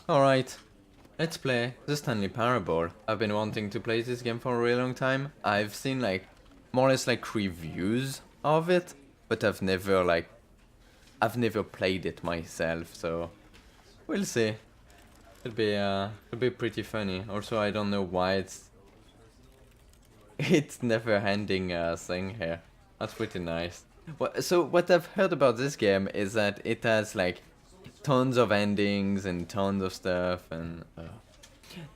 Alright, let's play the Stanley Parable. I've been wanting to play this game for a really long time. I've seen like more or less like reviews of it, but I've never played it myself, so we'll see. It'll be pretty funny. Also, I don't know why it's never ending thing here. That's pretty nice. So what I've heard about this game is that it has like tons of endings and tons of stuff and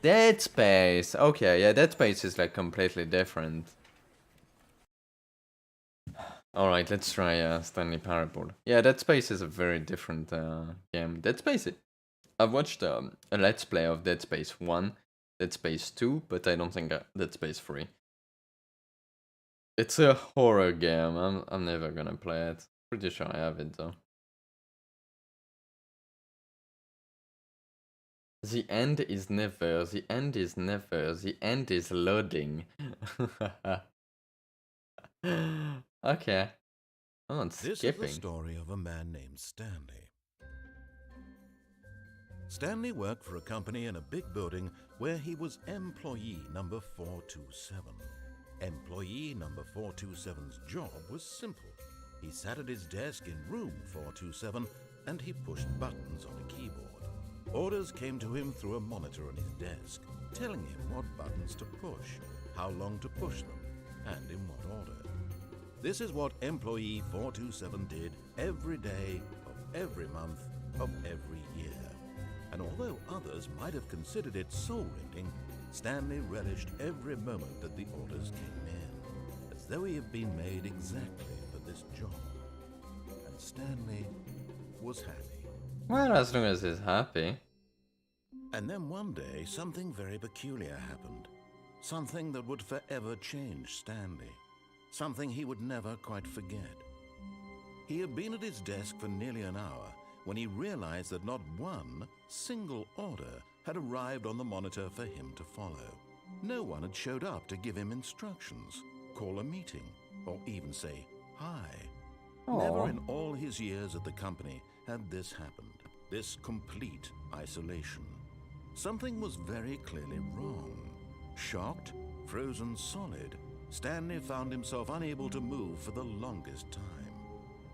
Dead Space. Okay, yeah, Dead Space is like completely different. Alright, let's try Stanley Parable. Yeah, Dead Space is a very different game. Dead Space, I've watched a Let's Play of Dead Space 1, Dead Space 2, but I don't think Dead Space 3. It's a horror game. I'm never gonna play it. Pretty sure I have it though. The end is never, the end is never, the end is loading. Okay. Oh, it's This skipping. is the story of a man named Stanley. Stanley worked for a company in a big building where he was employee number 427. Employee number 427's job was simple. He sat at his desk in room 427 and he pushed buttons on a keyboard. Orders came to him through a monitor on his desk, telling him what buttons to push, how long to push them, and in what order. This is what employee 427 did every day of every month of every year. And although others might have considered it soul-rending, Stanley relished every moment that the orders came in, as though he had been made exactly for this job. And Stanley was happy. Well, as long as he's happy. And then one day, something very peculiar happened. Something that would forever change Stanley. Something he would never quite forget. He had been at his desk for nearly an hour when he realized that not one single order had arrived on the monitor for him to follow. No one had showed up to give him instructions, call a meeting, or even say hi. Aww. Never in all his years at the company had this happened, this complete isolation. Something was very clearly wrong. Shocked, frozen solid, Stanley found himself unable to move for the longest time.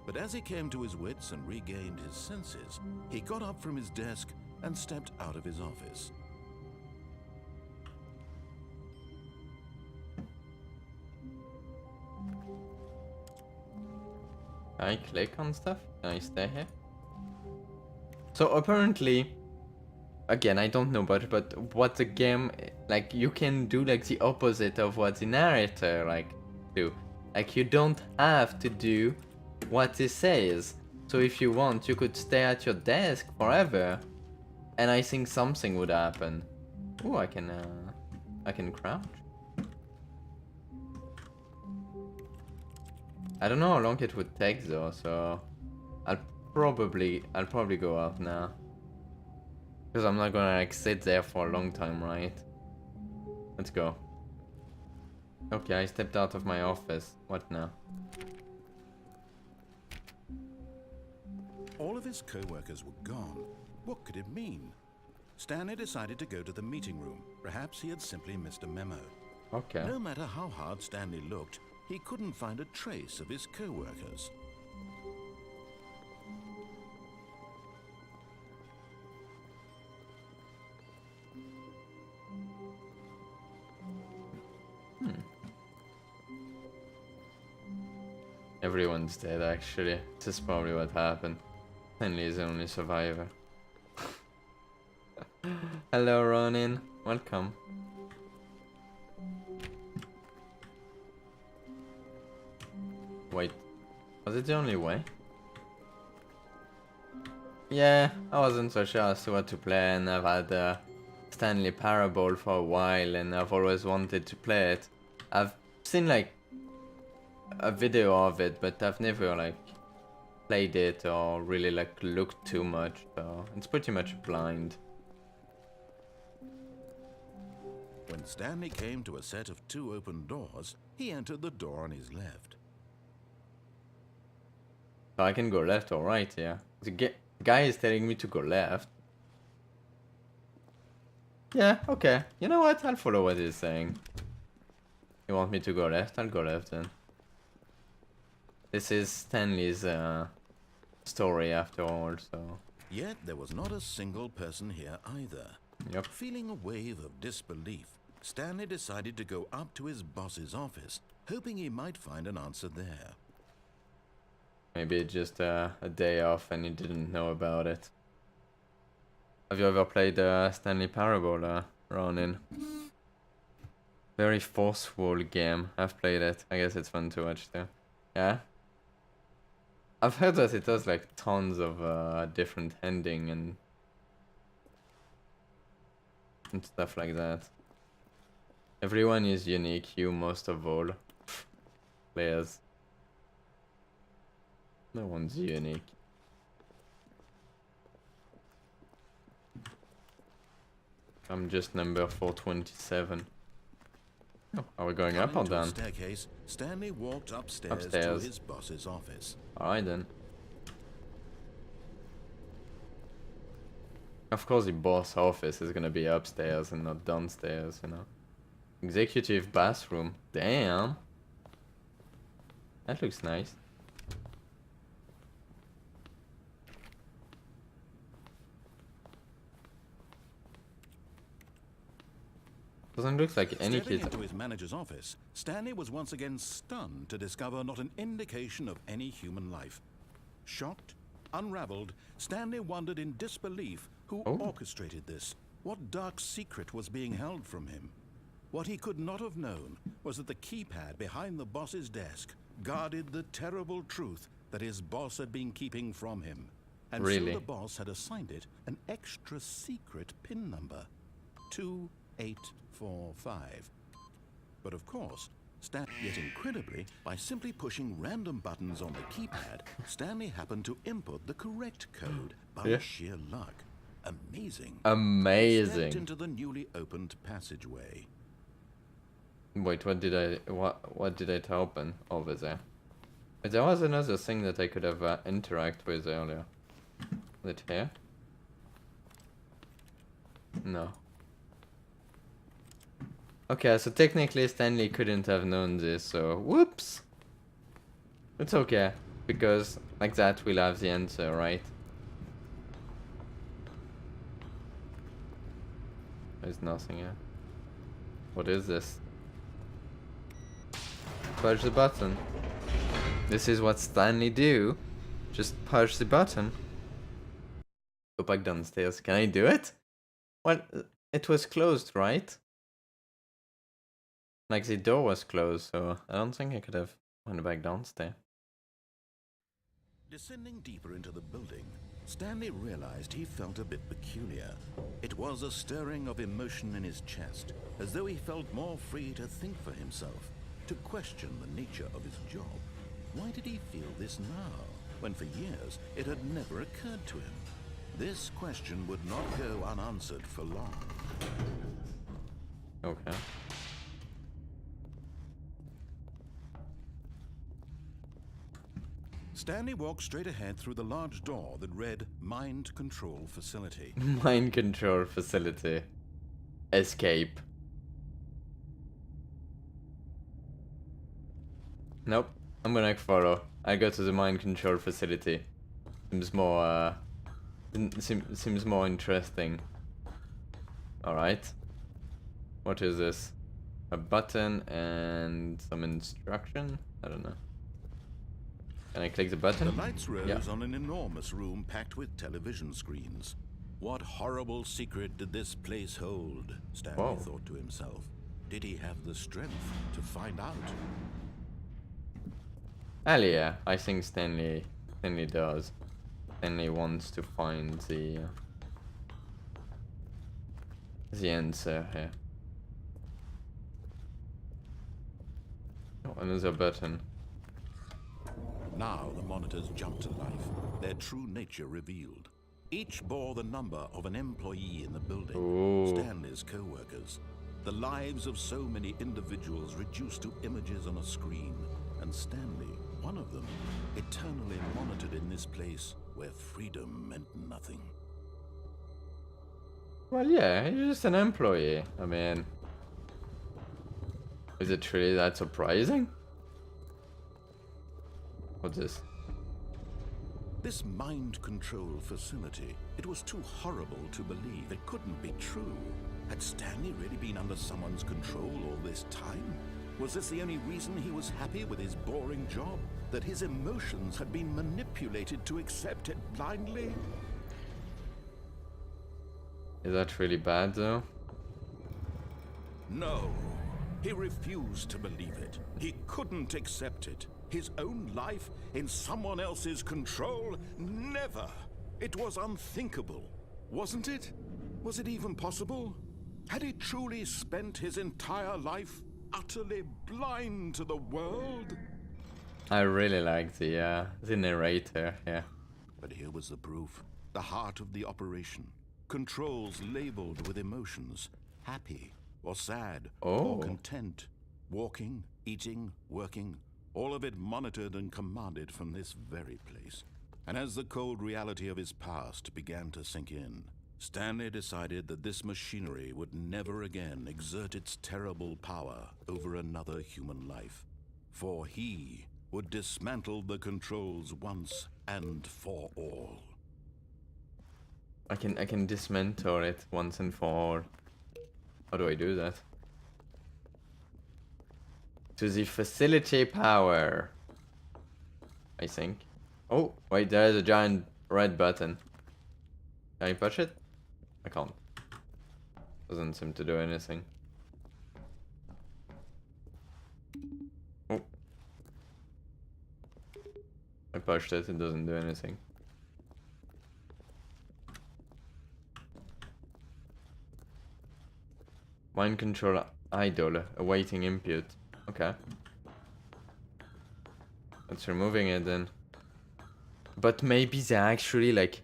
But as he came to his wits and regained his senses, he got up from his desk and stepped out of his office. Can I click on stuff? Can I stay here? So apparently, again, I don't know much, but what the game, like, you can do like the opposite of what the narrator like do. Like, you don't have to do what he says. So if you want, you could stay at your desk forever, and I think something would happen. Ooh, I can crouch. I don't know how long it would take though, so I'll probably go out now. Because I'm not gonna like sit there for a long time, right? Let's go. Okay, I stepped out of my office. What now? All of his co-workers were gone. What could it mean? Stanley decided to go to the meeting room. Perhaps he had simply missed a memo. Okay. No matter how hard Stanley looked, he couldn't find a trace of his co-workers. Everyone's dead actually. This is probably what happened. Stanley is the only survivor. Hello Ronin, welcome. Wait, was it the only way? Yeah, I wasn't so sure as to what to play, and I've had Stanley Parable for a while and I've always wanted to play it. I've seen like a video of it, but I've never like played it or really like looked too much, so it's pretty much blind. When Stanley came to a set of 2 open doors, he entered the door on his left. So I can go left or right, yeah. The guy is telling me to go left. Yeah, okay. You know what? I'll follow what he's saying. You want me to go left? I'll go left then. This is Stanley's story after all, so... Yet there was not a single person here either. Yep. Feeling a wave of disbelief, Stanley decided to go up to his boss's office, hoping he might find an answer there. Maybe just a day off and he didn't know about it. Have you ever played Stanley Parable, Ronin? Very forceful game. I've played it. I guess it's fun to watch too. Yeah? I've heard that it has like tons of different ending and stuff like that. Everyone is unique, you most of all. Players. No one's unique. I'm just number 427. Oh, are we going up or down? Staircase, Stanley walked upstairs to his boss's office. Alright then. Of course the boss office is gonna be upstairs and not downstairs, you know. Executive bathroom. Damn. That looks nice. Doesn't look like any Stepping kid. into his manager's office, Stanley was once again stunned to discover not an indication of any human life. Shocked, unraveled, Stanley wondered in disbelief who orchestrated this. What dark secret was being held from him? What he could not have known was that the keypad behind the boss's desk guarded the terrible truth that his boss had been keeping from him. And Really? so the boss had assigned it an extra secret PIN number. 2845. But of course, yet incredibly, by simply pushing random buttons on the keypad, Stanley happened to input the correct code by sheer luck. Amazing. Amazing. He stepped into the newly opened passageway. Wait, what did I open over there? There was another thing that I could have interact with earlier. Was it here? No. Okay, so technically Stanley couldn't have known this, so whoops. It's okay, because like that we'll have the answer, right? There's nothing here. What is this? Push the button. This is what Stanley do. Just push the button. Go back downstairs. Can I do it? Well, it was closed, right? Like the door was closed, so I don't think I could have went back downstairs. Descending deeper into the building, Stanley realized he felt a bit peculiar. It was a stirring of emotion in his chest, as though he felt more free to think for himself, to question the nature of his job. Why did he feel this now, when for years it had never occurred to him? This question would not go unanswered for long. Okay. Stanley walked straight ahead through the large door that read Mind Control Facility. Mind control facility. Escape. Nope. I'm gonna follow. I go to the mind control facility. Seems more seems more interesting. Alright. What is this? A button and some instruction? I don't know. Can I click the button? The lights rose on an enormous room packed with television screens. What horrible secret did this place hold? Stanley thought to himself. Did he have the strength to find out? Hell yeah, I think Stanley does. Stanley wants to find the answer here. Oh, another button. Now the monitors jumped to life, their true nature revealed. Each bore the number of an employee in the building, Stanley's co-workers. The lives of so many individuals reduced to images on a screen, and Stanley, one of them, eternally monitored in this place where freedom meant nothing. Well, yeah, he's just an employee. I mean, is it really that surprising? What's this? This mind control facility, it was too horrible to believe. It couldn't be true. Had Stanley really been under someone's control all this time? Was this the only reason he was happy with his boring job? That his emotions had been manipulated to accept it blindly? Is that really bad though? No. He refused to believe it. He couldn't accept it. His own life in someone else's control? Never! It was unthinkable, wasn't it? Was it even possible? Had he truly spent his entire life utterly blind to the world? I really like the narrator, yeah. But here was the proof. The heart of the operation. Controls labeled with emotions. Happy or sad or content. Walking, eating, working. All of it monitored and commanded from this very place. And as the cold reality of his past began to sink in, Stanley decided that this machinery would never again exert its terrible power over another human life. For he would dismantle the controls once and for all. I can dismantle it once and for all. How do I do that? To the facility power, I think. Oh, wait, there's a giant red button. Can I push it? I can't. Doesn't seem to do anything. Oh. I pushed it, it doesn't do anything. Mind control idle, awaiting input. Okay. That's removing it then. But maybe they're actually like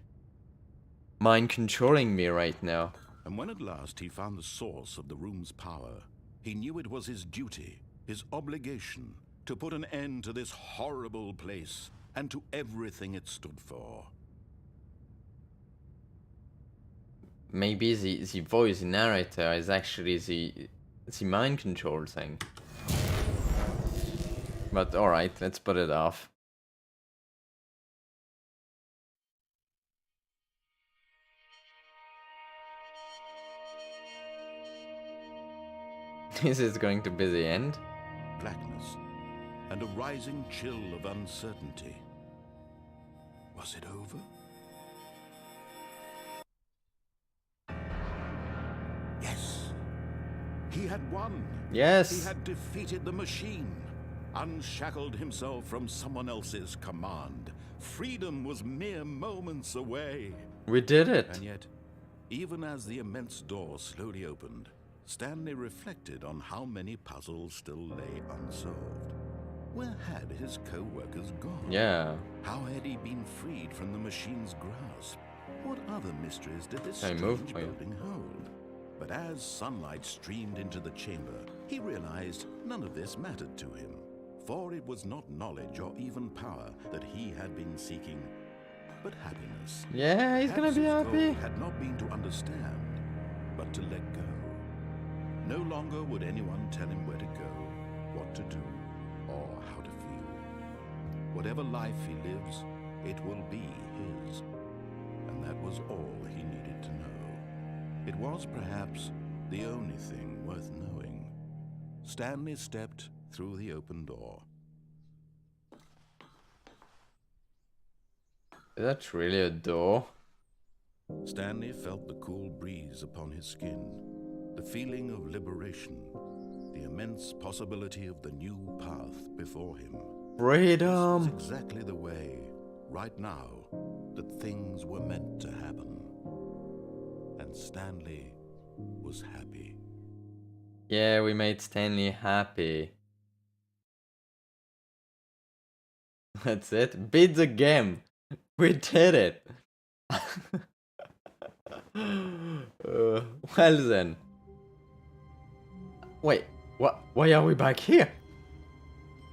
mind controlling me right now. And when at last he found the source of the room's power, he knew it was his duty, his obligation, to put an end to this horrible place and to everything it stood for. Maybe the voice narrator is actually the mind control thing. But alright, let's put it off. This is going to be the end. Blackness and a rising chill of uncertainty. Was it over? Yes. He had won. Yes. He had defeated the machine. Unshackled himself from someone else's command. Freedom was mere moments away. We did it. And yet, even as the immense door slowly opened, Stanley reflected on how many puzzles still lay unsolved. Where had his co-workers gone? Yeah. How had he been freed from the machine's grasp? What other mysteries did this Can I strange move? building hold? But as sunlight streamed into the chamber, he realized none of this mattered to him. For it was not knowledge or even power that he had been seeking, but happiness. Yeah, he's gonna Perhaps be his happy. goal had not been to understand, but to let go. No longer would anyone tell him where to go, what to do, or how to feel. Whatever life he lives, it will be his. And that was all he needed to know. It was perhaps the only thing worth knowing. Stanley stepped through the open door. Is that really a door? Stanley felt the cool breeze upon his skin, the feeling of liberation, the immense possibility of the new path before him. Freedom! This was exactly the way, right now, that things were meant to happen. And Stanley was happy. Yeah, we made Stanley happy. That's it. Beat the game. We did it. Well then. Wait, what? Why are we back here?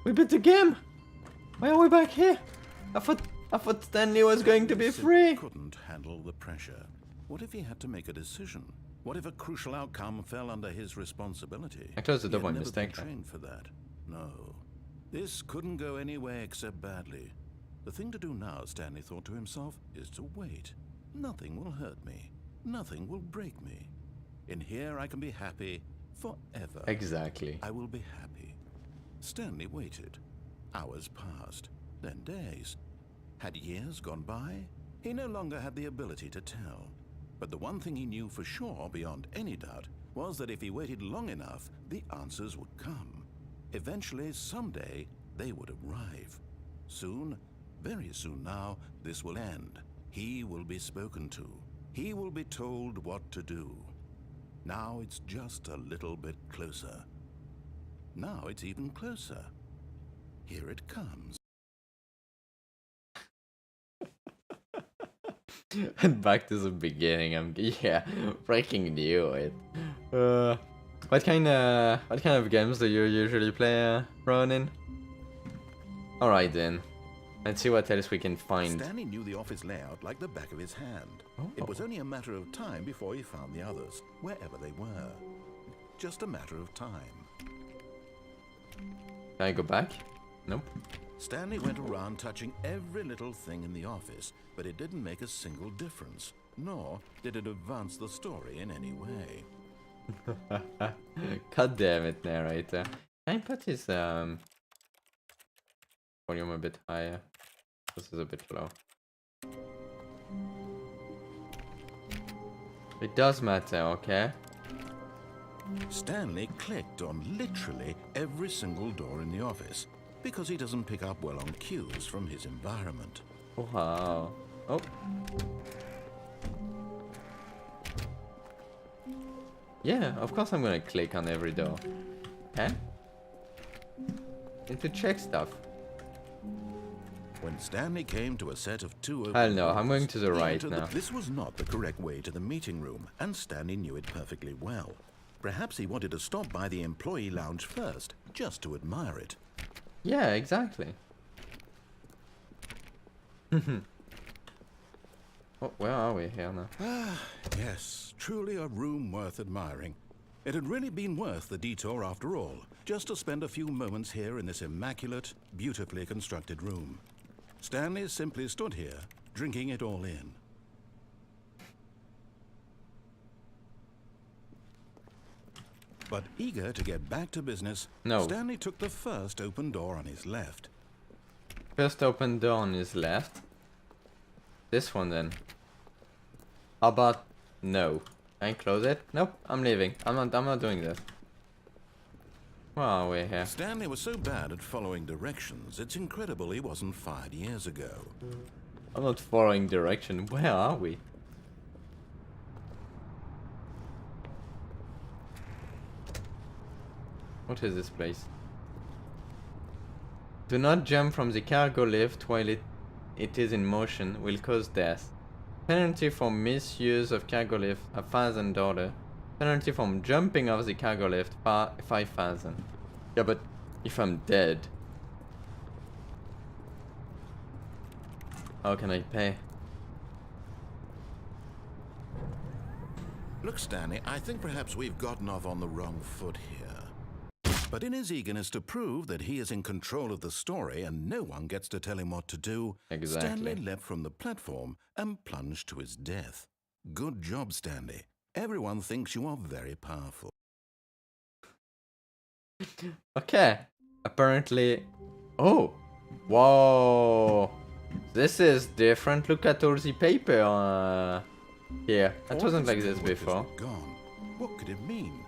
We beat the game. Why are we back here? I thought Stanley was going to be free. Couldn't handle the pressure. What if he had to make a decision? What if a crucial outcome fell under his responsibility? I closed the door He by had never been mistake. trained for that. No. This couldn't go any way except badly. The thing to do now, Stanley thought to himself, is to wait. Nothing will hurt me. Nothing will break me. In here I can be happy forever. Exactly. I will be happy. Stanley waited. Hours passed, then days. Had years gone by? He no longer had the ability to tell. But the one thing he knew for sure, beyond any doubt, was that if he waited long enough, the answers would come. Eventually, someday, they would arrive. Soon, very soon now, this will end. He will be spoken to. He will be told what to do. Now it's just a little bit closer. Now it's even closer. Here it comes. And back to the beginning. Yeah, freaking knew it. What kind of games do you usually play, Ronin? All right then. Let's see what else we can find. Stanley knew the office layout like the back of his hand. Oh. It was only a matter of time before he found the others, wherever they were. Just a matter of time. Can I go back? Nope. Stanley went around touching every little thing in the office, but it didn't make a single difference, nor did it advance the story in any way. God damn it, narrator. Can I put his volume a bit higher? This is a bit low. It does matter, okay? Stanley clicked on literally every single door in the office, because he doesn't pick up well on cues from his environment. Wow. Oh. Yeah, of course I'm gonna click on every door. Okay? And to check stuff. When Stanley came to a set of two open Hell no, I'm doors, going to the he right entered now. This was not the correct way to the meeting room, and Stanley knew it perfectly well. Perhaps he wanted to stop by the employee lounge first, just to admire it. Yeah, exactly. Oh, where are we here now? Ah, yes, truly a room worth admiring. It had really been worth the detour after all, just to spend a few moments here in this immaculate, beautifully constructed room. Stanley simply stood here, drinking it all in. But eager to get back to business, No. Stanley took the first open door on his left. First open door on his left. This one then. How about no? Can I close it? Nope, I'm leaving. I'm not doing this. Where are we here? Stanley was so bad at following directions, it's incredible he wasn't fired years ago. I'm not following direction. Where are we? What is this place? Do not jump from the cargo lift while it is in motion, will cause death. Penalty for misuse of cargo lift, $1,000. Penalty from jumping off the cargo lift, 5,000. Yeah, but if I'm dead, how can I pay? Look, Stanley, I think perhaps we've gotten off on the wrong foot here. But in his eagerness to prove that he is in control of the story and no one gets to tell him what to do, Exactly. Stanley leapt from the platform and plunged to his death. Good job, Stanley. Everyone thinks you are very powerful. Okay. Apparently... Oh! Whoa! This is different. Look at all the paper here. That wasn't like this before. Gone. What could it mean?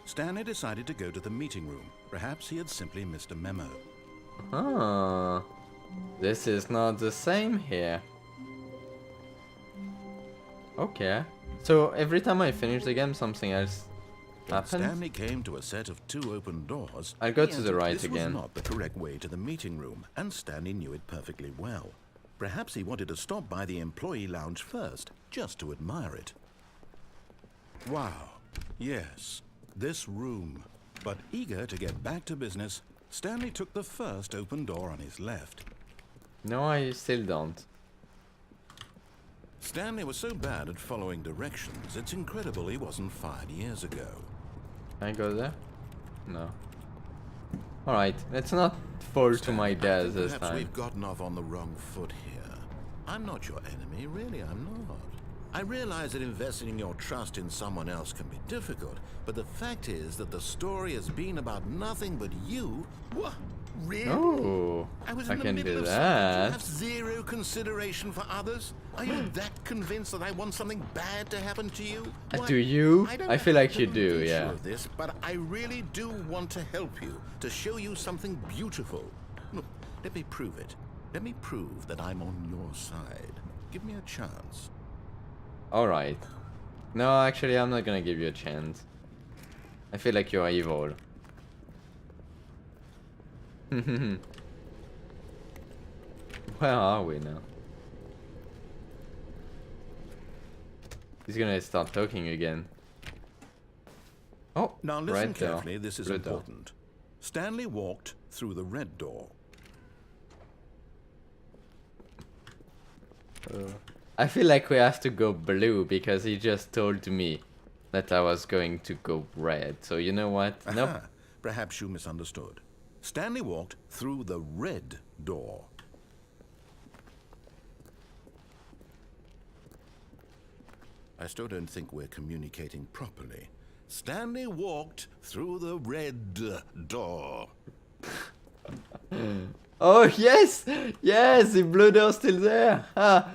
Stanley decided to go to the meeting room. Perhaps he had simply missed a memo. Ah, this is not the same here. Okay. So every time I finish the game, something else When happens? Stanley came to a set of two open doors, I'll go he to the entered. right This again. was not the correct way to the meeting room, and Stanley knew it perfectly well. Perhaps he wanted to stop by the employee lounge first, just to admire it. Wow. Yes, this room. But eager to get back to business, Stanley took the first open door on his left. No, I still don't. Stanley was so bad at following directions, it's incredible he wasn't fired years ago. Can I go there? No. Alright, let's not fall to my death this Perhaps time. we've gotten off on the wrong foot here. I'm not your enemy, really, I'm not. I realize that investing your trust in someone else can be difficult, but the fact is that the story has been about nothing but you. What? Really? Oh, I was I in the can middle do of something. You that. have zero consideration for others? Are you that convinced that I want something bad to happen to you? Why, Do you? don't I feel have like to you do, convince yeah. of this, but I really do want to help you, to show you something beautiful. Look, let me prove it. Let me prove that I'm on your side. Give me a chance. Alright. No, actually, I'm not gonna give you a chance. I feel like you're evil. Where are we now? He's gonna start talking again. Oh, Now listen right carefully, there. this is Blue door. important. Stanley walked through the red door. I feel like we have to go blue because he just told me that I was going to go red. So you know what? Nope. Aha, perhaps you misunderstood. Stanley walked through the red door. I still don't think we're communicating properly. Stanley walked through the red door. Oh yes, yes, the blue door's still there. Ah.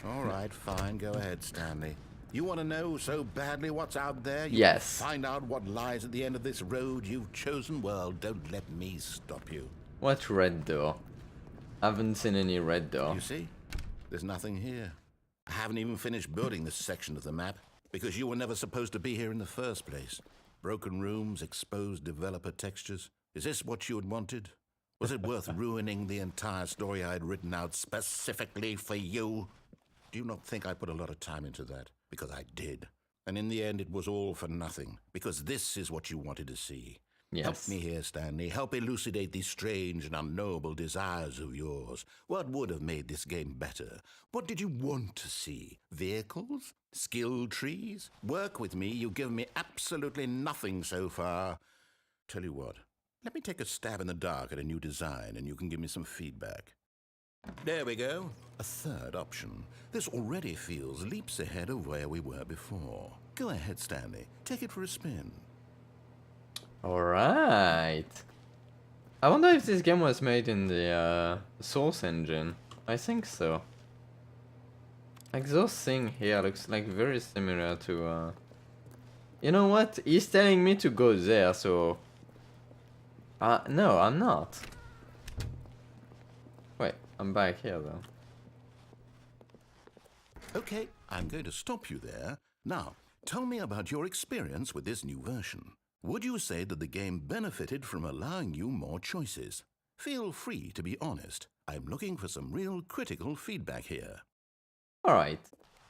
All right, fine. Go ahead, Stanley. You want to know so badly what's out there? You Yes. Find out what lies at the end of this road you've chosen? Well, don't let me stop you. What red door? I haven't seen any red door. You see? There's nothing here. I haven't even finished building this section of the map because you were never supposed to be here in the first place. Broken rooms, exposed developer textures. Is this what you had wanted? Was it worth ruining the entire story I had written out specifically for you? Do you not think I put a lot of time into that? Because I did. And in the end, it was all for nothing. Because this is what you wanted to see. Yes. Help me here, Stanley. Help elucidate these strange and unknowable desires of yours. What would have made this game better? What did you want to see? Vehicles? Skill trees? Work with me. You've given me absolutely nothing so far. Tell you what. Let me take a stab in the dark at a new design, and you can give me some feedback. There we go. A third option. This already feels leaps ahead of where we were before. Go ahead, Stanley. Take it for a spin. Alright. I wonder if this game was made in the Source engine. I think so. Like those thing here looks like very similar to You know what? He's telling me to go there, so no, I'm not. Wait, I'm back here though. Okay, I'm going to stop you there. Now, tell me about your experience with this new version. Would you say that the game benefited from allowing you more choices? Feel free to be honest. I'm looking for some real critical feedback here. Alright.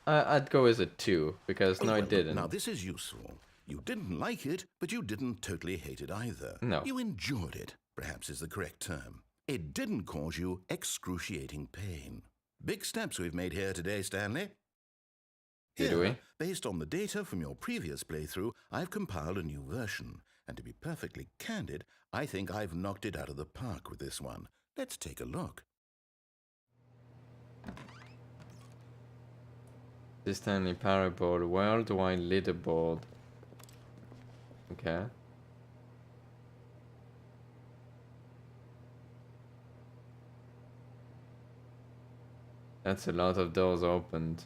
I'd go with a 2, because no, I well, didn't. Now, this is useful. You didn't like it, but you didn't totally hate it either. No. You enjoyed it, perhaps is the correct term. It didn't cause you excruciating pain. Big steps we've made here today, Stanley. Did we? Based on the data from your previous playthrough, I've compiled a new version. And to be perfectly candid, I think I've knocked it out of the park with this one. Let's take a look. The Stanley Parable worldwide leaderboard. Okay. That's a lot of doors opened.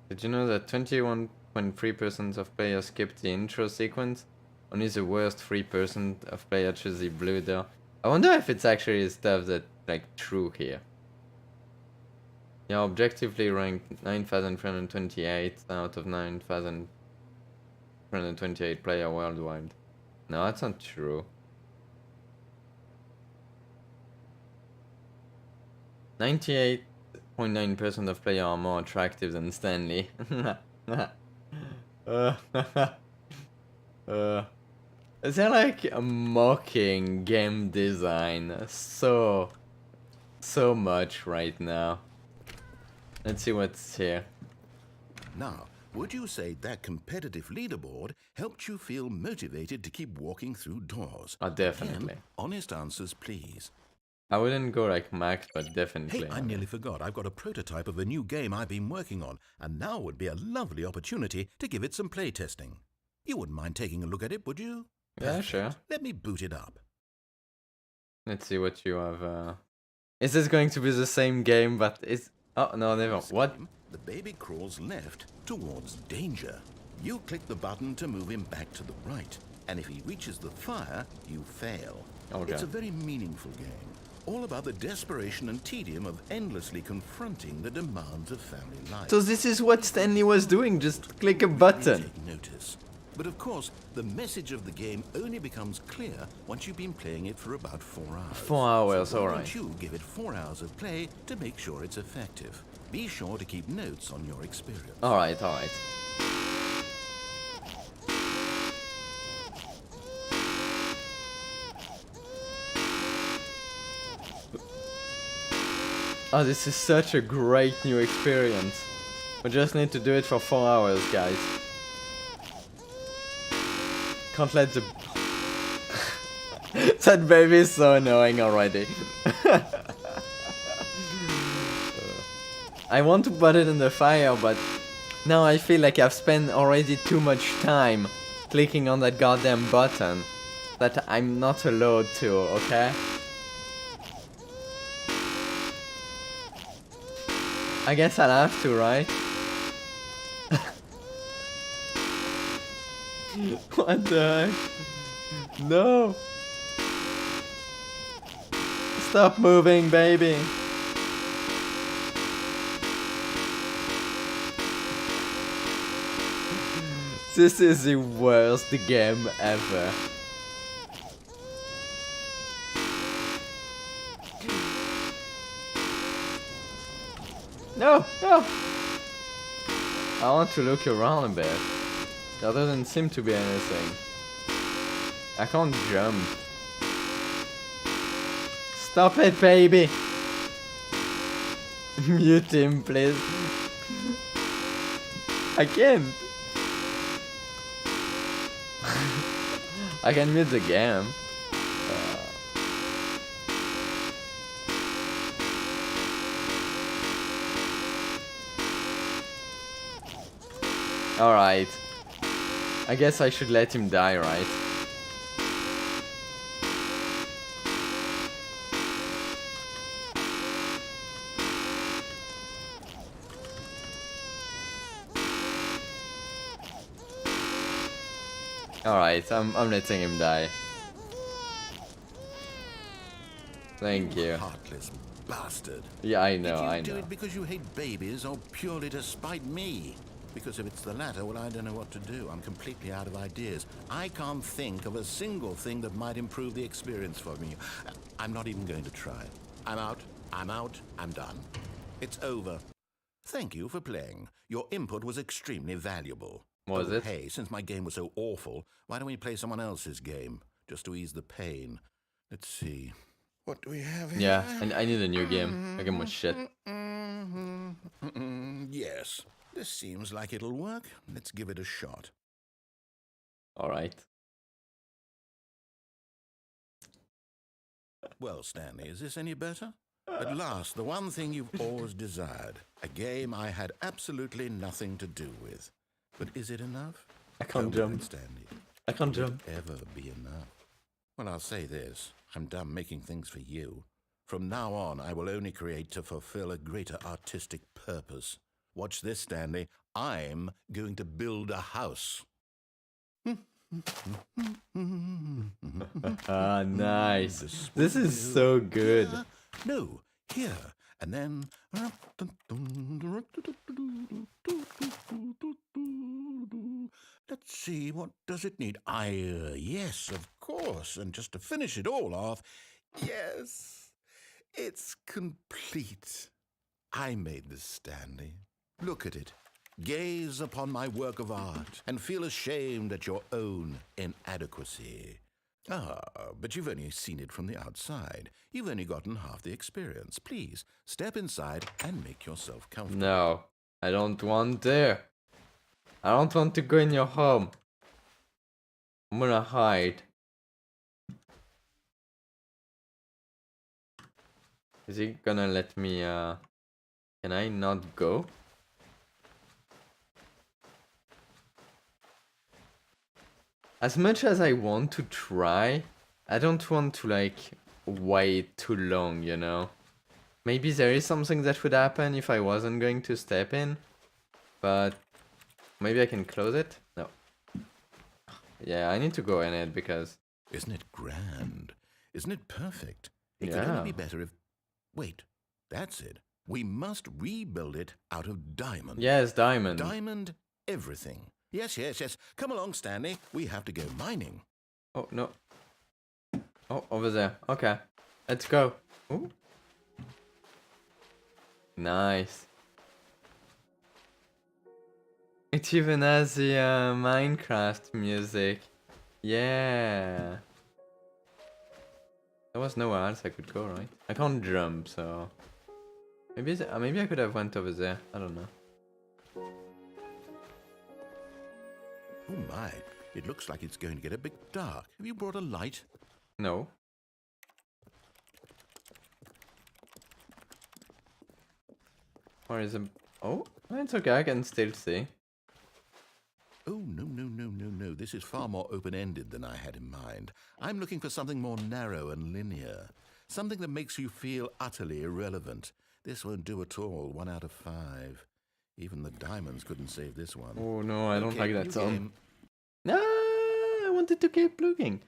Did you know that 21.3% of players skipped the intro sequence? Only the worst 3% of players choose the blue door. I wonder if it's actually stuff that like true here. Yeah, objectively ranked 9,328 out of 9,328 player worldwide. No, that's not true. 98.9% of players are more attractive than Stanley. They're like mocking game design so much right now. Let's see what's here. Now, would you say that competitive leaderboard helped you feel motivated to keep walking through doors? Oh, definitely. Again, honest answers, please. I wouldn't go like max, but Hey, definitely. I nearly forgot. I've got a prototype of a new game I've been working on, and now would be a lovely opportunity to give it some play testing. You wouldn't mind taking a look at it, would you? Yeah, Perfect. sure. Let me boot it up. Let's see what you have. Is this going to be the same game, but is... Oh, no, never. What? The baby crawls left towards danger. You click the button to move him back to the right, and if he reaches the fire, you fail. Okay. It's a very meaningful game, all about the desperation and tedium of endlessly confronting the demands of family life. So this is what Stanley was doing, just click a button. Take notice. But of course, the message of the game only becomes clear once you've been playing it for about 4 hours. 4 hours, So why alright. don't you give it 4 hours of play to make sure it's effective? Be sure to keep notes on your experience. Alright, alright. Oh, this is such a great new experience. We just need to do it for 4 hours, guys. Can't let the... That baby is so annoying already. I want to put it in the fire, but now I feel like I've spent already too much time clicking on that goddamn button that I'm not allowed to, okay? I guess I'll have to, right? What the heck? No! Stop moving, baby! This is the worst game ever. No, no! I want to look around a bit. There doesn't seem to be anything. I can't jump. Stop it, baby! Mute him, please. I can't. I can mute the game. Alright. I guess I should let him die, right? Alright, I'm letting him die. Thank you. Heartless bastard. Yeah, I know, Did you I do know. it because you hate babies or purely to spite me? Because if it's the latter, well, I don't know what to do. I'm completely out of ideas. I can't think of a single thing that might improve the experience for me. I'm not even going to try. I'm out, I'm done. It's over. Thank you for playing. Your input was extremely valuable. Was it? Hey, since my game was so awful, why don't we play someone else's game? Just to ease the pain. Let's see. What do we have here? Yeah, and I need a new game. A game with shit. Yes, this seems like it'll work. Let's give it a shot. Alright. Well, Stanley, is this any better? At last, the one thing you've always desired. A game I had absolutely nothing to do with. But is it enough? I can't Don't jump. Stanley. I can't Will jump. it ever be enough? Well, I'll say this. I'm done making things for you. From now on, I will only create to fulfill a greater artistic purpose. Watch this, Stanley. I'm going to build a house. Ah, nice. This is so good. No, here. And then... Let's see, what does it need? Yes, of course. And just to finish it all off, yes, it's complete. I made this, Stanley. Look at it. Gaze upon my work of art and feel ashamed at your own inadequacy. Ah, but you've only seen it from the outside. You've only gotten half the experience. Please, step inside and make yourself comfortable. No, I don't want to. I don't want to go in your home. I'm gonna hide. Is he gonna let me, can I not go? As much as I want to try, I don't want to, like, wait too long, you know? Maybe there is something that would happen if I wasn't going to step in, but maybe I can close it? No. Yeah, I need to go in it because... Isn't it grand? Isn't it perfect? It could only be better if... Wait, that's it. We must rebuild it out of diamond. Yes, diamond. Diamond everything. Yes, yes, yes. Come along, Stanley. We have to go mining. Oh, no. Oh, over there. Okay. Let's go. Ooh. Nice. It even has the Minecraft music. Yeah. There was nowhere else I could go, right? I can't jump, so... Maybe I could have went over there. I don't know. Oh my, it looks like it's going to get a bit dark. Have you brought a light? No. Or is it... Oh, it's okay, I can still see. Oh, no, no, no, no, no. This is far more open-ended than I had in mind. I'm looking for something more narrow and linear. Something that makes you feel utterly irrelevant. This won't do at all. 1 out of 5. Even the diamonds couldn't save this one. Oh no, I don't like that song. Game. No, I wanted to keep looking.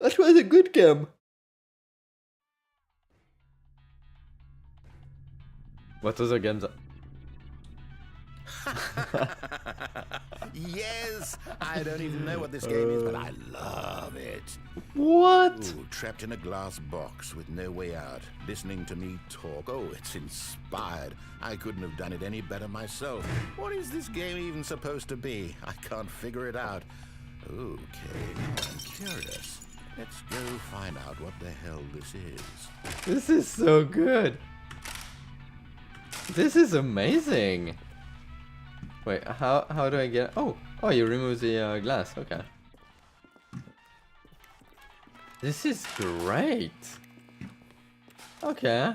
That was a good game. What other games? Yes! I don't even know what this game is, but I love it. What? Ooh, trapped in a glass box with no way out, listening to me talk. Oh, it's inspired. I couldn't have done it any better myself. What is this game even supposed to be? I can't figure it out. Okay, I'm curious. Let's go find out what the hell this is. This is so good. This is amazing. Wait, how do I get... Oh, you remove the glass. Okay. This is great. Okay.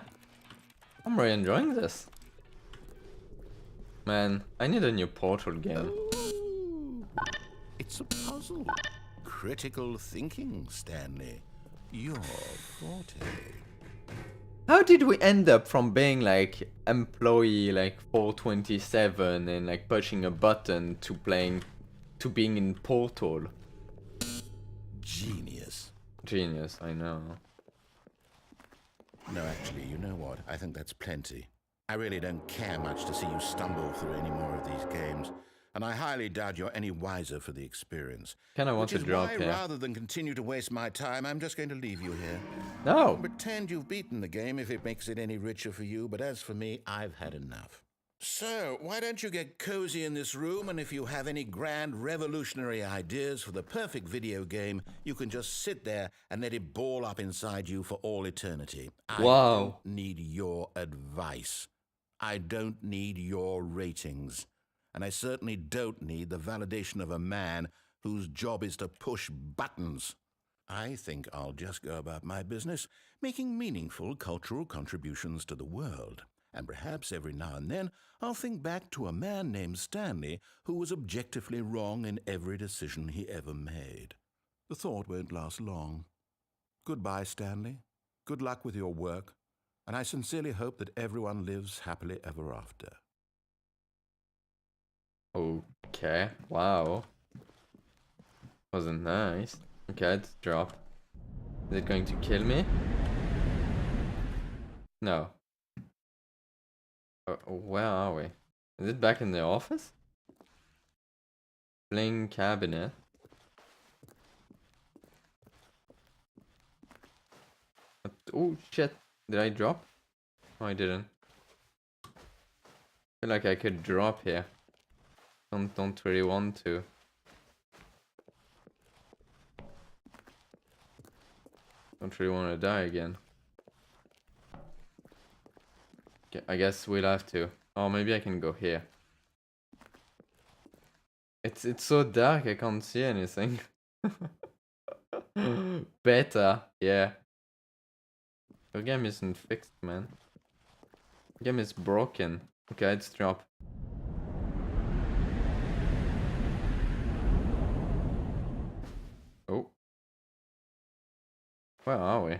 I'm really enjoying this. Man, I need a new Portal game. Ooh, it's a puzzle. Critical thinking, Stanley. Your forte. How did we end up from being like employee like 427 and like pushing a button to being in Portal? Genius. Genius, I know. No, actually, you know what? I think that's plenty. I really don't care much to see you stumble through any more of these games, and I highly doubt you're any wiser for the experience. Kinda want to drop why, here. rather than continue to waste my time, I'm just going to leave you here. No! Pretend you've beaten the game if it makes it any richer for you, but as for me, I've had enough. So, why don't you get cozy in this room, and if you have any grand revolutionary ideas for the perfect video game, you can just sit there and let it ball up inside you for all eternity. Wow. I don't need your advice. I don't need your ratings. And I certainly don't need the validation of a man whose job is to push buttons. I think I'll just go about my business, making meaningful cultural contributions to the world. And perhaps every now and then I'll think back to a man named Stanley who was objectively wrong in every decision he ever made. The thought won't last long. Goodbye, Stanley. Good luck with your work. And I sincerely hope that everyone lives happily ever after. Okay, wow. Wasn't nice. Okay, let's drop. Is it going to kill me? No. Where are we? Is it back in the office? Bling cabinet. Oh shit, did I drop? Oh, I didn't. I feel like I could drop here. Don't really want to. Don't really want to die again. Okay, I guess we'll have to. Oh, maybe I can go here. It's so dark, I can't see anything. Better, yeah. The game isn't fixed, man. The game is broken. Okay, let's drop. Oh. Where are we?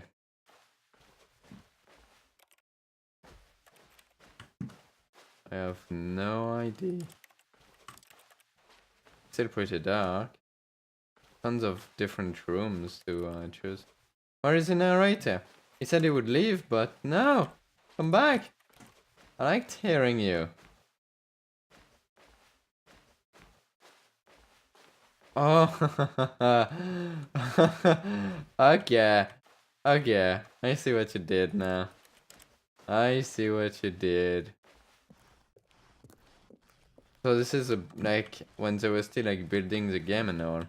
I have no idea. Still pretty dark. Tons of different rooms to choose. Where is the narrator? He said he would leave, but no! Come back! I liked hearing you. Oh, okay. Okay, I see what you did now. I see what you did. So this is like when they were still like building the game and all.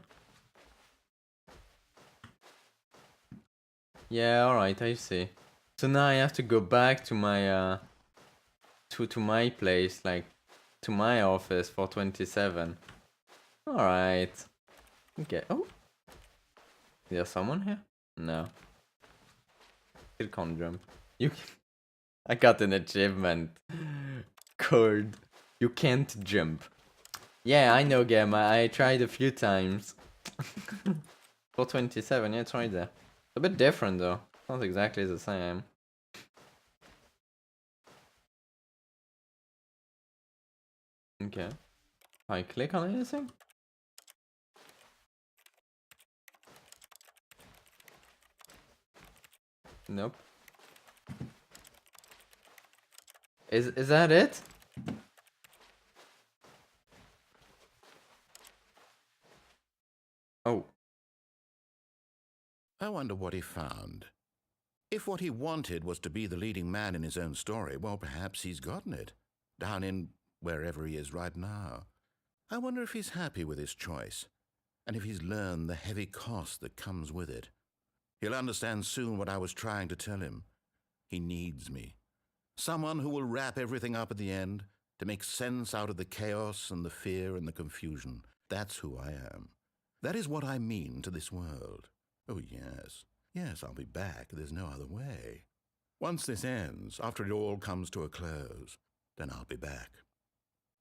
Yeah, alright, I see. So now I have to go back to my to my place, like to my office for 27. Alright. Okay. Oh. Is there someone here? No. Still can't jump. You I got an achievement called You Can't Jump. Yeah, I know game. I tried a few times. For 27, yeah, it's right there. It's a bit different though. Not exactly the same. Okay. I click on anything? Nope. Is that it? Oh. I wonder what he found. If what he wanted was to be the leading man in his own story, well, perhaps he's gotten it. Down in wherever he is right now. I wonder if he's happy with his choice, and if he's learned the heavy cost that comes with it. He'll understand soon what I was trying to tell him. He needs me. Someone who will wrap everything up at the end, to make sense out of the chaos and the fear and the confusion. That's who I am. That is what I mean to this world. Oh, yes. Yes, I'll be back. There's no other way. Once this ends, after it all comes to a close, then I'll be back.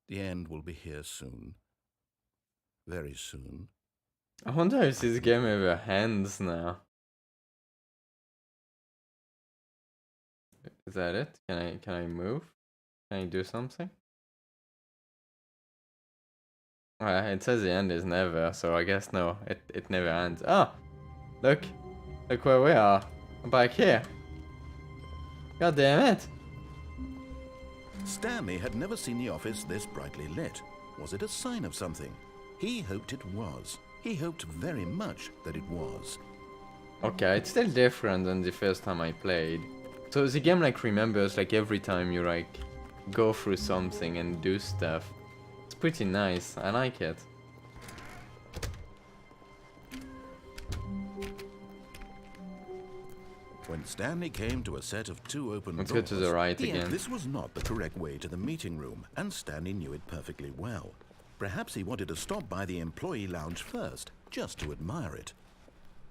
The end will be here soon. Very soon. I wonder if this game ever ends now. Is that it? Can I move? Can I do something? It says the end is never, so I guess no, it never ends. Oh! Look where we are. I'm back here. God damn it! Stanley had never seen the office this brightly lit. Was it a sign of something? He hoped it was. He hoped very much that it was. Okay, it's still different than the first time I played. So the game like remembers like every time you like go through something and do stuff. It's pretty nice. I like it. When Stanley came to a set of two open Let's doors, go to the right again. This was not the correct way to the meeting room, and Stanley knew it perfectly well. Perhaps he wanted to stop by the employee lounge first, just to admire it.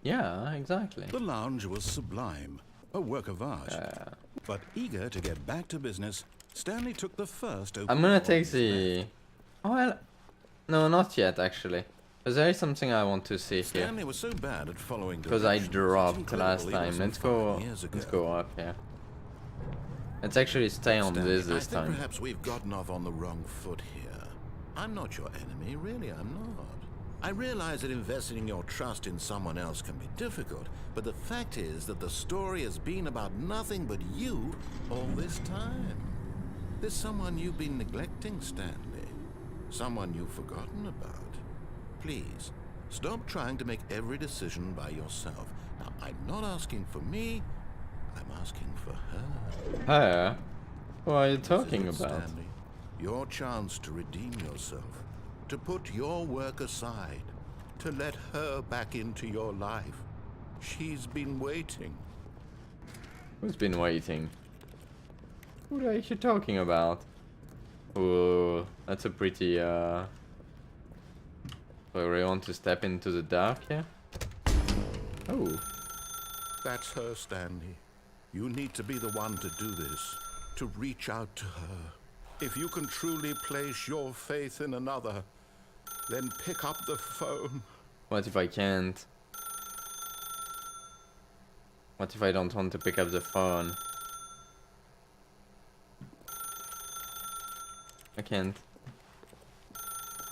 Yeah, exactly. The lounge was sublime, a work of art. But eager to get back to business, Stanley took the first open I'm gonna door take on his the... left. Oh, well... No, not yet actually. Because there is something I want to see here. Stanley was so bad at following Because I directions, dropped it's last incredible he time. wasn't 5 years Let's ago. go up here. Let's actually stay on Stanley, this I think time. perhaps we've gotten off on the wrong foot here. I'm not your enemy, really, I'm not. I realize that investing your trust in someone else can be difficult, but the fact is that the story has been about nothing but you all this time. There's someone you've been neglecting, Stanley. Someone you've forgotten about. Please, stop trying to make every decision by yourself. Now, I'm not asking for me, I'm asking for her. Her? What are you This talking is it, about? Stanley. Your chance to redeem yourself, to put your work aside, to let her back into your life. She's been waiting. Who's been waiting? What are you talking about? Oh, that's a pretty, So I really want to step into the dark here? Oh. That's her, Stanley. You need to be the one to do this, to reach out to her. If you can truly place your faith in another, then pick up the phone. What if I can't? What if I don't want to pick up the phone? I can't.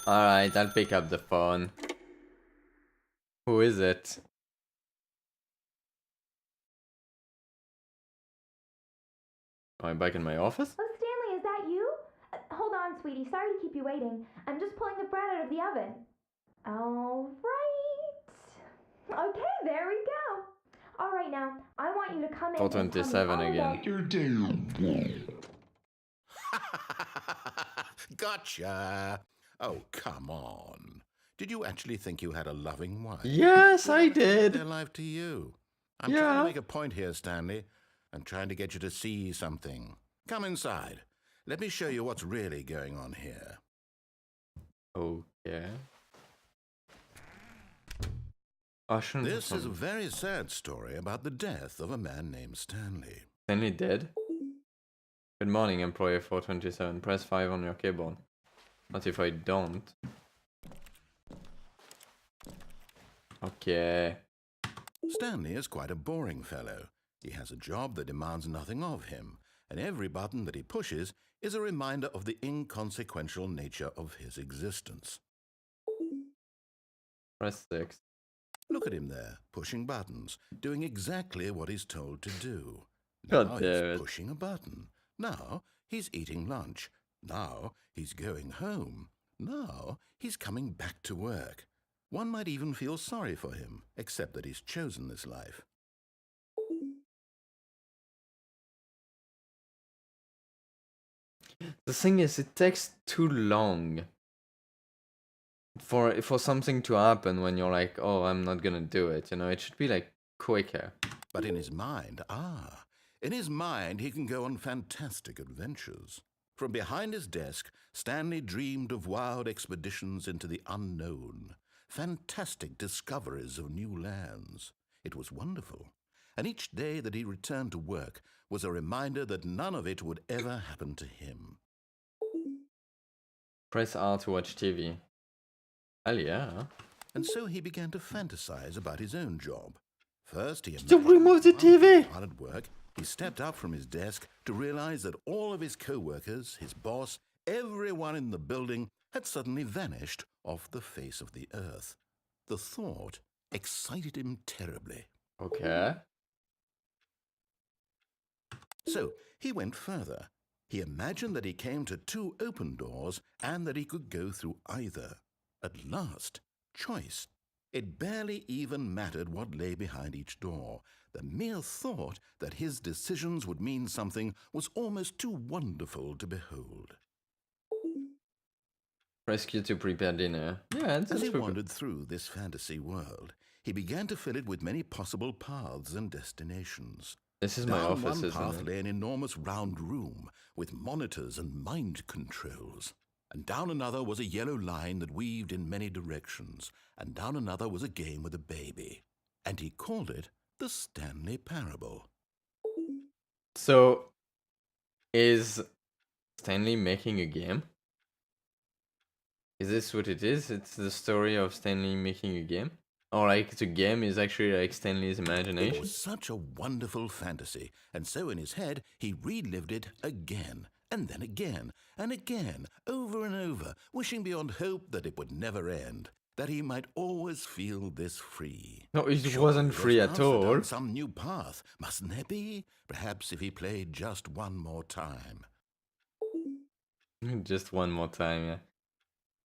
Alright, I'll pick up the phone. Who is it? Am I back in my office? Oh, Stanley, is that you? Hold on, sweetie. Sorry to keep you waiting. I'm just pulling the bread out of the oven. All right. Okay, there we go. All right, now, I want you to come in and tell me 427 all again. about your day. Gotcha. Oh, come on. Did you actually think you had a loving wife? Yes, I did. Their life to you. I'm trying to make a point here, Stanley. I'm trying to get you to see something. Come inside. Let me show you what's really going on here. Okay. This is a very sad story about the death of a man named Stanley. Stanley dead? Good morning, employee 427. Press 5 on your keyboard. What if I don't? Okay. Stanley is quite a boring fellow. He has a job that demands nothing of him, and every button that he pushes is a reminder of the inconsequential nature of his existence. Press 6. Look at him there, pushing buttons, doing exactly what he's told to do. God Now damn he's it. pushing a button. Now he's eating lunch. Now he's going home. Now he's coming back to work. One might even feel sorry for him, except that he's chosen this life. The thing is, it takes too long for something to happen when you're like, oh, I'm not gonna do it. You know, it should be like quicker. But in his mind, in his mind he can go on fantastic adventures. From behind his desk, Stanley dreamed of wild expeditions into the unknown, fantastic discoveries of new lands. It was wonderful, and each day that he returned to work was a reminder that none of it would ever happen to him. Press R to watch TV. Hell yeah. And so he began to fantasize about his own job. First, he Don't remove the TV! While at work, he stepped up from his desk to realize that all of his co-workers, his boss, everyone in the building had suddenly vanished off the face of the earth. The thought excited him terribly. Okay. So he went further. He imagined that he came to 2 open doors and that he could go through either. At last, choice. It barely even mattered what lay behind each door. The mere thought that his decisions would mean something was almost too wonderful to behold. Press Q to prepare dinner. Yeah, it's As he wandered through this fantasy world, he began to fill it with many possible paths and destinations. This is my office, Down one isn't path it? lay an enormous round room with monitors and mind controls. And down another was a yellow line that weaved in many directions. And down another was a game with a baby. And he called it the Stanley Parable. So, is Stanley making a game? Is this what it is? It's the story of Stanley making a game? Or like the game is actually like Stanley's It imagination? was such a wonderful fantasy, and so in his head he relived it again, and then again, and again, over and over, wishing beyond hope that it would never end, that he might always feel this free. No, it Surely wasn't there's free an at answer all. down some new path, mustn't there be? Perhaps if he played just one more time. Just one more time, yeah.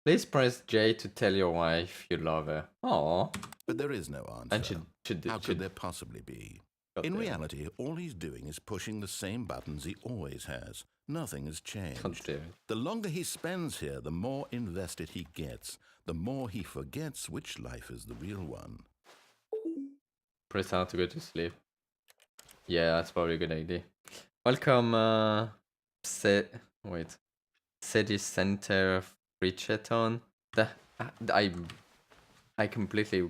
Please press J to tell your wife you love her. Aww. But there is no answer. And How could there possibly be? God In damn. reality, all he's doing is pushing the same buttons he always has. Nothing has changed. God damn it. The longer he spends here, the more invested he gets, the more he forgets which life is the real one. press R to go to sleep. Yeah, that's probably a good idea. Welcome, City Center Fricheton. I completely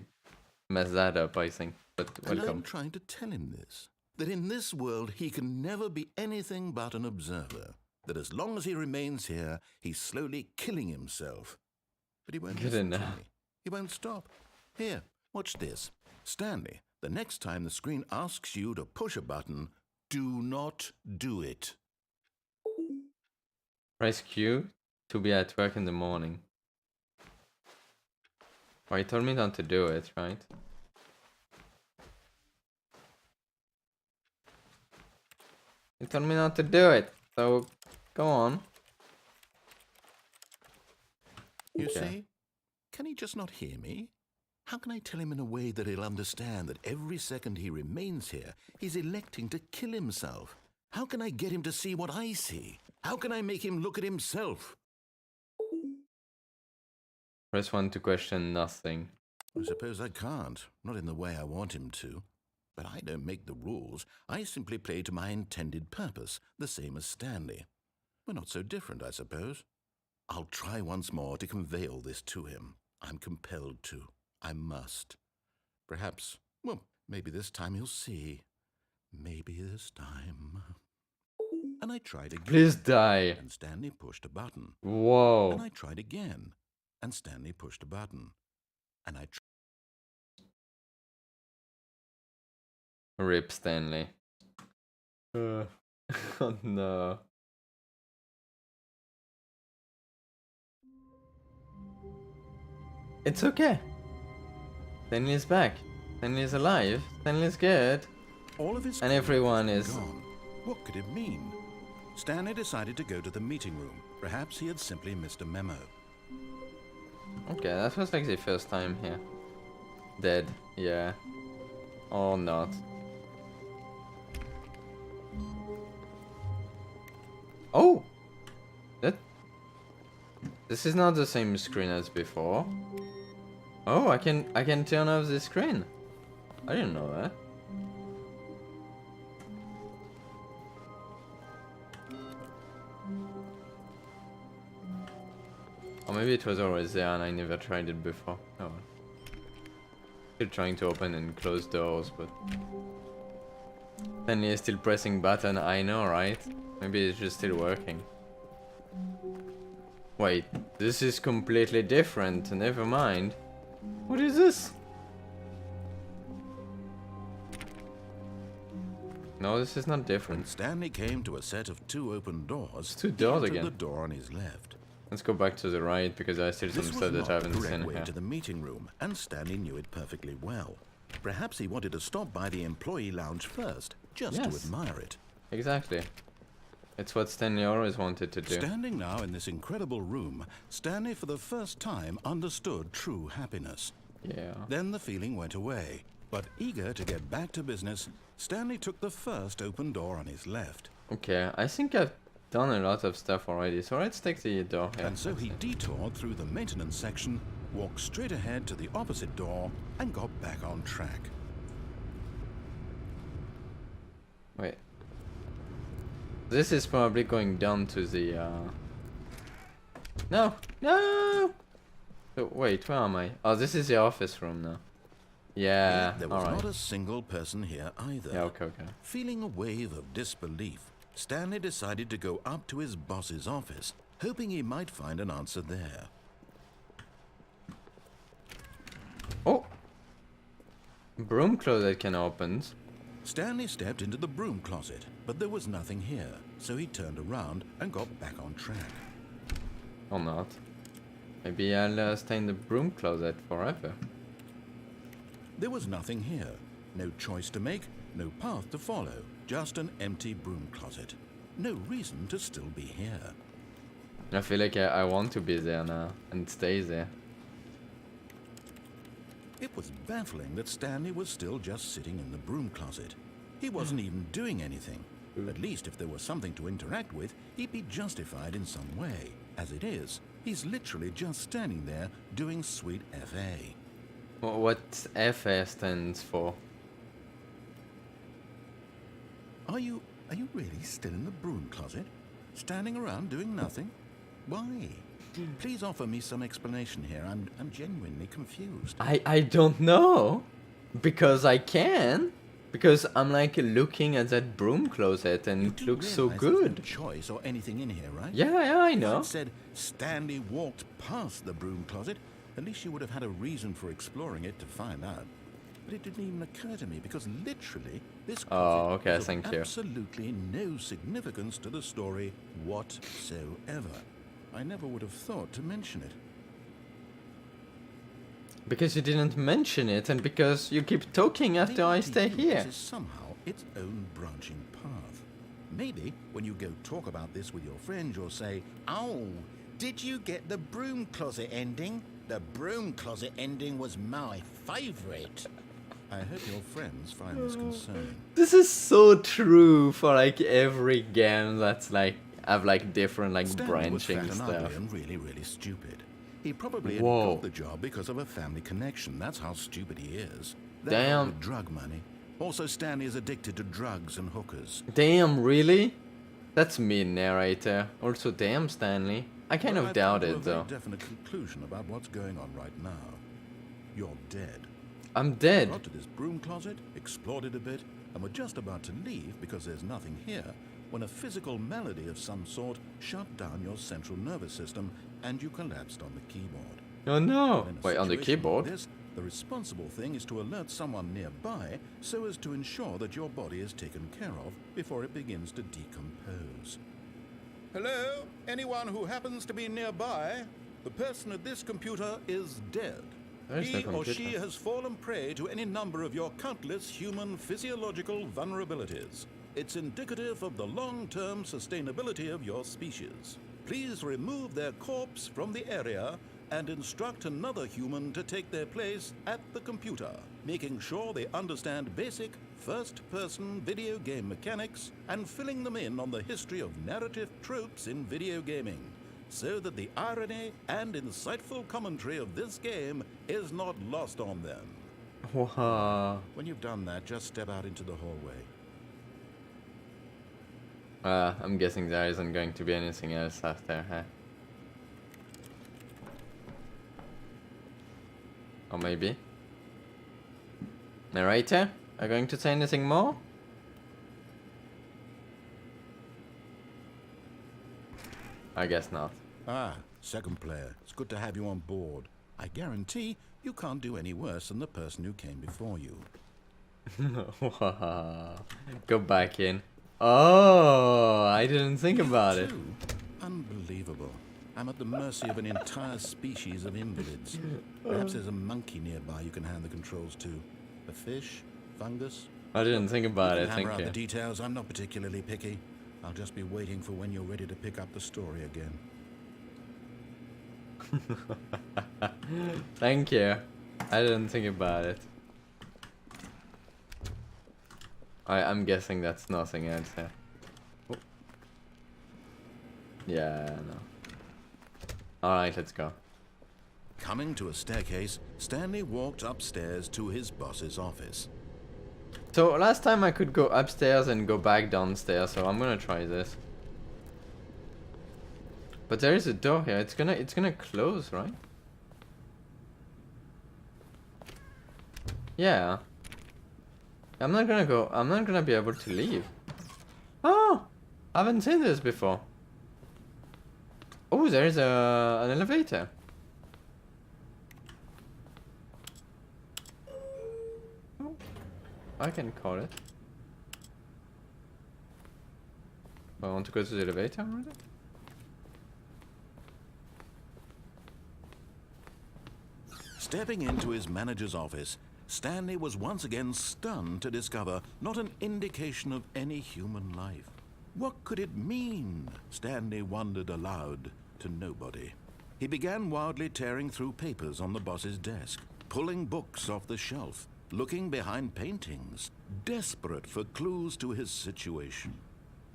messed that up, I think. But And I'm welcome. trying to tell him this, that in this world he can never be anything but an observer, that as long as he remains here, he's slowly killing himself. But he won't Good listen to enough. me. He won't stop. Here, watch this. Stanley, the next time the screen asks you to push a button, do not do it. Press Q to be at work in the morning. Oh, he told me not to do it, right? He told me not to do it, so go on. You Okay. see? Can he just not hear me? How can I tell him in a way that he'll understand that every second he remains here, he's electing to kill himself? How can I get him to see what I see? How can I make him look at himself? Press 1 to question nothing. I suppose I can't, not in the way I want him to. But I don't make the rules. I simply play to my intended purpose, the same as Stanley. We're not so different, I suppose. I'll try once more to convey all this to him. I'm compelled to. I must. Perhaps, well, maybe this time he'll see. Maybe this time. And I tried again. Please die. And Stanley pushed a button. Whoa. And I tried again. And Stanley pushed a button. And I Rip Stanley. Oh no. It's okay. Stanley's back. Stanley's alive. Stanley's good. All of his And everyone clothes is- were gone. What could it mean? Stanley decided to go to the meeting room. Perhaps he had simply missed a memo. Okay, that was like the first time here. Dead, yeah. Or not. Oh! This is not the same screen as before. Oh, I can turn off the screen. I didn't know that. Or maybe it was always there and I never tried it before. Oh well. Still trying to open and close doors, but Stanley is still pressing button, I know, right? Maybe it's just still working. Wait, this is completely different, never mind. What is this? No, this is not When different. Stanley came to a set of 2 open doors, It's 2 he doors entered again. the door on his left. Let's go back to the right because I still some This was stuff that not I the haven't correct seen way here. to the meeting room, and Stanley knew it perfectly well. Perhaps he wanted to stop by the employee lounge first, just to Yes. admire it. Exactly. It's what Stanley always wanted to do. Standing now in this incredible room, Stanley for the first time understood true happiness. Yeah. Then the feeling went away. But eager to get back to business, Stanley took the first open door on his left. Okay, I think I've done a lot of stuff already, so let's take the door here. And so he detoured through the maintenance section, walked straight ahead to the opposite door, and got back on track. Wait. This is probably going down to the, No! No! So, wait, where am I? Oh, this is the office room now. Yeah, There was alright. not a single person here either. Yeah, okay. Feeling a wave of disbelief, Stanley decided to go up to his boss's office, hoping he might find an answer there. Oh! Broom closet can open. Stanley stepped into the broom closet, but there was nothing here, so he turned around and got back on track. Or not. Maybe I'll stay in the broom closet forever. There was nothing here. No choice to make, no path to follow, just an empty broom closet. No reason to still be here. I feel like I want to be there now and stay there. It was baffling that Stanley was still just sitting in the broom closet. He wasn't even doing anything. At least if there was something to interact with, he'd be justified in some way. As it is, he's literally just standing there doing sweet FA. What FA stands for? Are you really still in the broom closet? Standing around doing nothing? Why? Please offer me some explanation here. I'm genuinely confused. I don't know. Because I can. Because I'm like looking at that broom closet and it looks so good. No choice or anything in here, right? Yeah, I know. If I'd said Stanley walked past the broom closet, at least you would have had a reason for exploring it to find out. But it didn't even occur to me because literally this closet is of absolutely no significance to the story whatsoever. I never would have thought to mention it. Because you didn't mention it and because you keep talking after I stay here. This is somehow its own branching path. Maybe when you go talk about this with your friends, you'll say, "Oh, did you get the broom closet ending? The broom closet ending was my favorite." I hope your friends find this concerning. This is so true for like every game that's like have like different like Stanley was branching fat and stuff. ugly and really, really stupid. He probably had got the job because of a family connection. That's how stupid he is. Damn. With drug money. Also, Stanley is addicted to drugs and hookers. Damn, really? That's me, narrator. Also, damn, Stanley. I kind of doubt it, though. I've come to a very definite conclusion about what's going on right now. You're dead. I'm dead. We got to this broom closet, explored it a bit, and we're just about to leave because there's nothing here, when a physical malady of some sort shut down your central nervous system and you collapsed on the keyboard. Oh no! In a Wait, on the situation keyboard? like this, the responsible thing is to alert someone nearby so as to ensure that your body is taken care of before it begins to decompose. Hello? Anyone who happens to be nearby? The person at this computer is dead. There's no He or she computer. has fallen prey to any number of your countless human physiological vulnerabilities. It's indicative of the long-term sustainability of your species. Please remove their corpse from the area and instruct another human to take their place at the computer, making sure they understand basic first-person video game mechanics and filling them in on the history of narrative tropes in video gaming, so that the irony and insightful commentary of this game is not lost on them. Wow. When you've done that, just step out into the hallway. I'm guessing there isn't going to be anything else after, huh? Or maybe? Narrator? Are you going to say anything more? I guess not. Ah, second player. It's good to have you on board. I guarantee you can't do any worse than the person who came before you. Go back in. Oh, I didn't think about it. Unbelievable. I'm at the mercy of an entire species of invalids. Perhaps there's a monkey nearby you can hand the controls to. A fish? Fungus? I didn't think about it, Hammer thank out the you. details. I'm not particularly picky. I'll just be waiting for when you're ready to pick up the story again. Thank you. I didn't think about it. I'm guessing that's nothing else here. Oh. Yeah, no. Alright, let's go. Coming to a staircase, Stanley walked upstairs to his boss's office. So last time I could go upstairs and go back downstairs, so I'm gonna try this. But there is a door here. It's gonna close, right? Yeah. I'm not gonna be able to leave. Oh! I haven't seen this before. Oh, there's an elevator. Oh, I can call it. I want to go to the elevator already? Stepping into his manager's office, Stanley was once again stunned to discover not an indication of any human life. What could it mean? Stanley wondered aloud to nobody. He began wildly tearing through papers on the boss's desk, pulling books off the shelf, looking behind paintings, desperate for clues to his situation.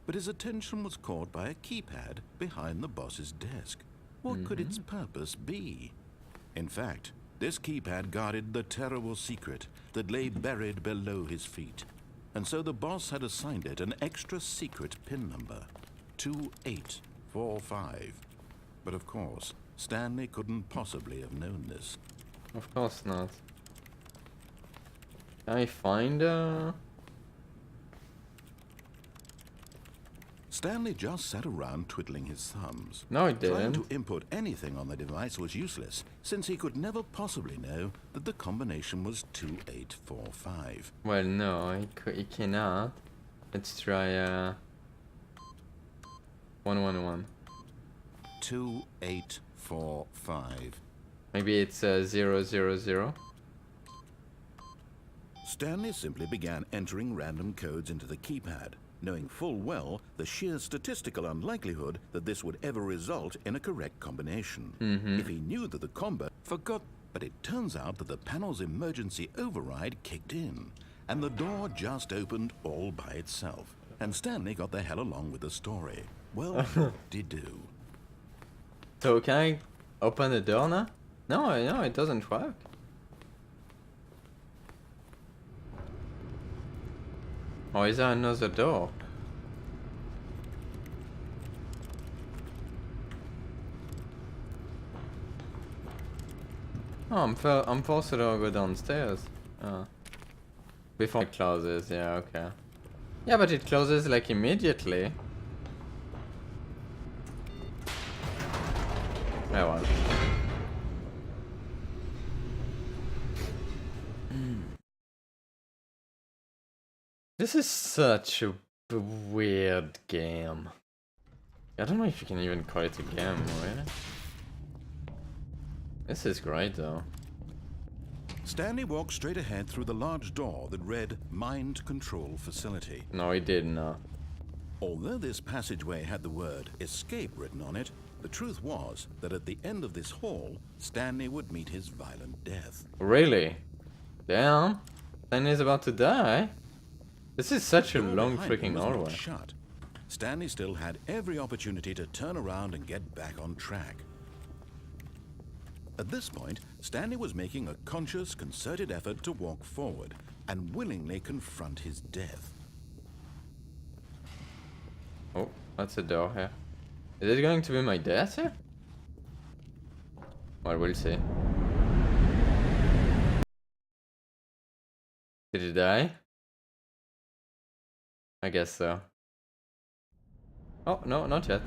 But his attention was caught by a keypad behind the boss's desk. What could its purpose be? In fact, this keypad guarded the terrible secret that lay buried below his feet. and so the boss had assigned it an extra secret PIN number, 2845. But of course, Stanley couldn't possibly have known this. Of course not. Can I find Stanley just sat around twiddling his thumbs. No, he Trying didn't. to input anything on the device was useless, since he could never possibly know that the combination was 2845. Well, no, he cannot. Let's try 111. 2845. Maybe it's 000. Stanley simply began entering random codes into the keypad, knowing full well the sheer statistical unlikelihood that this would ever result in a correct combination. If he knew that the combo forgot, but it turns out that the panel's emergency override kicked in, and the door just opened all by itself, and Stanley got the hell along with the story. Well, did do. So can I open the door now? No, it doesn't work. Or is there another door? Oh, I'm forced to go downstairs. Oh. Before it closes, yeah, okay. Yeah, but it closes like immediately. Oh well. This is such a weird game. I don't know if you can even call it a game, really. This is great though. Stanley walked straight ahead through the large door that read Mind Control Facility. No, he didn't. Although this passageway had the word escape written on it, the truth was that at the end of this hall, Stanley would meet his violent death. Really? Damn. Stanley's about to die. This is such a The door long behind him freaking was not hallway. shut. Stanley still had every opportunity to turn around and get back on track. At this point, Stanley was making a conscious, concerted effort to walk forward and willingly confront his death. Oh, that's a door here. Is it going to be my death here? Well, we'll see. Did he die? I guess so. Oh, no, not yet.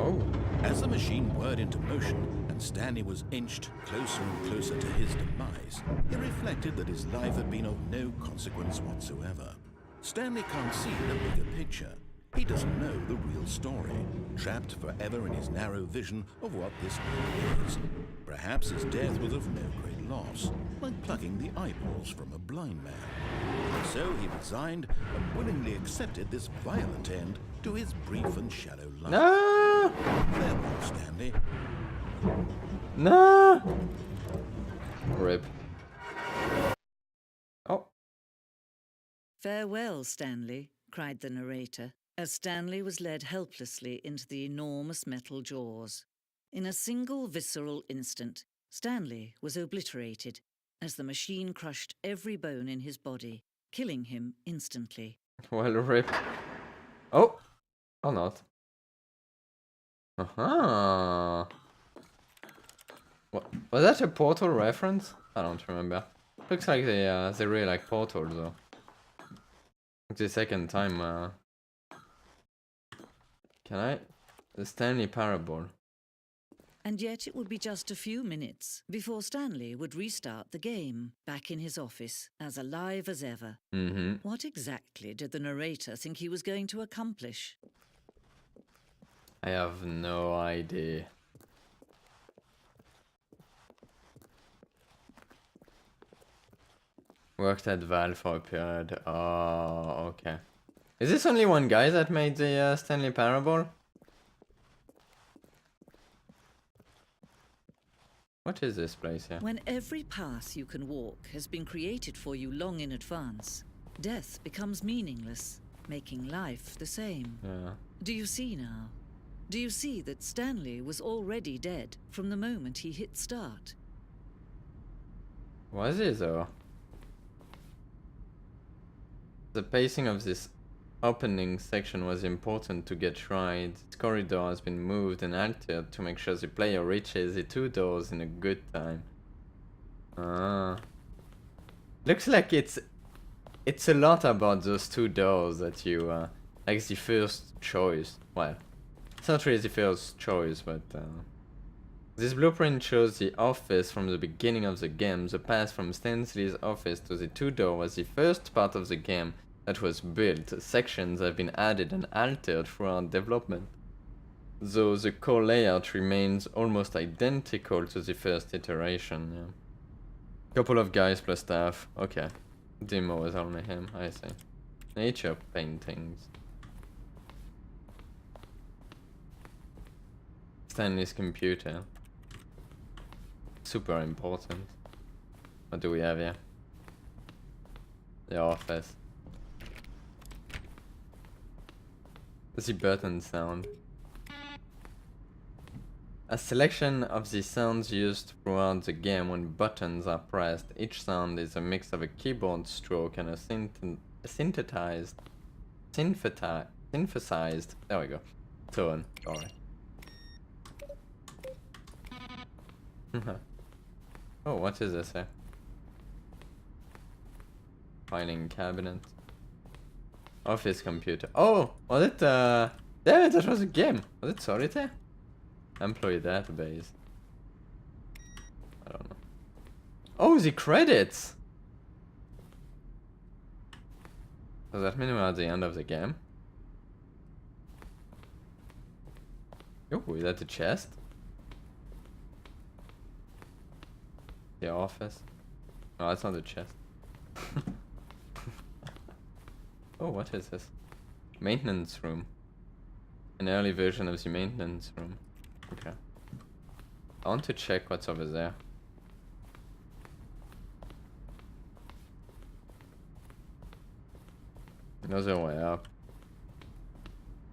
Oh. As the machine whirred into motion and Stanley was inched closer and closer to his demise, he reflected that his life had been of no consequence whatsoever. Stanley can't see the bigger picture. He doesn't know the real story, trapped forever in his narrow vision of what this world is. Perhaps his death was of no great loss, like plucking the eyeballs from a blind man. And so he resigned and willingly accepted this violent end to his brief and shallow life. No! Farewell, Stanley. No! Rip. Oh. "Farewell, Stanley," cried the narrator, as Stanley was led helplessly into the enormous metal jaws. In a single visceral instant, Stanley was obliterated as the machine crushed every bone in his body, killing him instantly. Well, rip. Oh! Or not. Aha! What? Was that a Portal reference? I don't remember. Looks like they really like Portal though. It's the second time. Can I? The Stanley Parable. And yet it would be just a few minutes before Stanley would restart the game, back in his office, as alive as ever. What exactly did the narrator think he was going to accomplish? I have no idea. Worked at Valve for a period. Oh, okay. Is this only one guy that made the Stanley Parable? What is this place here? When every path you can walk has been created for you long in advance, death becomes meaningless, making life the same. Yeah. Do you see now? Do you see that Stanley was already dead from the moment he hit start? Was it though? The pacing of this opening section was important to get right. This corridor has been moved and altered to make sure the player reaches the two doors in a good time. Ah. Looks like it's a lot about those two doors that you like the first choice. Well, it's not really the first choice, but this blueprint shows the office from the beginning of the game. The path from Stanley's office to the two door was the first part of the game that was built. Sections have been added and altered throughout development, though the core layout remains almost identical to the first iteration. Yeah. Couple of guys plus staff. Okay. Demo is only him, I see. Nature paintings. Stanley's computer. Super important. What do we have here? The office. The button sound. A selection of the sounds used throughout the game when buttons are pressed. Each sound is a mix of a keyboard stroke and a synthesized, there we go, tone. Sorry. Oh, what is this here? Filing cabinet. Office computer. Oh, was it, damn it, that was a game. Was it Solitaire? Employee database. I don't know. Oh, the credits! Does that mean we're at the end of the game? Oh, is that the chest? The office? No, that's not the chest. Oh, what is this? Maintenance room. An early version of the maintenance room. Okay. I want to check what's over there. Another way up.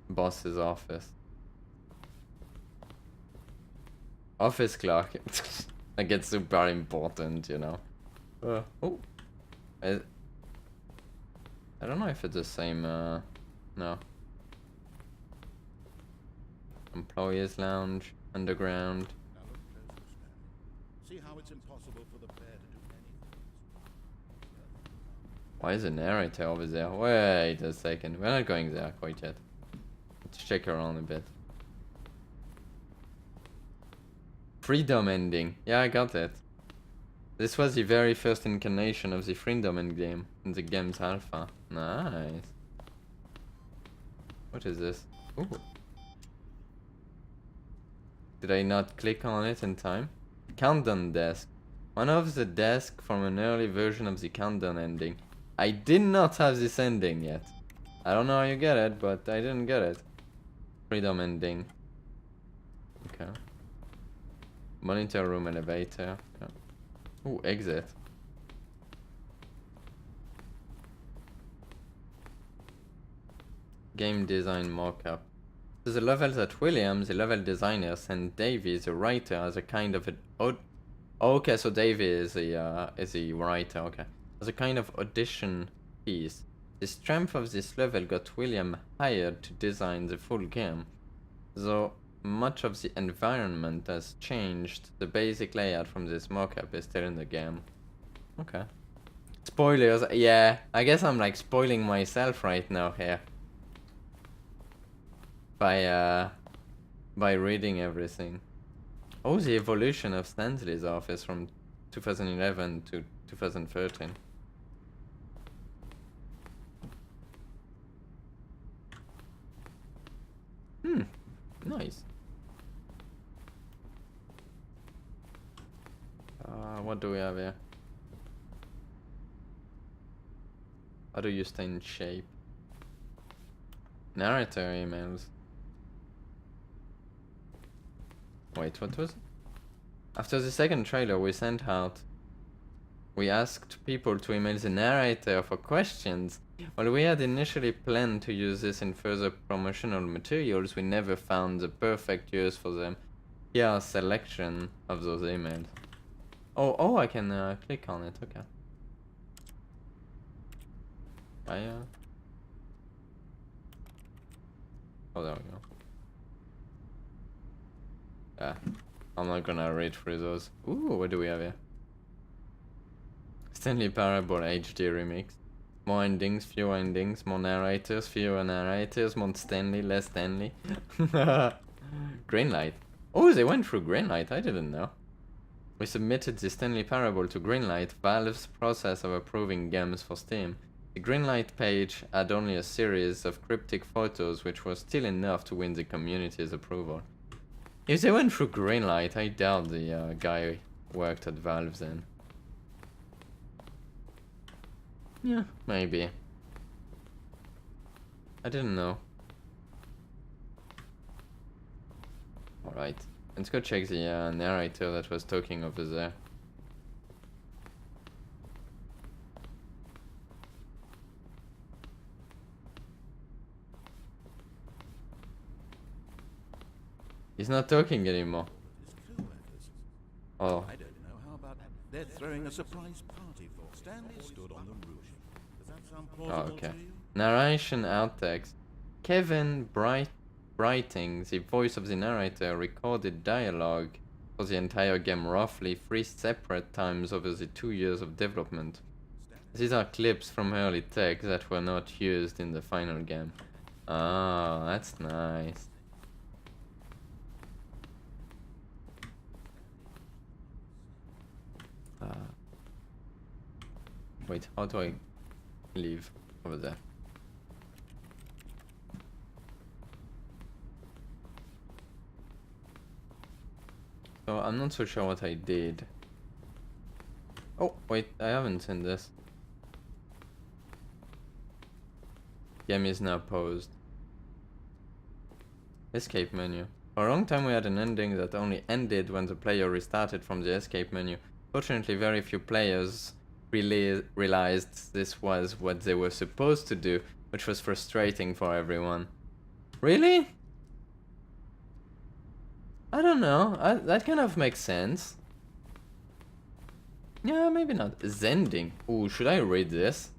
Boss's office. Office clock. Like it's super important, you know. Oh. I don't know if it's the same, no. Employees lounge, underground. Now look closer, Stanley. See how it's impossible for the player to do anything. Why is the narrator over there? Wait a second, we're not going there quite yet. Let's check around a bit. Freedom ending. Yeah, I got it. This was the very first incarnation of the freedom end game in the game's alpha. Nice. What is this? Ooh. Did I not click on it in time? Countdown desk. One of the desks from an early version of the countdown ending. I did not have this ending yet. I don't know how you get it, but I didn't get it. Freedom ending. Okay. Monitor room elevator. Yeah. Ooh, exit. Game design mockup. So the levels that Williams, the level designer, sent Davey, the writer, as a kind of okay, so Davey is the writer. Okay, as a kind of audition piece. The strength of this level got William hired to design the full game. Though much of the environment has changed, the basic layout from this mockup is still in the game. Okay. Spoilers. Yeah, I guess I'm like spoiling myself right now here. By reading everything. Oh, the evolution of Stanley's office from 2011 to 2013. Nice. What do we have here? How do you stay in shape? Narrator emails. Wait, what was it? After the second trailer we sent out, we asked people to email the narrator for questions. While we had initially planned to use this in further promotional materials, we never found the perfect use for them. Here are a selection of those emails. Oh, I can click on it. Okay. Oh, there we go. Yeah, I'm not gonna read through those. Ooh, what do we have here? Stanley Parable HD remix. More endings, fewer endings, more narrators, fewer narrators, more Stanley, less Stanley. Greenlight. Oh, they went through Greenlight, I didn't know. We submitted the Stanley Parable to Greenlight, Valve's process of approving games for Steam. The Greenlight page had only a series of cryptic photos, which was still enough to win the community's approval. If they went through Greenlight, I doubt the guy worked at Valve then. Yeah, maybe. I didn't know. Alright, let's go check the narrator that was talking over there. He's not talking anymore. Oh. I don't know. How about they're throwing a surprise party for Stanley stood on the roof. Does that sound plausible Okay. to you? Narration outtakes. Kevin Brighting, the voice of the narrator, recorded dialogue for the entire game roughly 3 separate times over the 2 years of development. These are clips from early tech that were not used in the final game. Ah, that's nice. Wait, how do I leave over there? So I'm not so sure what I did. Oh, wait, I haven't seen this. Game is now paused. Escape menu. For a long time we had an ending that only ended when the player restarted from the escape menu. Fortunately, very few players realized this was what they were supposed to do, which was frustrating for everyone. Really? I don't know. That kind of makes sense. Yeah, maybe not. Zending. Ooh, should I read this?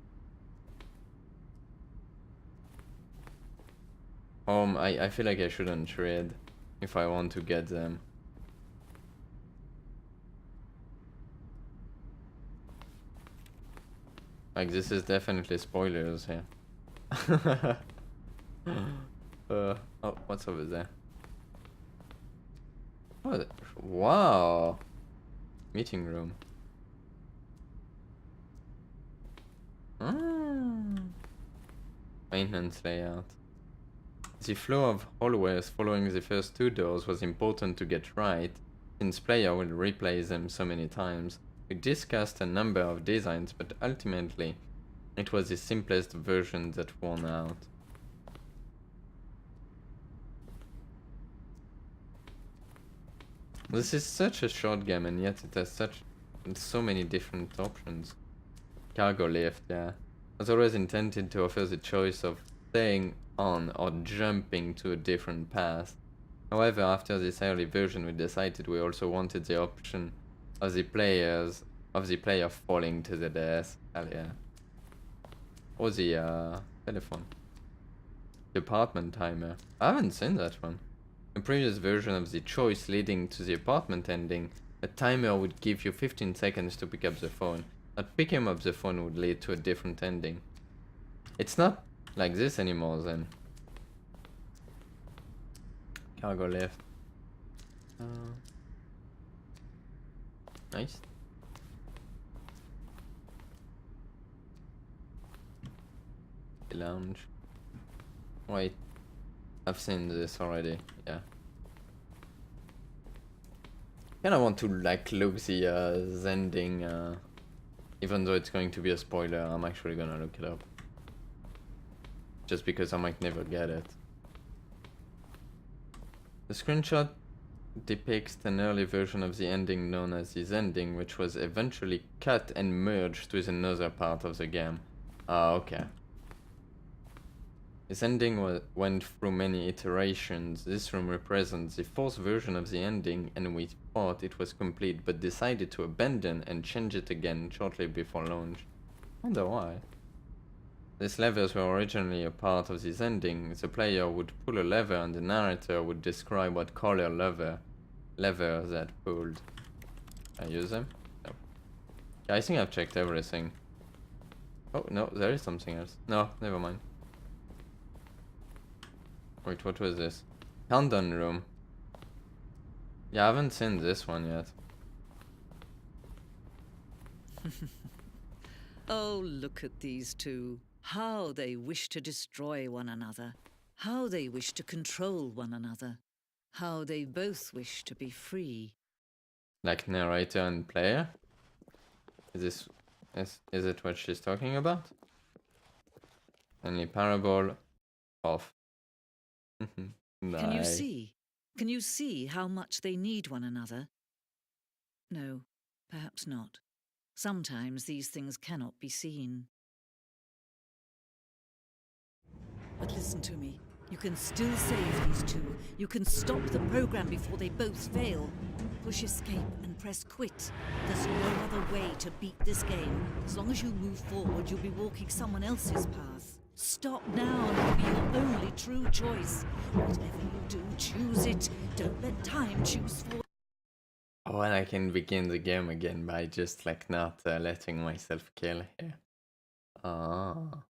I feel like I shouldn't read if I want to get them. Like, this is definitely spoilers here. Oh, what's over there? Oh, wow. Meeting room. Maintenance layout. The flow of hallways following the first 2 doors was important to get right, since player will replay them so many times. We discussed a number of designs, but ultimately, it was the simplest version that won out. This is such a short game, and yet it has so many different options. Cargo lift, yeah. Was always intended to offer the choice of staying on or jumping to a different path. However, after this early version, we decided we also wanted the option of the player falling to the death. Hell yeah. Or the telephone. Department timer. I haven't seen that one. In previous version of the choice leading to the apartment ending, a timer would give you 15 seconds to pick up the phone. Not picking up the phone would lead to a different ending. It's not like this anymore then. Cargo lift. Nice. Lounge. Wait. I've seen this already, yeah. Kinda want to like look the Zending, even though it's going to be a spoiler, I'm actually gonna look it up. Just because I might never get it. The screenshot depicts an early version of the ending known as the Zending, which was eventually cut and merged with another part of the game. Ah, okay. This ending went through many iterations. This room represents the fourth version of the ending, and we thought it was complete, but decided to abandon and change it again shortly before launch. Wonder why. These levers were originally a part of this ending. The player would pull a lever and the narrator would describe what color lever that pulled. Can I use them? No. Yeah, I think I've checked everything. Oh, no, there is something else. No, never mind. Wait, what was this? Countdown room. Yeah, I haven't seen this one yet. Oh, look at these two. How they wish to destroy one another. How they wish to control one another. How they both wish to be free. Like narrator and player? Is it what she's talking about? Stanley Parable off. Can you see? Can you see how much they need one another? No, perhaps not. Sometimes these things cannot be seen. But listen to me. You can still save these two. You can stop the program before they both fail. Push escape and press quit. There's no other way to beat this game. As long as you move forward, you'll be walking someone else's path. Stop now and it'll be your only true choice. Whatever you do, choose it. Don't let time choose for you. Oh, and I can begin the game again by just like not letting myself kill here. Ah.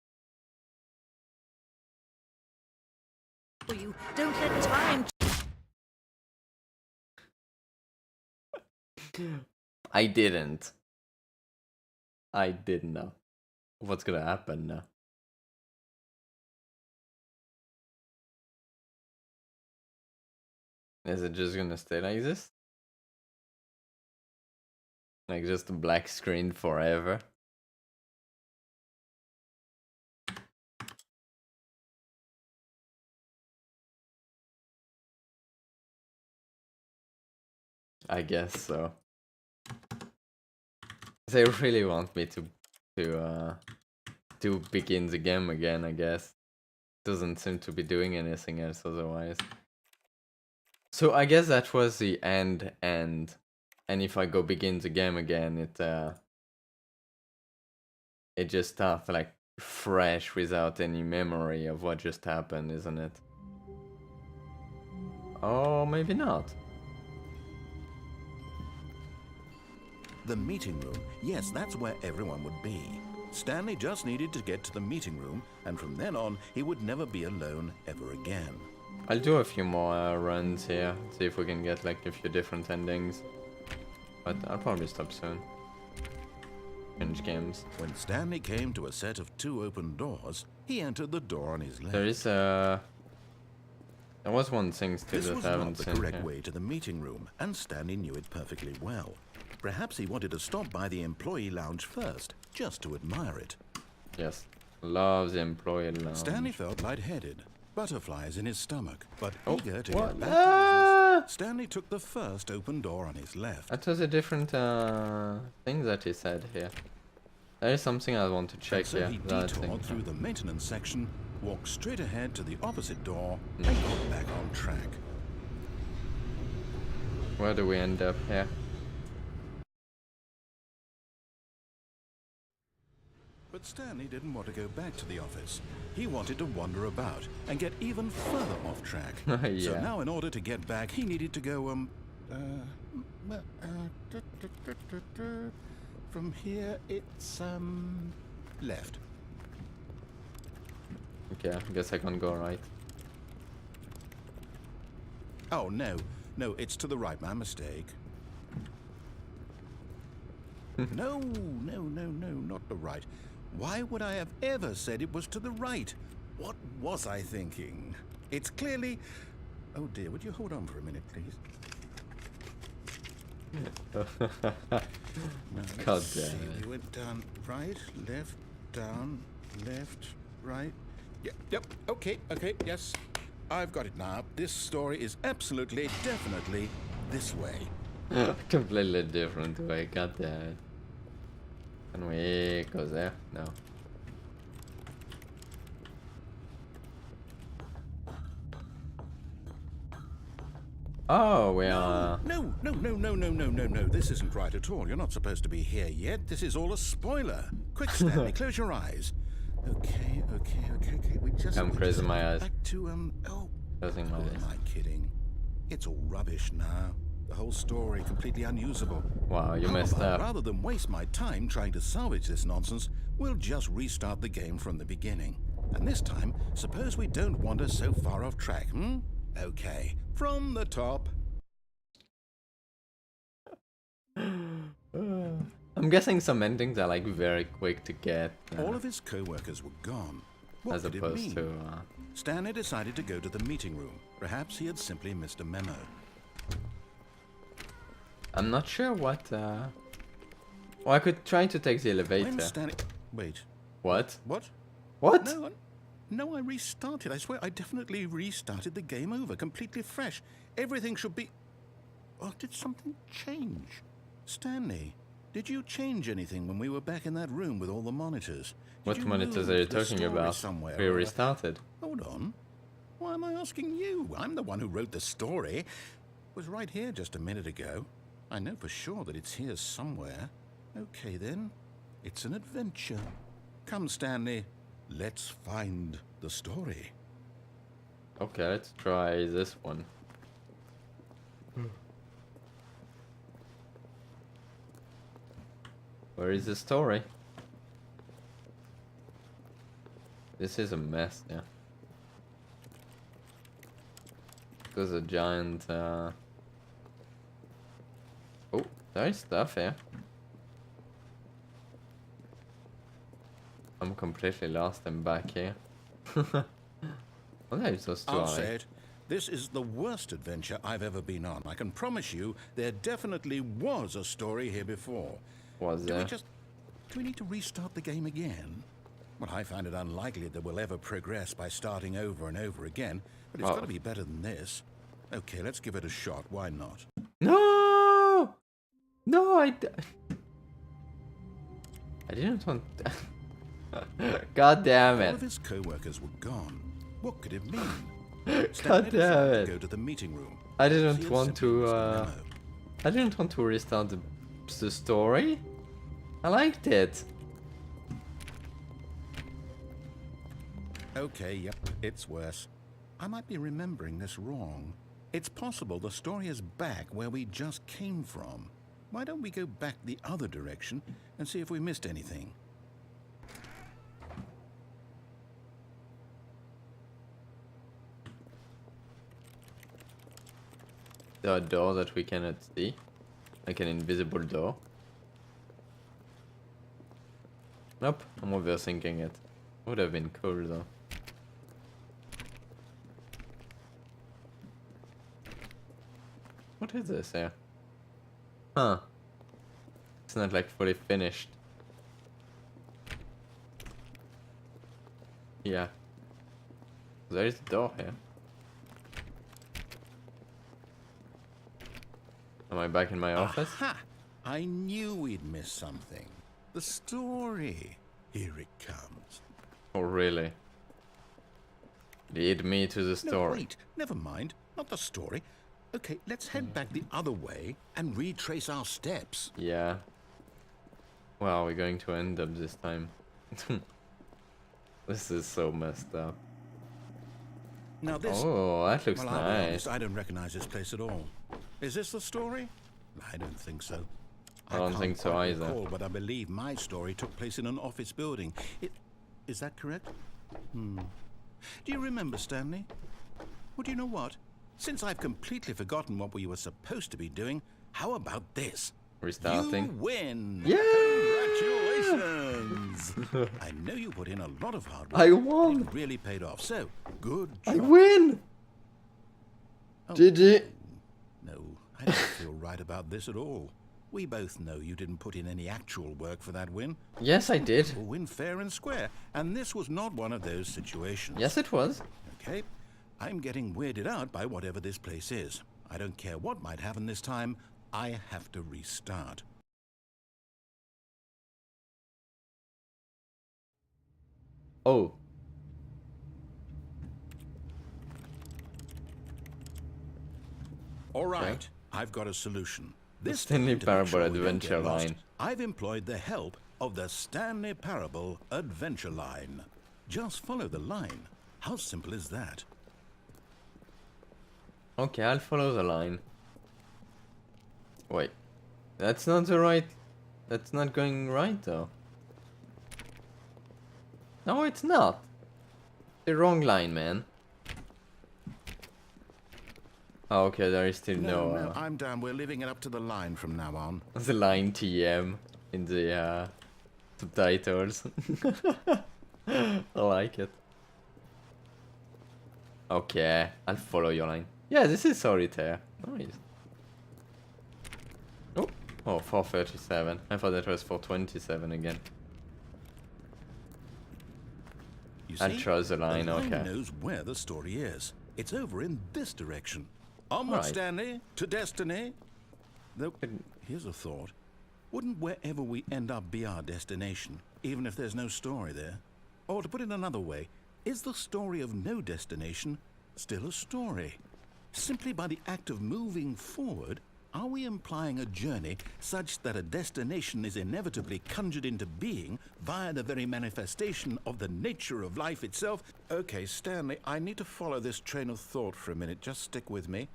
You don't let time. I didn't. I didn't know. What's gonna happen now? Is it just gonna stay like this? Like just a black screen forever? I guess so. They really want me to begin the game again, I guess. Doesn't seem to be doing anything else otherwise. So I guess that was the end, and if I go begin the game again, it just starts like fresh without any memory of what just happened, isn't it? Oh, maybe not. The meeting room. Yes, that's where everyone would be. Stanley just needed to get to the meeting room, and from then on, he would never be alone ever again. I'll do a few more runs here, see if we can get like a few different endings. But I'll probably stop soon. Change games. When Stanley came to a set of 2 open doors, he entered the door on his left. There was one thing still This that was I not haven't the seen correct here. way to the meeting room, and Stanley knew it perfectly well. Perhaps he wanted to stop by the employee lounge first, just to admire it. Yes, love the employee lounge. Stanley felt lightheaded, butterflies in his stomach, but Oh, eager to what? get back to business. Stanley took the first open door on his left. That was a different thing that he said here. There is something I want to check And so here. he that detoured thing. through the maintenance section, walked straight ahead to the opposite door, and got back on track. Where do we end up here? But Stanley didn't want to go back to the office. He wanted to wander about and get even further off track. Yeah. So now in order to get back, he needed to go, from here it's, left. Okay, I guess I can go right. Oh, no, it's to the right, my mistake. No, not the right. Why would I have ever said it was to the right? What was I thinking? It's clearly... Oh dear, would you hold on for a minute, please? God See, damn it. we went down right, left, down, left, right. Yep, okay, yes. I've got it now. This story is absolutely, definitely this way. Completely different way, god damn it. Can we go there? No. Oh, we are. No, no, no, no, no, no, no, no. This isn't right at all. You're not supposed to be here yet. This is all a spoiler. Quick, Stanley, close your eyes. Okay. We just I'm closing my eyes. back to Closing my who eyes. am I kidding? It's all rubbish now. The whole story completely unusable. Wow, you How messed about, up. rather than waste my time trying to salvage this nonsense, we'll just restart the game from the beginning. And this time, suppose we don't wander so far off track, hmm? Okay, from the top. I'm guessing some endings are like very quick to get. All of his co-workers were gone. What as could it opposed mean? to. Stanley decided to go to the meeting room. Perhaps he had simply missed a memo. I'm not sure what. Well, I could try to take the elevator. When Stanley... Wait, What? what? What? No, I restarted. I swear I definitely restarted the game over, completely fresh. Everything should be... Or did something change? Stanley, did you change anything when we were back in that room with all the monitors? Did What you monitors move are you the talking story about? somewhere, We or- restarted. Hold on. Why am I asking you? I'm the one who wrote the story. It was right here just a minute ago. I know for sure that it's here somewhere. Okay, then. It's an adventure. Come, Stanley. Let's find the story. Okay, let's try this one. Where is the story? This is a mess, yeah. There's a giant, Oh, there's stuff here. I'm completely lost and back here. What is the story? I'll say it. This is the worst adventure I've ever been on. I can promise you there definitely was a story here before. Was Do there? we need to restart the game again? Well, I find it unlikely that we'll ever progress by starting over and over again, but it's Oh. got to be better than this. Okay, let's give it a shot. Why not? No! No, I didn't want. God damn All it! of his co-workers were gone. What could it mean? God Stanley damn decided to it! go to the meeting room. I He didn't had want simply to. missed the memo. I didn't want to restart the story. I liked it. Okay, yep, it's worse. I might be remembering this wrong. It's possible the story is back where we just came from. Why don't we go back the other direction and see if we missed anything? The door that we cannot see, like an invisible door. Nope, I'm overthinking it. Would have been cool though. What is this here? Huh. It's not like fully finished. Yeah. There is a door here. Am I back in my office? Aha! I knew we'd miss something. The story. Here it comes. Oh, really? Lead me to the No, story. wait. Never mind. Not the story. Okay, let's head back the other way and retrace our steps. Yeah. Well, we're going to end up this time. This is so messed up. Now this... Oh, that looks well, I'll be honest, nice. I don't recognize this place at all. Is this the story? I don't think so. I don't can't think so quite either. recall, but I believe my story took place in an office building. Is that correct? Do you remember, Stanley? Well, do you know what? Since I've completely forgotten what we were supposed to be doing, how about this? Restarting. You win! Yeah! Congratulations! I know you put in a lot of hard work. I and won! It really paid off. So, good I job. win! Oh, GG. No, I don't feel right about this at all. We both know you didn't put in any actual work for that win. Yes, I did. We'll win fair and square, and this was not one of those situations. Yes, it was. Okay, I'm getting weirded out by whatever this place is. I don't care what might happen this time. I have to restart. Oh. All right, I've got a solution. This Stanley time, to make Parable sure we don't Adventure get lost, Line. I've employed the help of the Stanley Parable Adventure Line. Just follow the line. How simple is that? Okay, I'll follow the line. Wait. That's not the right... That's not going right, though. No, it's not. The wrong line, man. Oh, okay, there is still No, I'm down. We're leaving it up to the line from now on. the line TM in the subtitles. I like it. Okay, I'll follow your line. Yeah, this is solitaire. Nice. Oh, 437. I thought that was 427 again. You I'll see, trust the line, the line okay. knows where the story is. It's over in this direction. Onward, Right. Stanley, to destiny. Though, here's a thought. Wouldn't wherever we end up be our destination, even if there's no story there? Or to put it another way, is the story of no destination still a story? Simply by the act of moving forward, are we implying a journey such that a destination is inevitably conjured into being via the very manifestation of the nature of life itself? Okay, Stanley, I need to follow this train of thought for a minute. Just stick with me.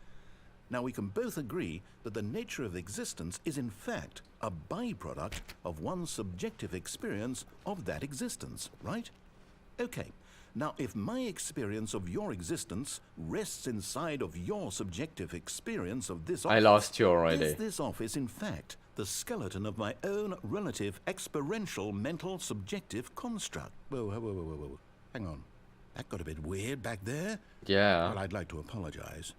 Now, we can both agree that the nature of existence is in fact a byproduct of one's subjective experience of that existence, right? Okay. Now, if my experience of your existence rests inside of your subjective experience of this office, I lost you already. is this office, in fact, the skeleton of my own relative experiential mental subjective construct? Whoa. Hang on. That got a bit weird back there. Yeah. Well, I'd like to apologize.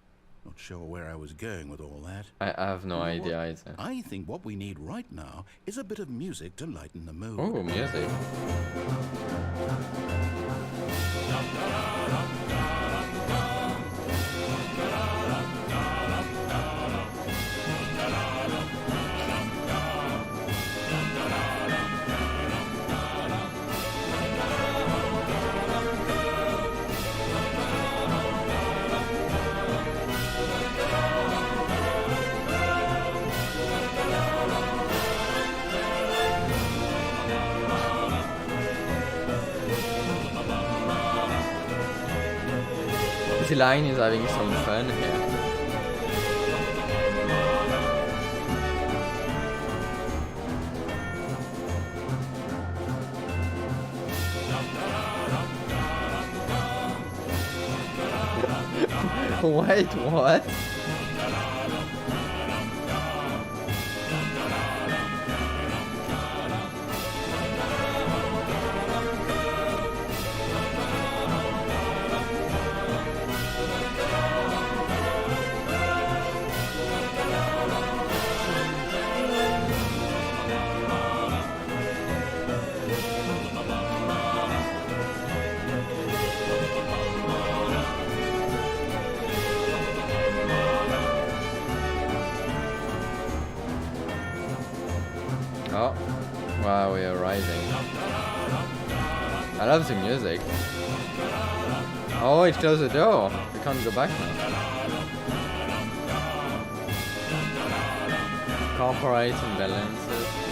Not sure where I was going with all that. I have no You know idea what? either. I think what we need right now is a bit of music to lighten the mood. Oh, music. The line is having some fun here. Wait, what? Oh, wow, we are arriving. I love the music. Oh, it closed the door. We can't go back now. Corporate imbalances.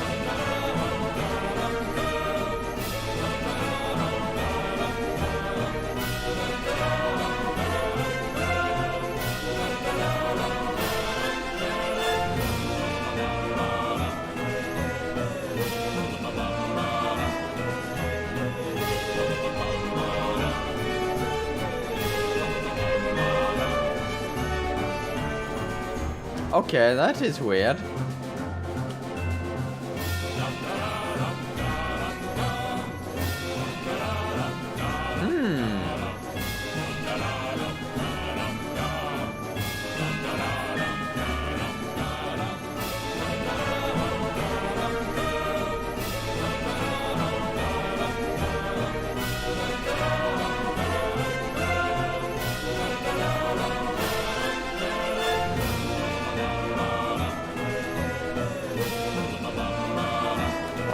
Okay, that is weird.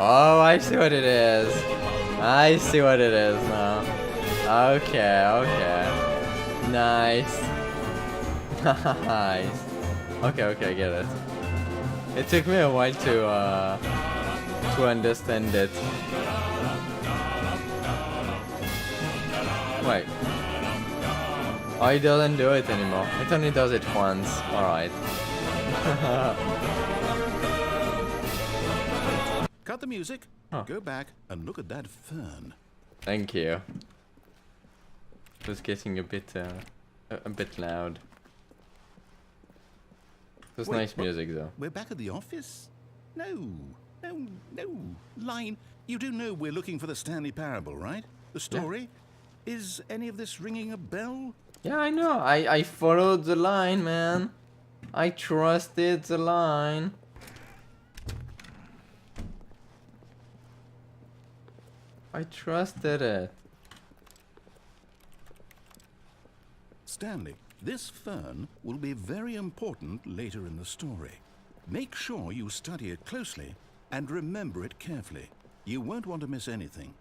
Oh, I see what it is. I see what it is now. Okay, okay. Nice. Nice. Okay, I get it. It took me a while to understand it. Wait. Oh, he doesn't do it anymore. It only does it once. Alright. Cut the music. Huh. Go back and look at that fern. Thank you. It was getting a bit loud. It was Wait, nice what? music though. We're back at the office? No. Line, you do know we're looking for the Stanley Parable, right? The story? Is any of this ringing a bell? Yeah, I know. I followed the line, man. I trusted the line. I trusted it. Stanley, this fern will be very important later in the story. Make sure you study it closely and remember it carefully. You won't want to miss anything.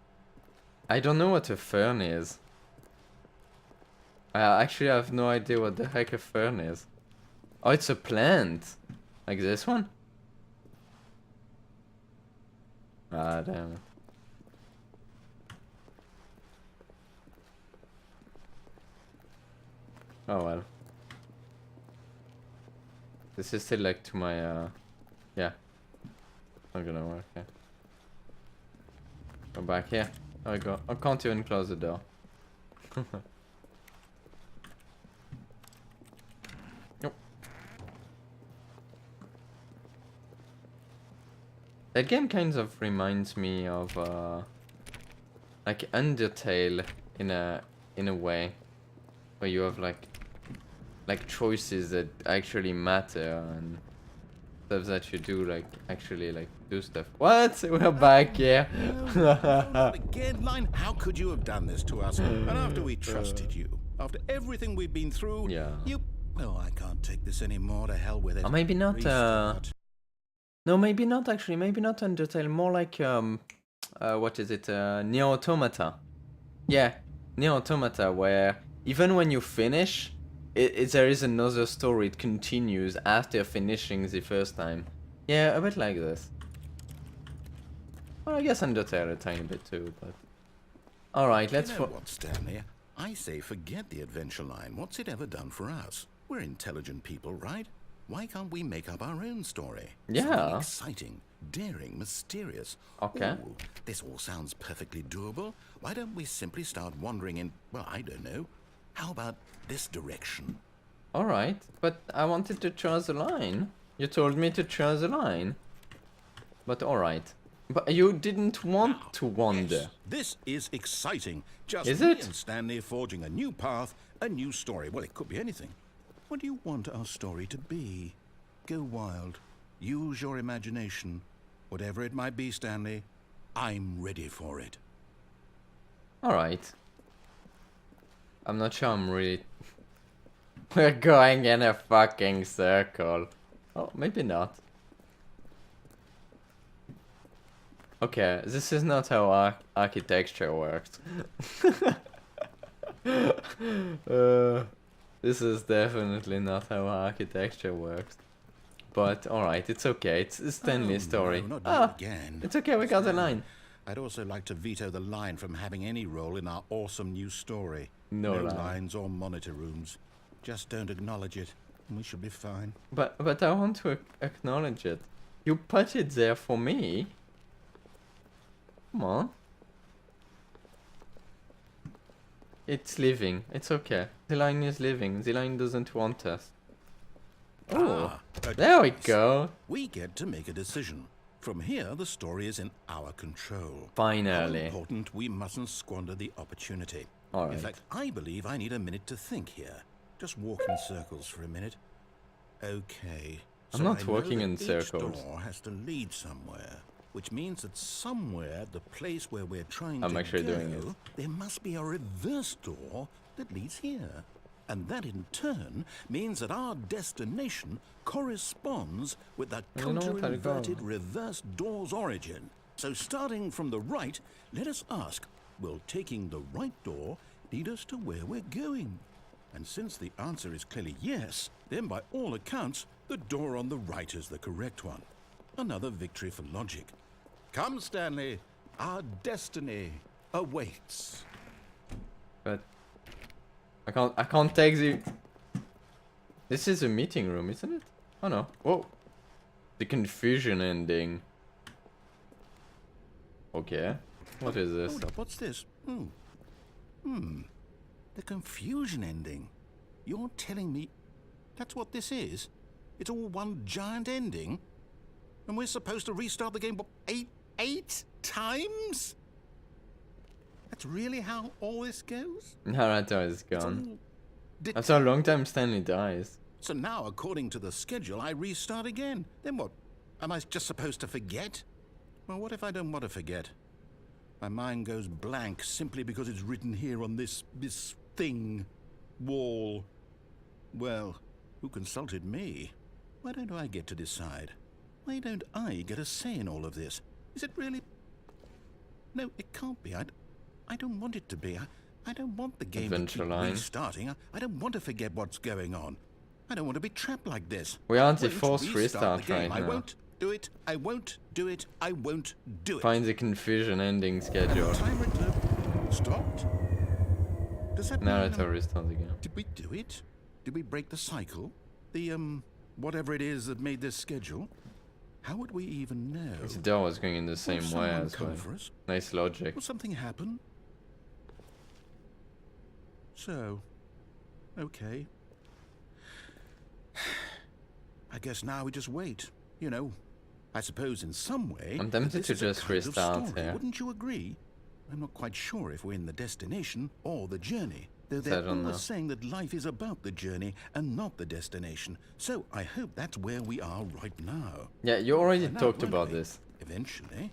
I don't know what a fern is. I actually have no idea what the heck a fern is. Oh, it's a plant. Like this one? Ah, damn it. Oh well. This is still like to my, yeah. Not gonna work, yeah. Go back here. There we go. I can't even close the door. Nope. That game kind of reminds me of, like Undertale in a way, where you have like choices that actually matter and stuff that you do, like actually like do stuff. What? We're back here. No, again, Line, how could you have done this to us? And after we trusted you, after everything we've been through, Yeah. you... Well, I can't take this anymore. To hell with it. Or maybe not. Restart. No, maybe not actually. Maybe not Undertale. More like what is it? Nier Automata. Yeah, Nier Automata, where even when you finish, there is another story. It continues after finishing the first time. Yeah, a bit like this. Well, I guess Undertale a tiny bit too, but... Alright, let's... You know what, Stanley? I say forget the adventure line. What's it ever done for us? We're intelligent people, right? Why can't we make up our own story? Yeah. Something exciting, daring, mysterious. Okay. Ooh, this all sounds perfectly doable. Why don't we simply start wandering in, well, I don't know. How about this direction? Alright, but I wanted to choose a line. You told me to choose a line. But alright. But you didn't want to wander. Yes, this is exciting. Just Is me it? and Stanley forging a new path, a new story. Well, it could be anything. What do you want our story to be? Go wild. Use your imagination. Whatever it might be, Stanley, I'm ready for it. Alright. I'm not sure I'm really... We're going in a fucking circle. Oh, maybe not. Okay, this is not how architecture works. This is definitely not how architecture works. But alright, it's okay. It's a Stanley story. No, not that again. It's okay, we got the line. I'd also like to veto the line from having any role in our awesome new story. No line. lines or monitor rooms. Just don't acknowledge it, and we should be fine. But I want to acknowledge it. You put it there for me. Come on. It's living. It's okay. The line is living. The line doesn't want us. Oh, a there we choice. go. We get to make a decision. From here, the story is in our control. How Finally. important, we mustn't squander the opportunity. All In right. fact, I believe I need a minute to think here. Just walk in circles for a minute. Okay. I'm not I know walking that in each circles. door has to lead somewhere, which means that somewhere, the place where we're trying I'm to actually go, doing it. there must be a reverse door that leads here. And that in turn means that our destination corresponds with the I don't know what I'll go. counter-inverted reverse door's origin. So starting from the right, let us ask, will taking the right door lead us to where we're going? And since the answer is clearly yes, then by all accounts, The door on the right is the correct one. Another victory for logic. Come, Stanley. Our destiny awaits. But I can't take the. This is a meeting room, isn't it? Oh no. Whoa. The confusion ending. Okay. What is this? Hold up, what's this? The confusion ending. You're telling me that's what this is? It's all one giant ending? And we're supposed to restart the game, what, eight times? That's really how all this goes? Naruto is gone. Did- After a long time, Stanley dies. So now, according to the schedule, I restart again. Then what? Am I just supposed to forget? Well, what if I don't want to forget? My mind goes blank simply because it's written here on this thing, wall. Well, who consulted me? Why don't I get to decide? Why don't I get a say in all of this? Is it really? No, it can't be. I don't want it to be. I don't want the game to keep restarting. I don't want to forget what's going on. I don't want to be trapped like this. We are on the Won't forced restart restart the game. right I now. won't do it. I won't do it. I won't do it. Find the confusion ending schedule. Timer stopped. Does that mean Naruto restarts again. did we do it? Did we break the cycle? The whatever it is that made this schedule? How would we even know? The door was going in the Will same way someone as come well. for us? Nice logic. Will something happen? So, okay. I guess now we just wait. You know, I suppose in some way. I'm that tempted this to is a just kind of restart story, here. Wouldn't you agree? I'm not quite sure if we're in the destination or the journey. Though I they're don't know. always saying that life is about the journey and not the destination. So I hope that's where we are right now. Yeah, you already Find out, talked won't about we? this. Eventually.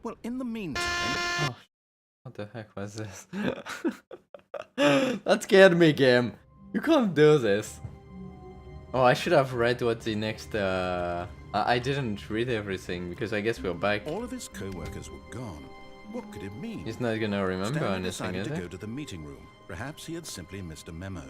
Well, in the meantime. Oh, what the heck was this? That scared me, game. You can't do this. Oh, I should have read what the next. I didn't read everything because I guess we're back. All of his co-workers were gone. What could it mean? He's not gonna remember Stanley anything, decided is to he? go to the meeting room. Perhaps he had simply missed a memo.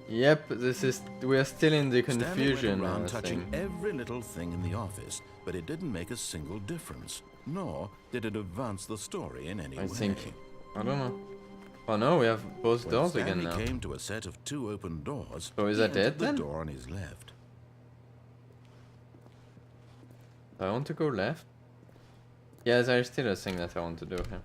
Yep, this is. We're still in the confusion. Stanley went around touching thing. every little thing in the office, but it didn't make a single difference. Nor did it advance the story in any I way. think. I don't know. Oh no, we have both When doors Stanley again now. came to a set of 2 open doors. So is he that entered it the then? door on his left. I want to go left. Yeah, there's still a thing that I want to do here.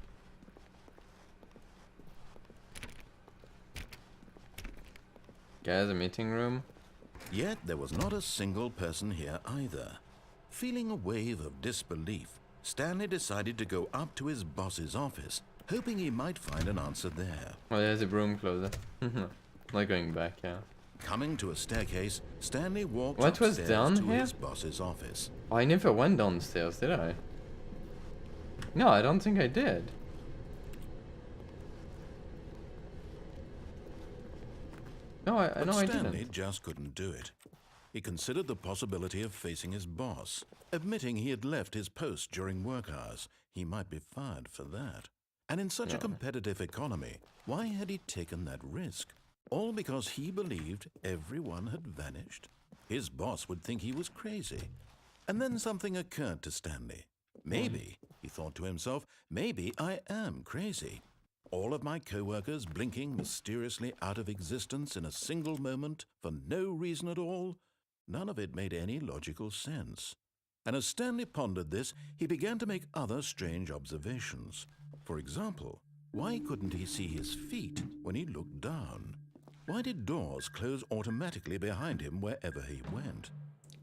Okay, the meeting room. Yet there was not a single person here either. Feeling a wave of disbelief, Stanley decided to go up to his boss's office, hoping he might find an answer there. Oh, there's a broom closer. Not going back, yeah. Coming to a staircase, Stanley walked What was upstairs down to here? his boss's office. Oh, I never went downstairs, did I? No, I don't think I did. No, I But know I Stanley didn't. just couldn't do it. He considered the possibility of facing his boss, admitting he had left his post during work hours. He might be fired for that. And in such a No. competitive economy, why had he taken that risk? All because he believed everyone had vanished? His boss would think he was crazy. And then something occurred to Stanley. Maybe, he thought to himself, maybe I am crazy. All of my co-workers blinking mysteriously out of existence in a single moment for no reason at all? None of it made any logical sense. And as Stanley pondered this, he began to make other strange observations. For example, why couldn't he see his feet when he looked down? Why did doors close automatically behind him wherever he went?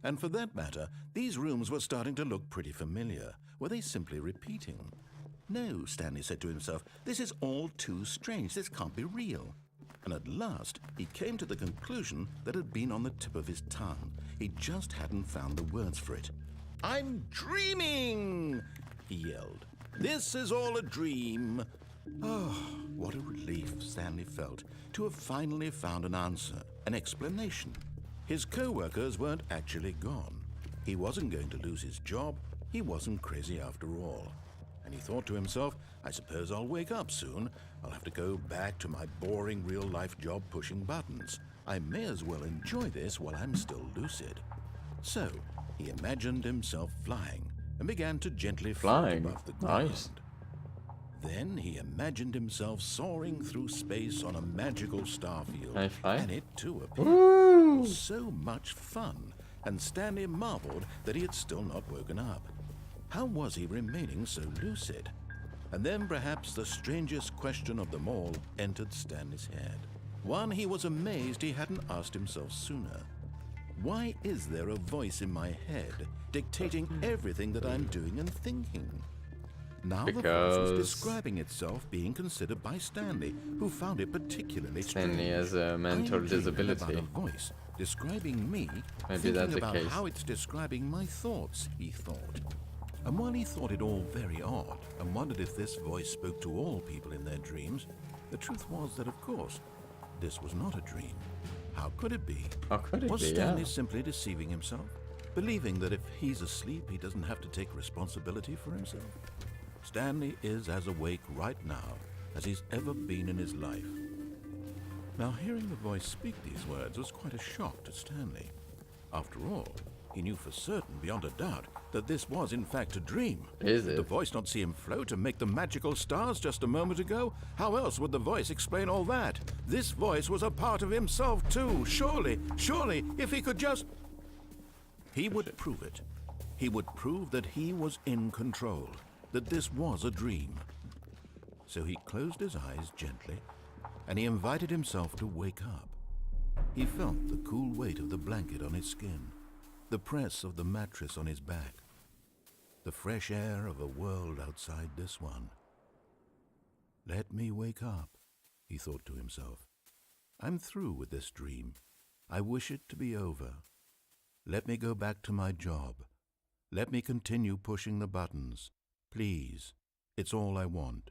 And for that matter, these rooms were starting to look pretty familiar. Were they simply repeating? No, Stanley said to himself, this is all too strange. This can't be real. And at last, he came to the conclusion that had been on the tip of his tongue. He just hadn't found the words for it. I'm dreaming, he yelled. This is all a dream. Oh, what a relief Stanley felt to have finally found an answer, an explanation. His co-workers weren't actually gone. He wasn't going to lose his job. He wasn't crazy after all. and he thought to himself, I suppose I'll wake up soon. I'll have to go back to my boring real-life job pushing buttons. I may as well enjoy this while I'm still lucid. So, he imagined himself flying and began to gently float above the ground. Nice. Then he imagined himself soaring through space on a magical star field. Can I fly? And it too appeared. Woo! It was so much fun, and Stanley marveled that he had still not woken up. How was he remaining so lucid? And then perhaps the strangest question of them all entered Stanley's head. One he was amazed he hadn't asked himself sooner. Why is there a voice in my head dictating everything that I'm doing and thinking? Now the voice was describing itself being considered by Stanley, who found it particularly strange. Stanley has a mental I'm dreaming disability. about a voice describing me, Maybe thinking that's the about case. how it's describing my thoughts, he thought. And while he thought it all very odd, and wondered if this voice spoke to all people in their dreams, the truth was that, of course, this was not a dream. How could it be? How could it Was be? Stanley Yeah. simply deceiving himself? Believing that if he's asleep, he doesn't have to take responsibility for himself? Stanley is as awake right now as he's ever been in his life. Now, hearing the voice speak these words was quite a shock to Stanley. After all, he knew for certain, beyond a doubt, that this was in fact a dream. Is Did it? the voice not see him float and make the magical stars just a moment ago? How else would the voice explain all that? This voice was a part of himself too. Surely, if he could just... He would prove it. He would prove that he was in control, that this was a dream. So he closed his eyes gently, and he invited himself to wake up. He felt the cool weight of the blanket on his skin, the press of the mattress on his back, the fresh air of a world outside this one. Let me wake up, he thought to himself. I'm through with this dream. I wish it to be over. Let me go back to my job. Let me continue pushing the buttons. Please, it's all I want.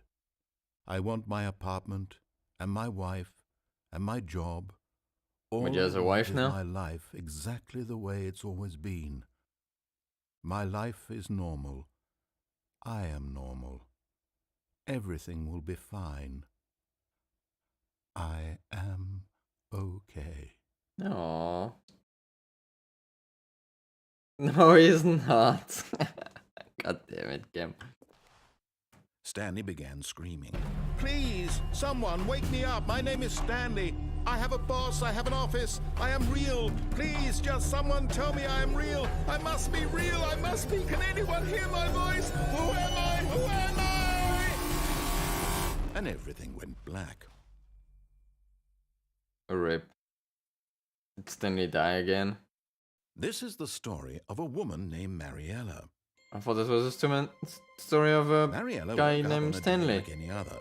I want my apartment, and my wife, and my job. All Which has a wife is now? my life exactly the way it's always been. My life is normal. I am normal. Everything will be fine. I am okay. No. No, he's not. God damn it, Kim. Stanley began screaming. Please, someone, wake me up. My name is Stanley. I have a boss. I have an office. I am real. Please, just someone tell me I am real. I must be real. I must be. Can anyone hear my voice? Who am I? Who am I? And everything went black. A rip. Did Stanley die again? This is the story of a woman named Mariella. I thought this was a story of a Mariella guy woke up named on a day Stanley. like any other.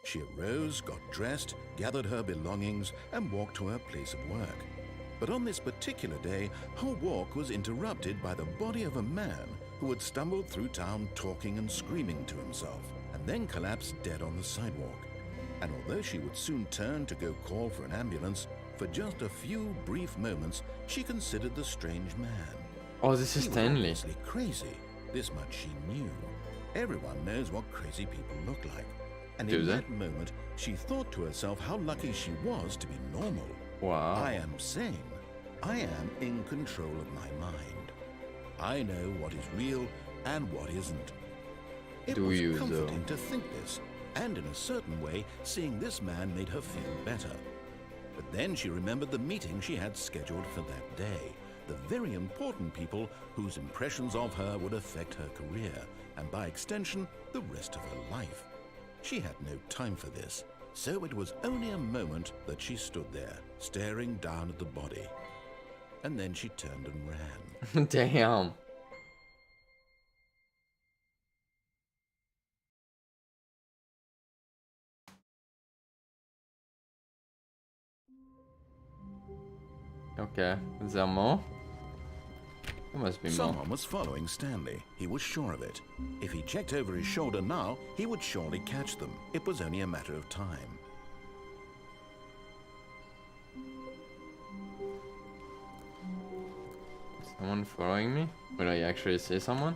She arose, got dressed, gathered her belongings, and walked to her place of work. But on this particular day, her walk was interrupted by the body of a man who had stumbled through town talking and screaming to himself, and then collapsed dead on the sidewalk. And although she would soon turn to go call for an ambulance, for just a few brief moments, she considered the strange man. Oh, this is He was Stanley. obviously crazy. This much she knew. Everyone knows what crazy people look like. And Do in they? that moment, she thought to herself how lucky she was to be normal. Wow. I am sane. I am in control of my mind. I know what is real and what isn't. It Do was you, comforting though? to think this, and in a certain way, seeing this man made her feel better. But then she remembered the meeting she had scheduled for that day. The very important people whose impressions of her would affect her career, and by extension, the rest of her life. She had no time for this, so it was only a moment that she stood there, staring down at the body. And then she turned and ran. Damn. Okay, is there more? There must be more. Someone was following Stanley. He was sure of it. If he checked over his shoulder now, he would surely catch them. It was only a matter of time. Someone following me? Will I actually see someone?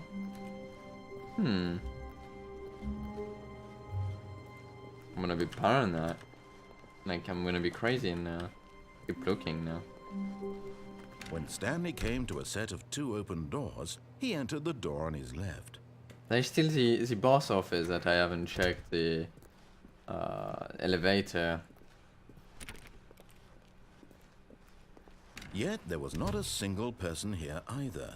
gonna be paranoid. Like, I'm gonna be crazy now. Keep looking now. When Stanley came to a set of 2 open doors, he entered the door on his left. There's still the boss office that I haven't checked, the elevator. Yet there was not a single person here either.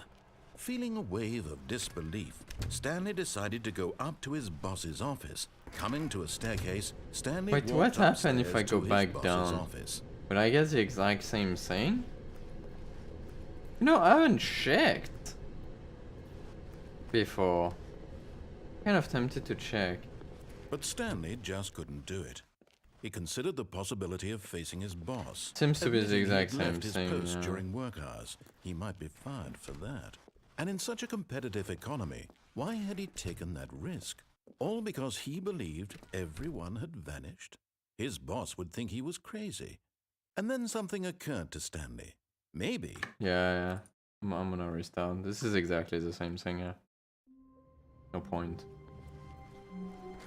Feeling a wave of disbelief, Stanley decided to go up to his boss's office. Coming to a staircase, Stanley Wait, what walked happened if I upstairs go to his back boss's down? office. Would I get the exact same thing? No, I haven't checked before. Kind of tempted to check. But Stanley just couldn't do it. He considered the possibility of facing his boss. Seems to be the Admitting exact he'd same left his thing, post yeah. during work hours. He might be fired for that. And in such a competitive economy, why had he taken that risk? All because he believed everyone had vanished? His boss would think he was crazy. And then something occurred to Stanley. Maybe Yeah. I'm gonna restart. This is exactly the same thing, yeah. No point.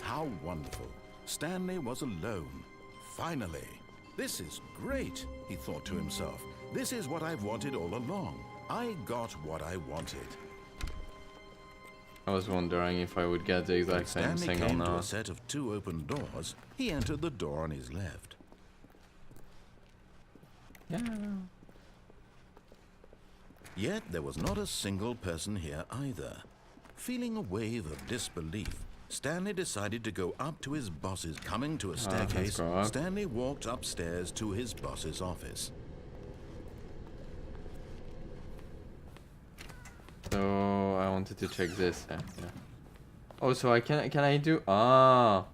how wonderful. Stanley was alone. Finally. This is great, he thought to himself. This is what I've wanted all along. I got what I wanted. I was wondering if I would get the exact same Stanley thing or came to a not. set of 2 open doors. He entered the door on his left. Yeah. Yet there was not a single person here either. Feeling a wave of disbelief, Stanley decided to go up to his boss's. Coming to a staircase, go up. Stanley walked upstairs to his boss's office. So I wanted to check this. Yeah. Oh, so can I do? Ah.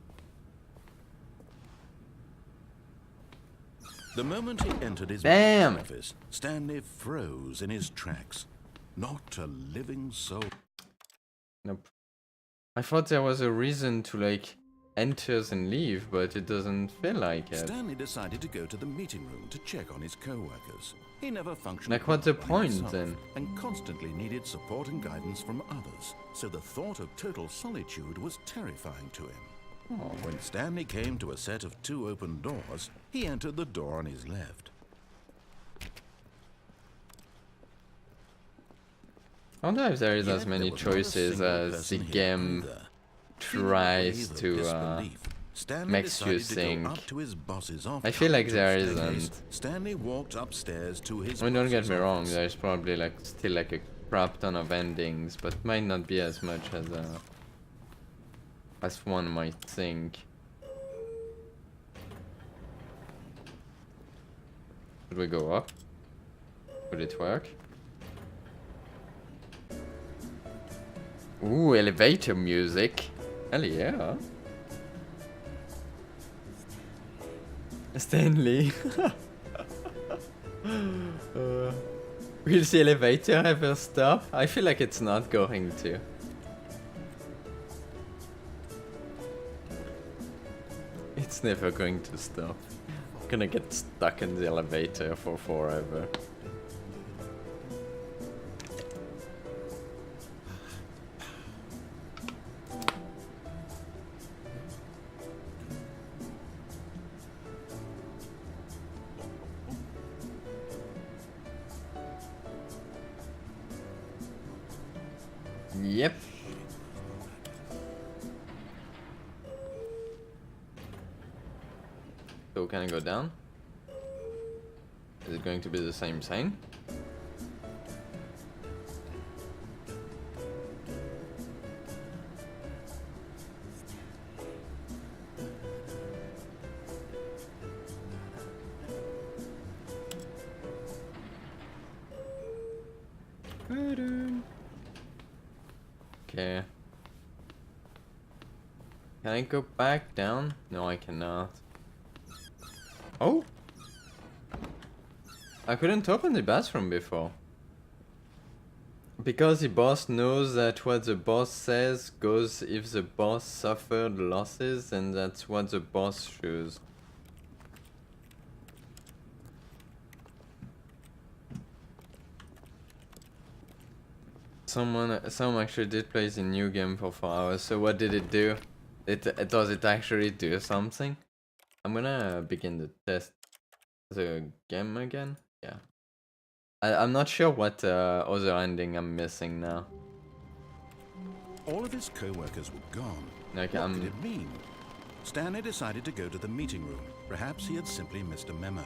The moment he entered his Damn. boss's office, Stanley froze in his tracks. Not a living soul. Nope. I thought there was a reason to like enter and leave, but it doesn't feel like it. Stanley decided to go to the meeting room to check on his co-workers. He never functioned Like, what's the well by point, himself then? and constantly needed support and guidance from others. So the thought of total solitude was terrifying to him. Oh. When Stanley came to a set of 2 open doors, he entered the door on his left. I wonder if there is Yet as many there was not a choices single as the person here game either. tries Feeling a to wave of disbelief, Stanley makes you decided to go think. up to his boss's office. I feel like To there the staircase, isn't. Stanley walked upstairs to his I mean, don't get boss's me wrong, office. there's probably like still like a crap ton of endings, but might not be as much as one might think. Should we go up? Would it work? Ooh, elevator music. Hell yeah. Stanley. Will the elevator ever stop? I feel like it's not going to. It's never going to stop. I'm gonna get stuck in the elevator for forever. Yep. So can I go down? Is it going to be the same thing? Okay. Can I go back down? No, I cannot. Oh! I couldn't open the bathroom before. Because the boss knows that what the boss says goes if the boss suffered losses, and that's what the boss chooses. Some actually did play the new game for 4 hours, so what did it do? Does it actually do something? I'm gonna begin to test the game again. Yeah. I'm not sure what other ending I'm missing now. All of his co-workers were gone. Okay, What did it mean? Stanley decided to go to the meeting room. Perhaps he had simply missed a memo.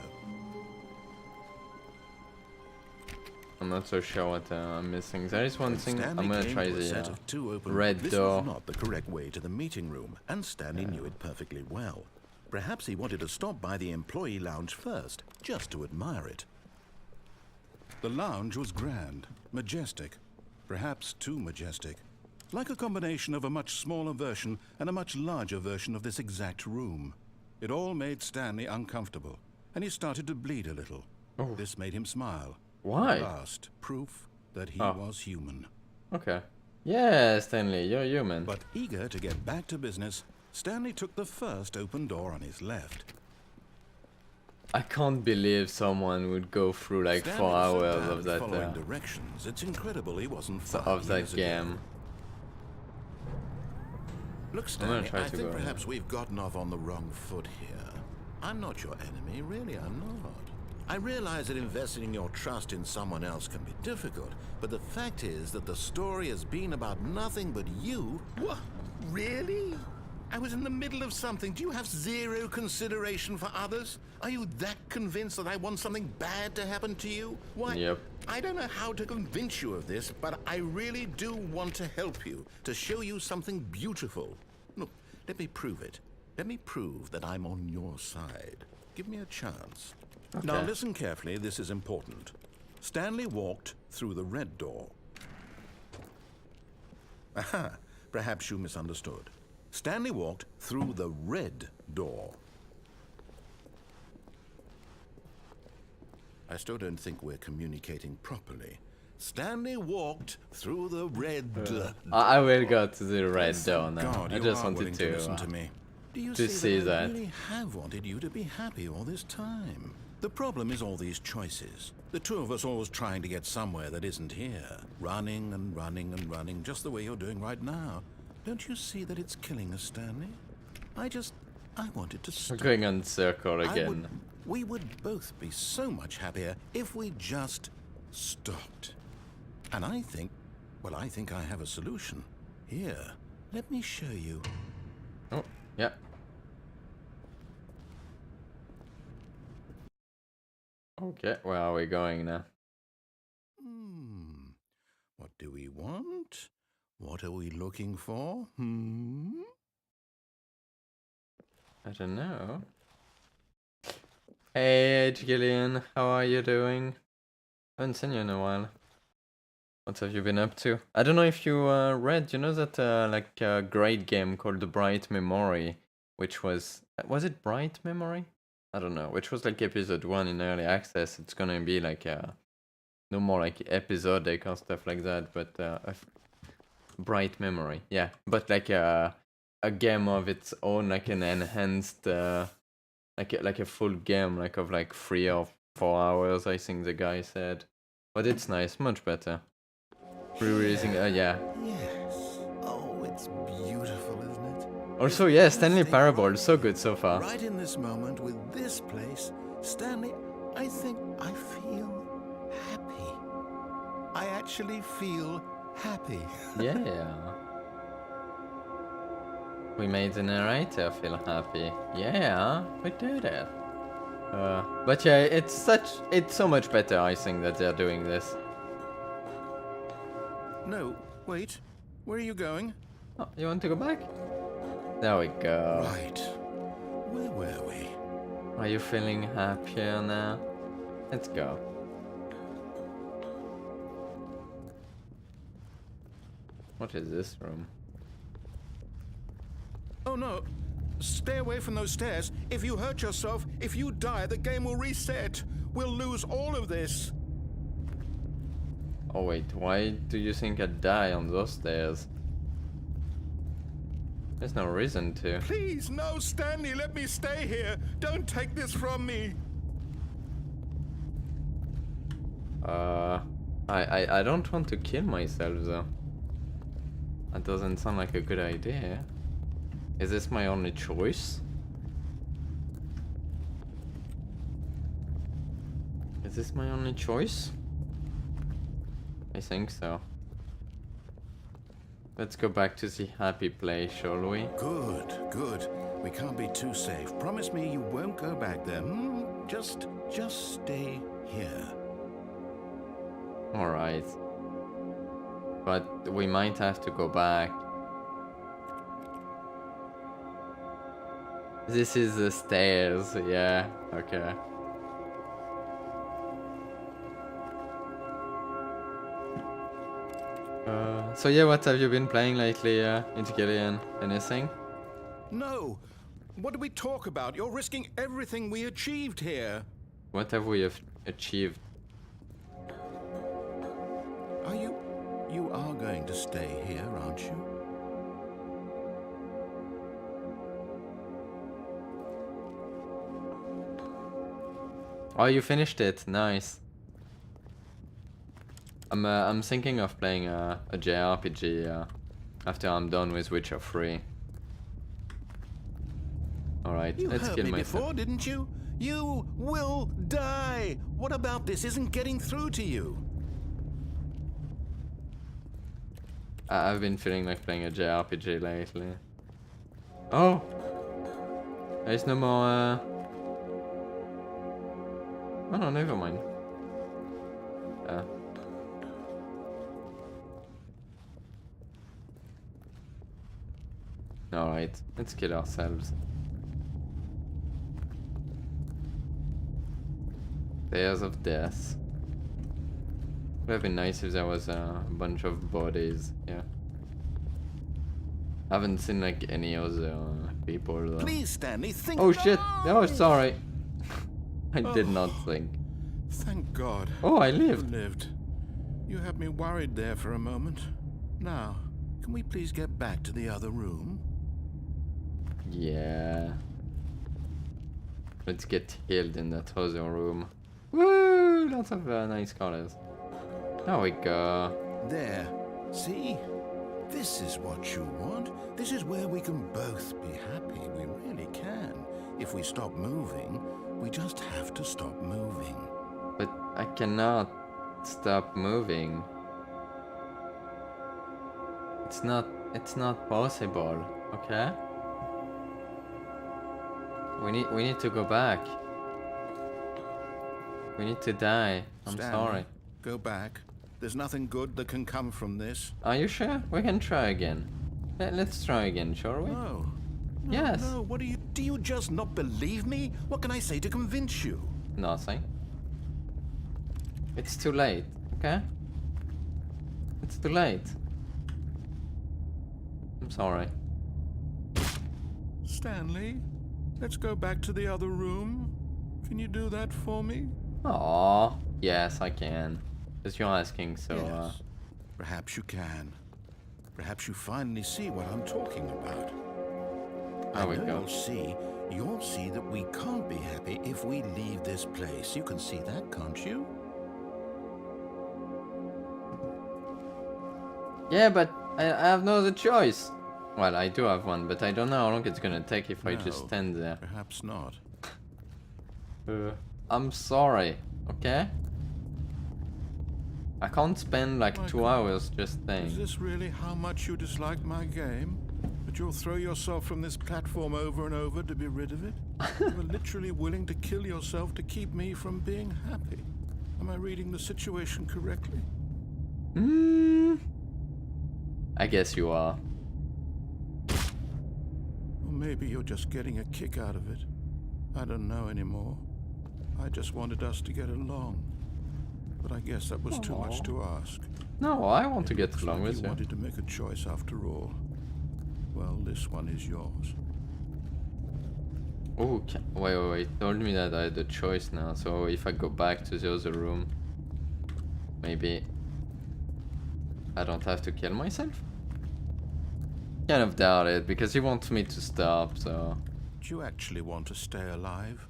I'm not so sure what I'm missing. There is one thing. Stanley I'm gonna came try to a set the of two open red This door. was not the correct way to the meeting room, and Stanley knew it perfectly well. Perhaps he wanted to stop by the employee lounge first, just to admire it. The lounge was grand, majestic, perhaps too majestic. Like a combination of a much smaller version and a much larger version of this exact room. It all made Stanley uncomfortable, and he started to bleed a little. Oh. This made him smile. Why? At last, proof that he Oh. was human. Okay. Yeah, Stanley, you're human. But eager to get back to business, Stanley took the first open door on his left. I can't believe someone would go through like Stanley 4 was so hours bad of at that following directions. It's incredible he wasn't of that game. Look, I'm gonna Stanley, try I to think go perhaps we've gotten off on the wrong foot here. I'm not your enemy, really, I'm not. I realize that investing your trust in someone else can be difficult, but the fact is that the story has been about nothing but you. What? Really? I was in the middle of something. Do you have zero consideration for others? Are you that convinced that I want something bad to happen to you? Why? Yep. I don't know how to convince you of this, but I really do want to help you, to show you something beautiful. Look, let me prove it. Let me prove that I'm on your side. Give me a chance. Okay. Now listen carefully, this is important. Stanley walked through the red door. Aha, perhaps you misunderstood. Stanley walked through the red door. I still don't think we're communicating properly. Stanley walked through the red door. I will go to the red Thank door now. God I you just are wanted willing to listen to me. Do you to see that that. I really have wanted you to be happy all this time? The problem is all these choices. The two of us always trying to get somewhere that isn't here. Running and running and running, just the way you're doing right now. Don't you see that it's killing us, Stanley? I wanted to We're stop. going on circle again. We would both be so much happier if we just stopped. And I think I have a solution. Here, let me show you. Oh, yeah. Okay, where are we going now? What do we want? What are we looking for? I don't know. Hey, Gillian, how are you doing? Haven't seen you in a while. What have you been up to? I don't know if you read, you know that like great game called The Bright Memory, which was it Bright Memory? I don't know, which was like episode 1 in early access. It's gonna be like no more like episodic or stuff like that, but Bright Memory, yeah, but like a game of its own, like an enhanced like a full game, like of like 3 or 4 hours, I think the guy said. But it's nice, much better. Re-releasing, yeah. Yes. Oh, it's beautiful, isn't it? Also, yeah, Stanley Parable, so good so far. Right in this moment, with this place, Stanley, I think I feel happy. I actually feel happy. Yeah. We made the narrator feel happy. Yeah, we did it. But yeah, it's so much better, I think, that they're doing this. No, wait. Where are you going? Oh, you want to go back? There we go. Right. Where were we? Are you feeling happier now? Let's go. What is this room? Oh no. Stay away from those stairs. If you hurt yourself, if you die, the game will reset. We'll lose all of this. Oh wait, why do you think I'd die on those stairs? There's no reason to. Please, no, Stanley, let me stay here. Don't take this from me. I don't want to kill myself though. That doesn't sound like a good idea. Is this my only choice? Is this my only choice? I think so. Let's go back to the happy place, shall we? Good, good. We can't be too safe. Promise me you won't go back there. Just stay here. Alright. But we might have to go back. This is the stairs, yeah, okay. So yeah, what have you been playing lately, Intigillian? Anything? No! What do we talk about? You're risking everything we achieved here. What have we achieved? You are going to stay here, aren't you? Oh, you finished it. Nice. I'm thinking of playing a JRPG after I'm done with Witcher 3. Alright, let's heard kill me myself. before, didn't you? You will die! What about this isn't getting through to you? I've been feeling like playing a JRPG lately. Oh! There's no more Oh no, never mind. Alright, let's kill ourselves. Stairs of death. Would have been nice if there was a bunch of bodies, yeah. I haven't seen like any other people though. Please, Stanley, think. Oh shit! Oh, sorry. I did Oh. not think. Thank God. Oh, I You lived. lived. You had me worried there for a moment. Now, can we please get back to the other room? Yeah. Let's get healed in that other room. Woo! Lots of nice colors. There we go. There. See? This is what you want. This is where we can both be happy. We really can. If we stop moving, we just have to stop moving. But I cannot stop moving. It's not possible, okay? We need to go back. We need to die. I'm Stanley, sorry. Go back. There's nothing good that can come from this. Are you sure? We can try again. Let's try again, shall we? No. No, Yes. No, what do you just not believe me? What can I say to convince you? Nothing. It's too late, okay? It's too late. I'm sorry. Stanley, let's go back to the other room. Can you do that for me? Aww. Yes, I can. Because you're asking, so, Yes. Perhaps you can. Perhaps you finally see what I'm talking about. There we I know go. You'll see that we can't be happy if we leave this place. You can see that, can't you? Yeah, but I have no other choice. Well, I do have one, but I don't know how long it's gonna take if I just No, stand there. Perhaps not. I'm sorry, okay? I can't spend like My 2 God. hours just Is staying. this really how much you dislike my game? That you'll throw yourself from this platform over and over to be rid of it? You were literally willing to kill yourself to keep me from being happy. Am I reading the situation correctly? I guess you are. Or maybe you're just getting a kick out of it. I don't know anymore. I just wanted us to get along. But I guess that was too much to ask. No, I want to get Looks along like with you you. wanted to make a choice after all. Well, this one is yours. Oh, wait. Told me that I had a choice now. So if I go back to the other room, maybe I don't have to kill myself? Kind of doubt it, because he wants me to stop, so... Do you actually want to stay alive?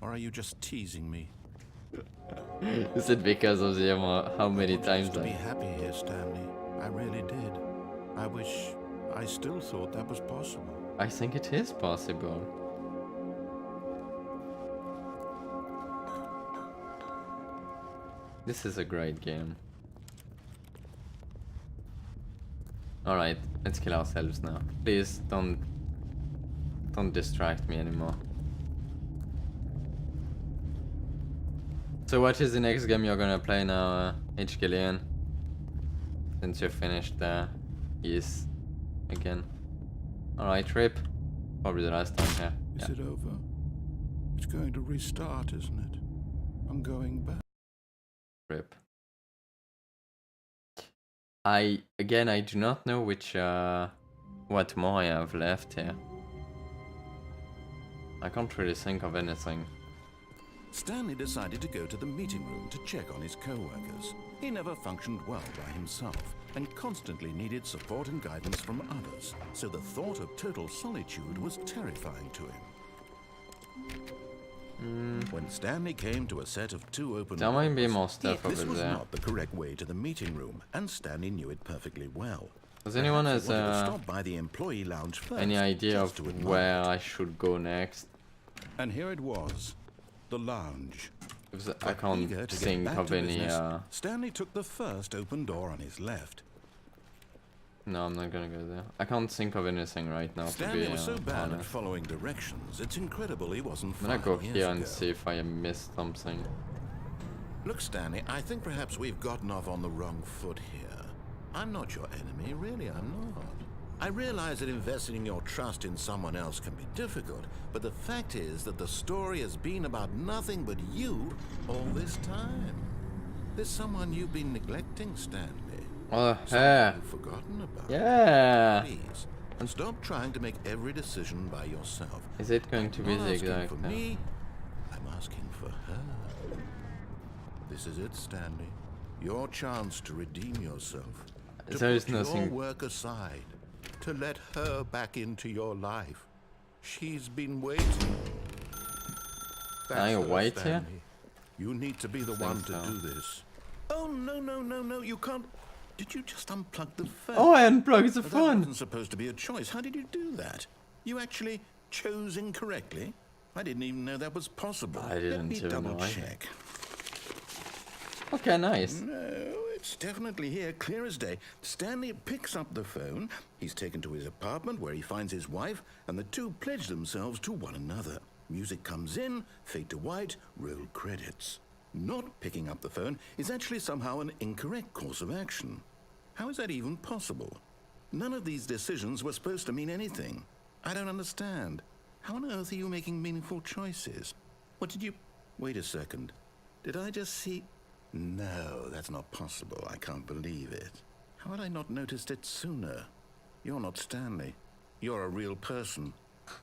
Or are you just teasing me? Is it because of the how many I times wanted to be I... happy here, Stanley. I really did. I wish I still thought that was possible. I think it is possible. This is a great game. Alright, let's kill ourselves now. Please don't distract me anymore. So what is the next game you're gonna play now, H. Gillian? Since you're finished Yes. Again. Alright, Rip. Probably the last time here. Is it over? It's going to restart, isn't it? I'm going back. Rip. I do not know which what more I have left here. I can't really think of anything. Stanley decided to go to the meeting room to check on his co-workers. He never functioned well by himself and constantly needed support and guidance from others, so the thought of total solitude was terrifying to him. When Stanley came to a set of 2 open There might be doors, more stuff this over was there. not the correct way to the meeting room, and Stanley knew it perfectly well. Does anyone Perhaps has he wanted to stop by the employee lounge first, any idea just of to admire where it. I should go next? And here it was, the lounge. Because I can't Eager to get think back of to any business, Stanley took the first open door on his left. No, I'm not gonna go there. I can't think of anything right now, to Stanley be was so bad at honest. following directions, it's incredible he wasn't I'm gonna 5 go years here and ago. see if I missed something. Look, Stanley, I think perhaps we've gotten off on the wrong foot here. I'm not your enemy, really, I'm not. I realize that investing your trust in someone else can be difficult, but the fact is that the story has been about nothing but you all this time. There's someone you've been neglecting, Stanley. Oh, Someone yeah. you've forgotten about. Yeah. Please, and stop trying to make every decision by yourself. Is it going to be I'm not the asking exact? for me, I'm asking for her. This is it, Stanley. Your chance to redeem yourself. To There is put your nothing. work aside. To let her back into your life. She's been waiting. Can I her, wait here? Stanley. You need to be the one to so. do this. Oh, no, you can't. Did you just unplug the phone? Oh, I unplugged the That phone. wasn't supposed to be a choice. How did you do that? You actually chose incorrectly? I didn't even know that was possible. I didn't Let me even double know either. check. Okay, nice. No, it's definitely here, clear as day. Stanley picks up the phone. He's taken to his apartment where he finds his wife, and the two pledge themselves to one another. Music comes in, fade to white, roll credits. Not picking up the phone is actually somehow an incorrect course of action. How is that even possible? None of these decisions were supposed to mean anything. I don't understand. How on earth are you making meaningful choices? What did you... Wait a second. Did I just see... No, that's not possible. I can't believe it. How had I not noticed it sooner? You're not Stanley. You're a real person.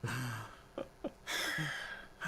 I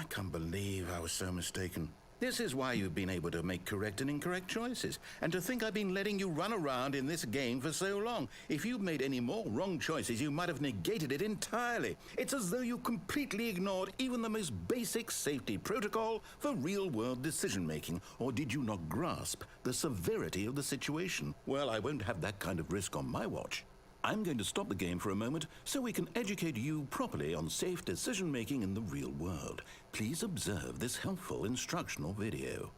can't believe I was so mistaken. This is why you've been able to make correct and incorrect choices. And to think I've been letting you run around in this game for so long. If you'd made any more wrong choices, you might have negated it entirely. It's as though you completely ignored even the most basic safety protocol for real-world decision-making. Or did you not grasp the severity of the situation? Well, I won't have that kind of risk on my watch. I'm going to stop the game for a moment so we can educate you properly on safe decision-making in the real world. Please observe this helpful instructional video.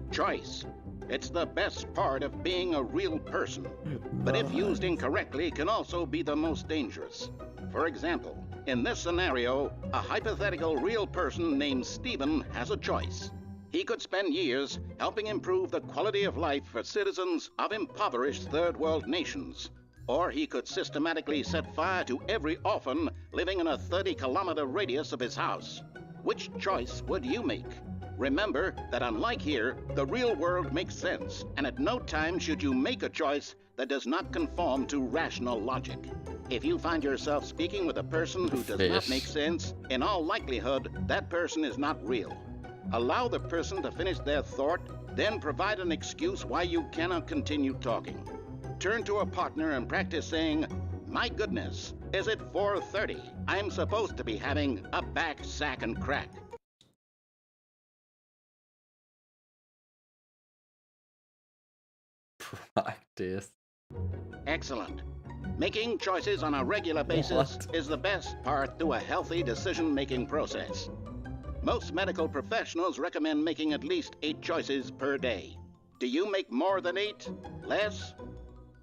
Choice. It's the best part of being a real person. But if used incorrectly, can also be the most dangerous. For example, in this scenario, a hypothetical real person named Stephen has a choice. He could spend years helping improve the quality of life for citizens of impoverished third world nations. Or he could systematically set fire to every orphan living in a 30-kilometer radius of his house. Which choice would you make? Remember that unlike here, the real world makes sense, and at no time should you make a choice that does not conform to rational logic. If you find yourself speaking with a person who does not make sense, in all likelihood, that person is not real. Allow the person to finish their thought, then provide an excuse why you cannot continue talking. Turn to a partner and practice saying, "My goodness, is it 4:30? I'm supposed to be having a back, sack, and crack." Practice. Excellent. Making choices on a regular basis is the best part to a healthy decision-making process. Most medical professionals recommend making at least 8 choices per day. Do you make more than 8? Less?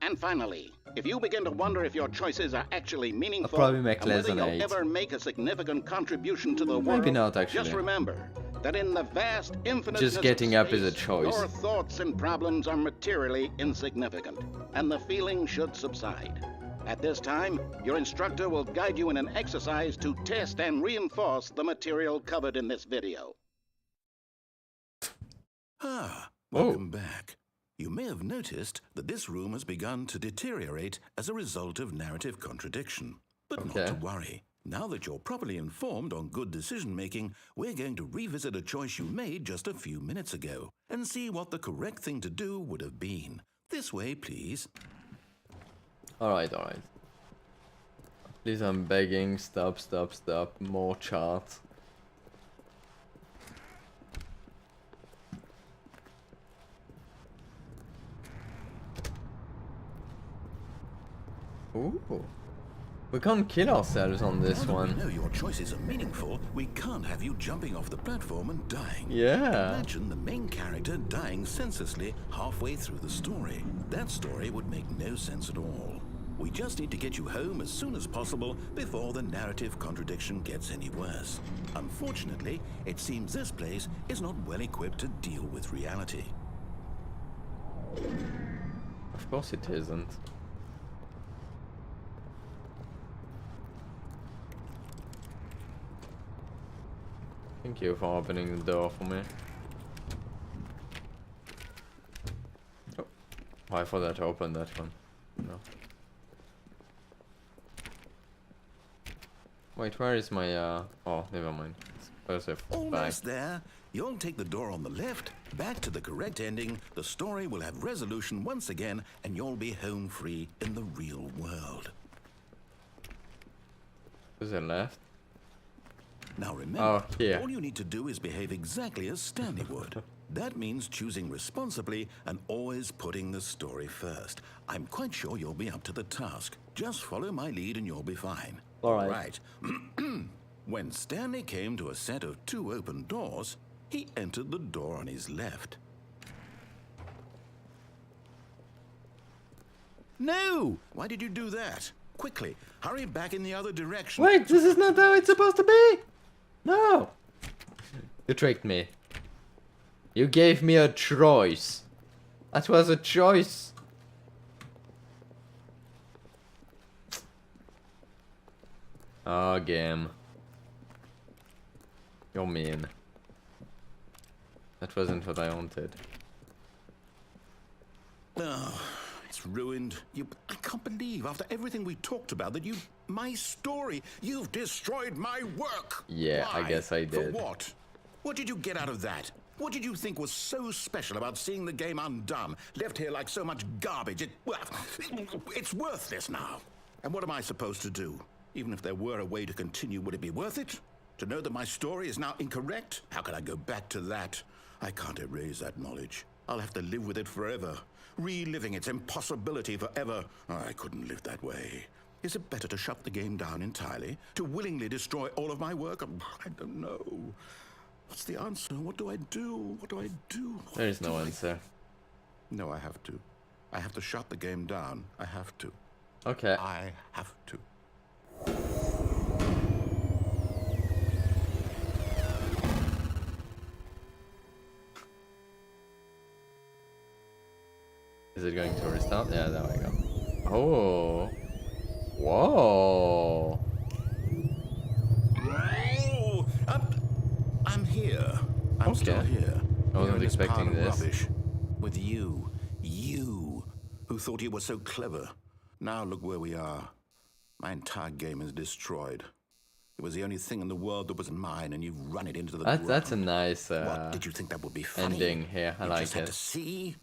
And finally, if you begin to wonder if your choices are actually meaningful probably make and less whether than you'll 8. ever make a significant contribution to the Maybe world, not, actually. just remember that in the vast infiniteness Just getting of up is a space, choice. your thoughts and problems are materially insignificant, and the feeling should subside. At this time, your instructor will guide you in an exercise to test and reinforce the material covered in this video. Ah, welcome back. You may have noticed that this room has begun to deteriorate as a result of narrative contradiction. But not to worry. Now that you're properly informed on good decision-making, we're going to revisit a choice you made just a few minutes ago and see what the correct thing to do would have been. This way, please. Alright. Please, I'm begging. Stop. More charts. Ooh. We can't kill ourselves on this one. Now that we know your choices are meaningful, we can't have you jumping off the platform and dying. Yeah. Imagine the main character dying senselessly halfway through the story. That story would make no sense at all. We just need to get you home as soon as possible before the narrative contradiction gets any worse. Unfortunately, it seems this place is not well equipped to deal with reality. Of course it isn't. Thank you for opening the door for me. Oh, I forgot to open that one. No. Wait, where is my oh, never mind. It's Almost there. You'll take the door on the left, back to the correct ending, the story will have resolution once again, and you'll be home free in the real world. Is it left? Now remember, here. all you need to do is behave exactly as Stanley would. That means choosing responsibly and always putting the story first. I'm quite sure you'll be up to the task. Just follow my lead and you'll be fine. All right. When Stanley came to a set of 2 open doors, he entered the door on his left. No! Why did you do that? Quickly, hurry back in the other direction. Wait, this is not how it's supposed to be! No! You tricked me. You gave me a choice. That was a choice. Oh, game. You're mean. That wasn't what I wanted. Oh, it's ruined. I can't believe, after everything we talked about, that my story, you've destroyed my work. Yeah, Why? I guess I did. For what? What did you get out of that? What did you think was so special about seeing the game undone, left here like so much garbage? It's worthless now. And what am I supposed to do? Even if there were a way to continue, would it be worth it? To know that my story is now incorrect? How can I go back to that? I can't erase that knowledge. I'll have to live with it forever, reliving its impossibility forever. I couldn't live that way. Is it better to shut the game down entirely? To willingly destroy all of my work? I don't know. What's the answer? What do I do? What do I do? There is no answer. No, I have to. I have to shut the game down. I have to. Okay. I have to. Is it going to restart? Yeah, there we go. Oh. Whoa. Oh, I'm here. I'm still here. I wasn't Here in this expecting pile of this. Rubbish. With you, who thought you were so clever. Now look where we are. My entire game is destroyed. It was the only thing in the world that was mine, and you've run it into the ground. That's a nice What, did you think that would be funny? ending here. I You like just had to it. see?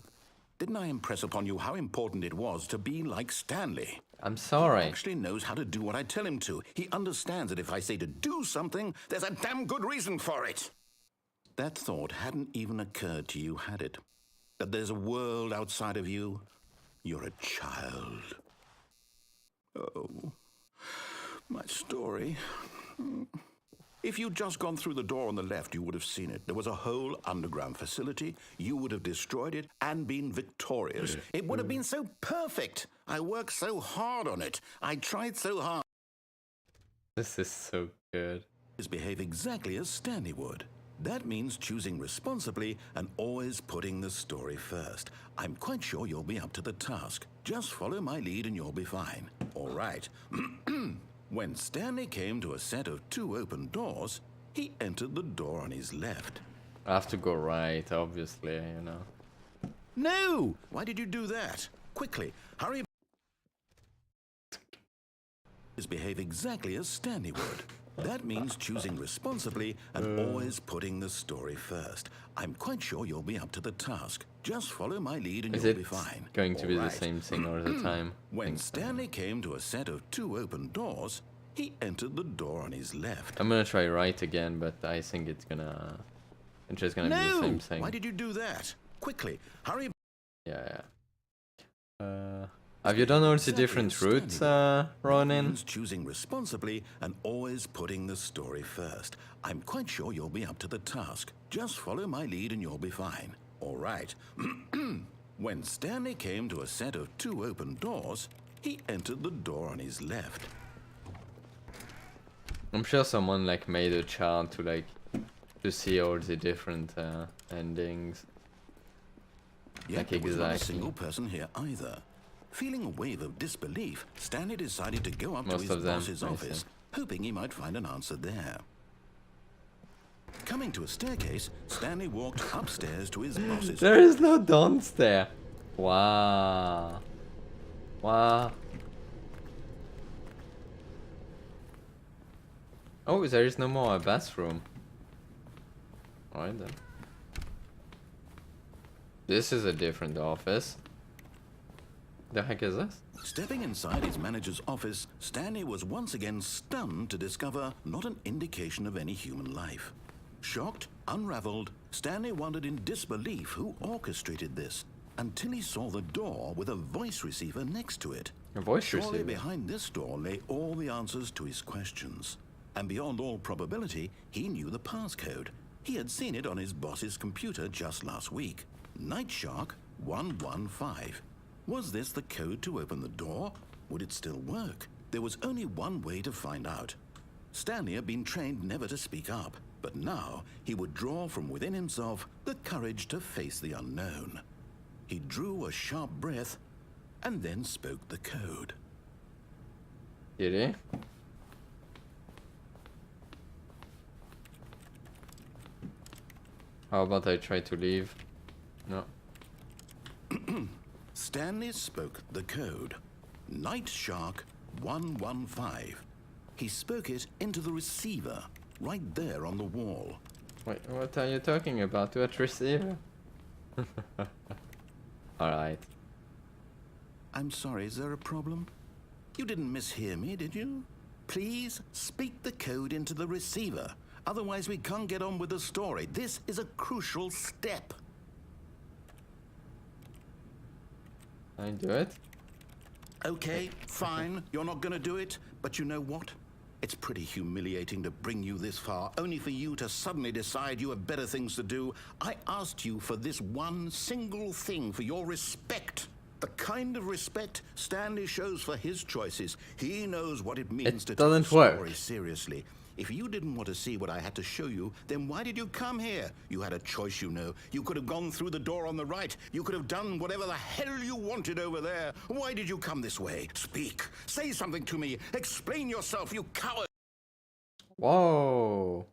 Didn't I impress upon you how important it was to be like Stanley? I'm He sorry. actually knows how to do what I tell him to. He understands that if I say to do something, there's a damn good reason for it. That thought hadn't even occurred to you, had it? That there's a world outside of you? You're a child. Oh, my story. If you'd just gone through the door on the left, you would have seen it. There was a whole underground facility. You would have destroyed it and been victorious. It would have been so perfect. I worked so hard on it. I tried so hard. This is so good. Behave exactly as Stanley would. That means choosing responsibly and always putting the story first. I'm quite sure you'll be up to the task. Just follow my lead and you'll be fine. All right. When Stanley came to a set of 2 open doors, he entered the door on his left. I have to go right, obviously, you know. No! Why did you do that? Quickly, hurry. Behave exactly as Stanley would. That means choosing responsibly and always putting the story first. I'm quite sure you'll be up to the task. Just follow my lead and you'll be fine. Going to be All the right. same thing all the time? When Stanley came to a set of 2 open doors, he entered the door on his left. I'm gonna try right again, but I think it's just gonna be the same thing. Why did you do that? Quickly, hurry. Yeah. Have you done all the different routes, Ronin? Choosing responsibly and always putting the story first. I'm quite sure you'll be up to the task. Just follow my lead and you'll be fine. All right. When Stanley came to a set of 2 open doors, he entered the door on his left. I'm sure someone like made a chart to see all the different endings. Yet Like there was not a exactly. single person here either. Feeling a wave of disbelief, Stanley decided to go up Most to his of them, boss's I office, see. hoping he might find an answer there. Coming to a staircase, Stanley walked upstairs to his boss's. There is no dance there. Wow. Wow. Oh, there is no more bathroom. Alright then. This is a different office. The heck is this? Stepping inside his manager's office, Stanley was once again stunned to discover not an indication of any human life. Shocked, unraveled, Stanley wondered in disbelief who orchestrated this, until he saw the door with a voice receiver next to it. A voice Surely receiver. behind this door lay all the answers to his questions. And beyond all probability, he knew the passcode. He had seen it on his boss's computer just last week. Night Shark 115. Was this the code to open the door? Would it still work? There was only one way to find out. Stanley had been trained never to speak up, but now he would draw from within himself the courage to face the unknown. He drew a sharp breath and then spoke the code. Did he? How about I try to leave? No. Stanley spoke the code. Night Shark 115. He spoke it into the receiver, right there on the wall. Wait, what are you talking about? What receiver? Alright. I'm sorry, is there a problem? You didn't mishear me, did you? Please speak the code into the receiver. Otherwise, we can't get on with the story. This is a crucial step. I do it? Okay, fine. You're not going to do it. But you know what? It's pretty humiliating to bring you this far, only for you to suddenly decide you have better things to do. I asked you for this one single thing, for your respect. The kind of respect Stanley shows for his choices. He knows what it means to take doesn't the story work. seriously. If you didn't want to see what I had to show you, then why did you come here? You had a choice, you know. You could have gone through the door on the right. You could have done whatever the hell you wanted over there. Why did you come this way? Speak. Say something to me. Explain yourself, you coward. Whoa.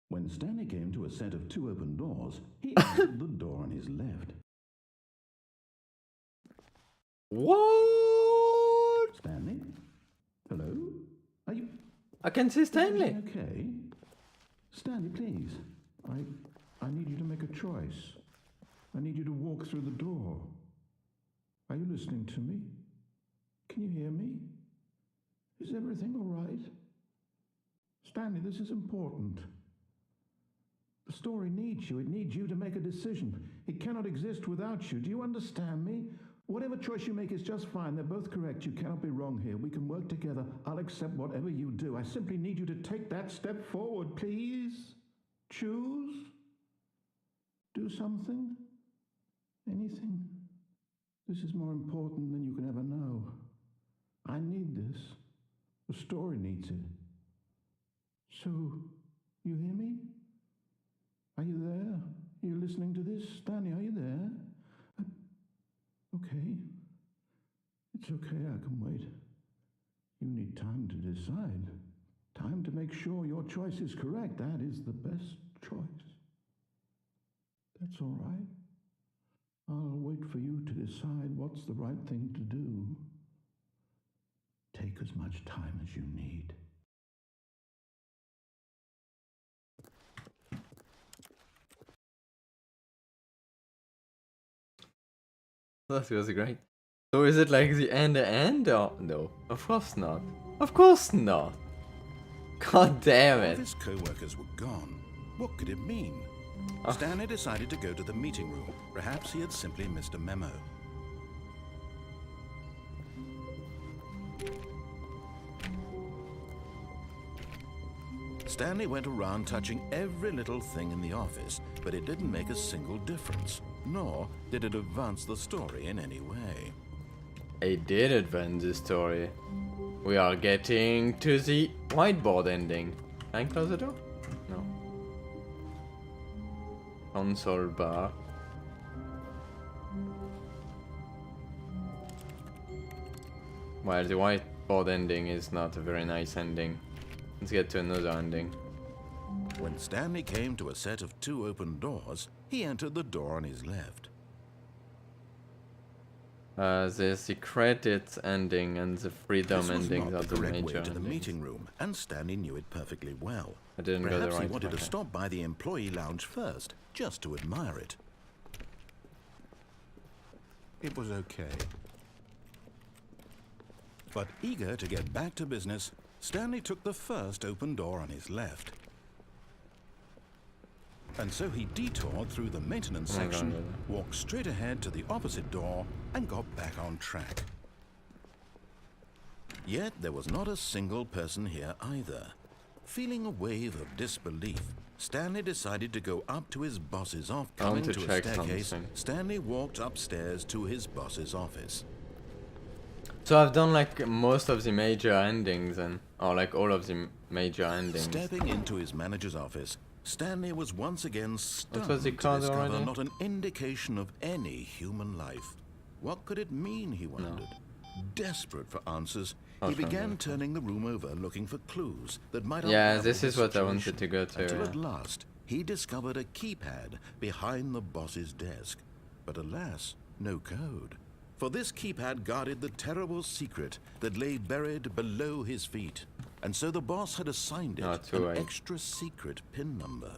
When Stanley came to a set of 2 open doors, he entered the door on his left. What? Stanley? Hello? Are you... I can see Stanley. Okay. Stanley, please. I need you to make a choice. I need you to walk through the door. Are you listening to me? Can you hear me? Is everything all right? Stanley, this is important. The story needs you. It needs you to make a decision. It cannot exist without you. Do you understand me? Whatever choice you make is just fine. They're both correct. You cannot be wrong here. We can work together. I'll accept whatever you do. I simply need you to take that step forward, please. Choose. Do something. Anything. This is more important than you can ever know. I need this. The story needs it. So, you hear me? Are you there? Are you listening to this? Stanley, are you there? Okay. It's okay, I can wait. You need time to decide. Time to make sure your choice is correct. That is the best choice. That's all right. I'll wait for you to decide what's the right thing to do. Take as much time as you need. That was great. So is it like the end or no? Of course not. Of course not. God damn All it. his co-workers were gone. What could it mean? Stanley decided to go to the meeting room. Perhaps he had simply missed a memo. Stanley went around touching every little thing in the office, but it didn't make a single difference, nor did it advance the story in any way. It did advance the story. We are getting to the whiteboard ending. Can I close the door? No. Console bar. Well, the whiteboard ending is not a very nice ending. Let's get to another ending. When Stanley came to a set of 2 open doors, he entered the door on his left. There's the credits ending and the freedom This was endings not are the the correct way major to the endings. meeting room, and Stanley knew it perfectly well. I didn't go the Perhaps he right wanted way. to stop by the employee lounge first, just to admire it. It was okay. But eager to get back to business, Stanley took the first open door on his left. And so he detoured through the maintenance Oh my God, section, really? walked straight ahead to the opposite door, and got back on track. Yet there was not a single person here either. Feeling a wave of disbelief, Stanley decided to go up to his boss's office. I want Coming to to a check staircase, something. Stanley walked upstairs to his boss's office. So I've done like most of the major endings or like all of the major endings. Stepping into his manager's office, Stanley was once again stunned was the to card discover already? not an indication of any human life. What could it mean, he wondered. Desperate for answers, he began turning the room over looking for clues that might Yeah, unravel this the is what I situation, wanted to go to, until yeah. at last he discovered a keypad behind the boss's desk. But alas, no code. For this keypad guarded the terrible secret that lay buried below his feet. And so the boss had assigned it an 2-8. extra secret PIN number.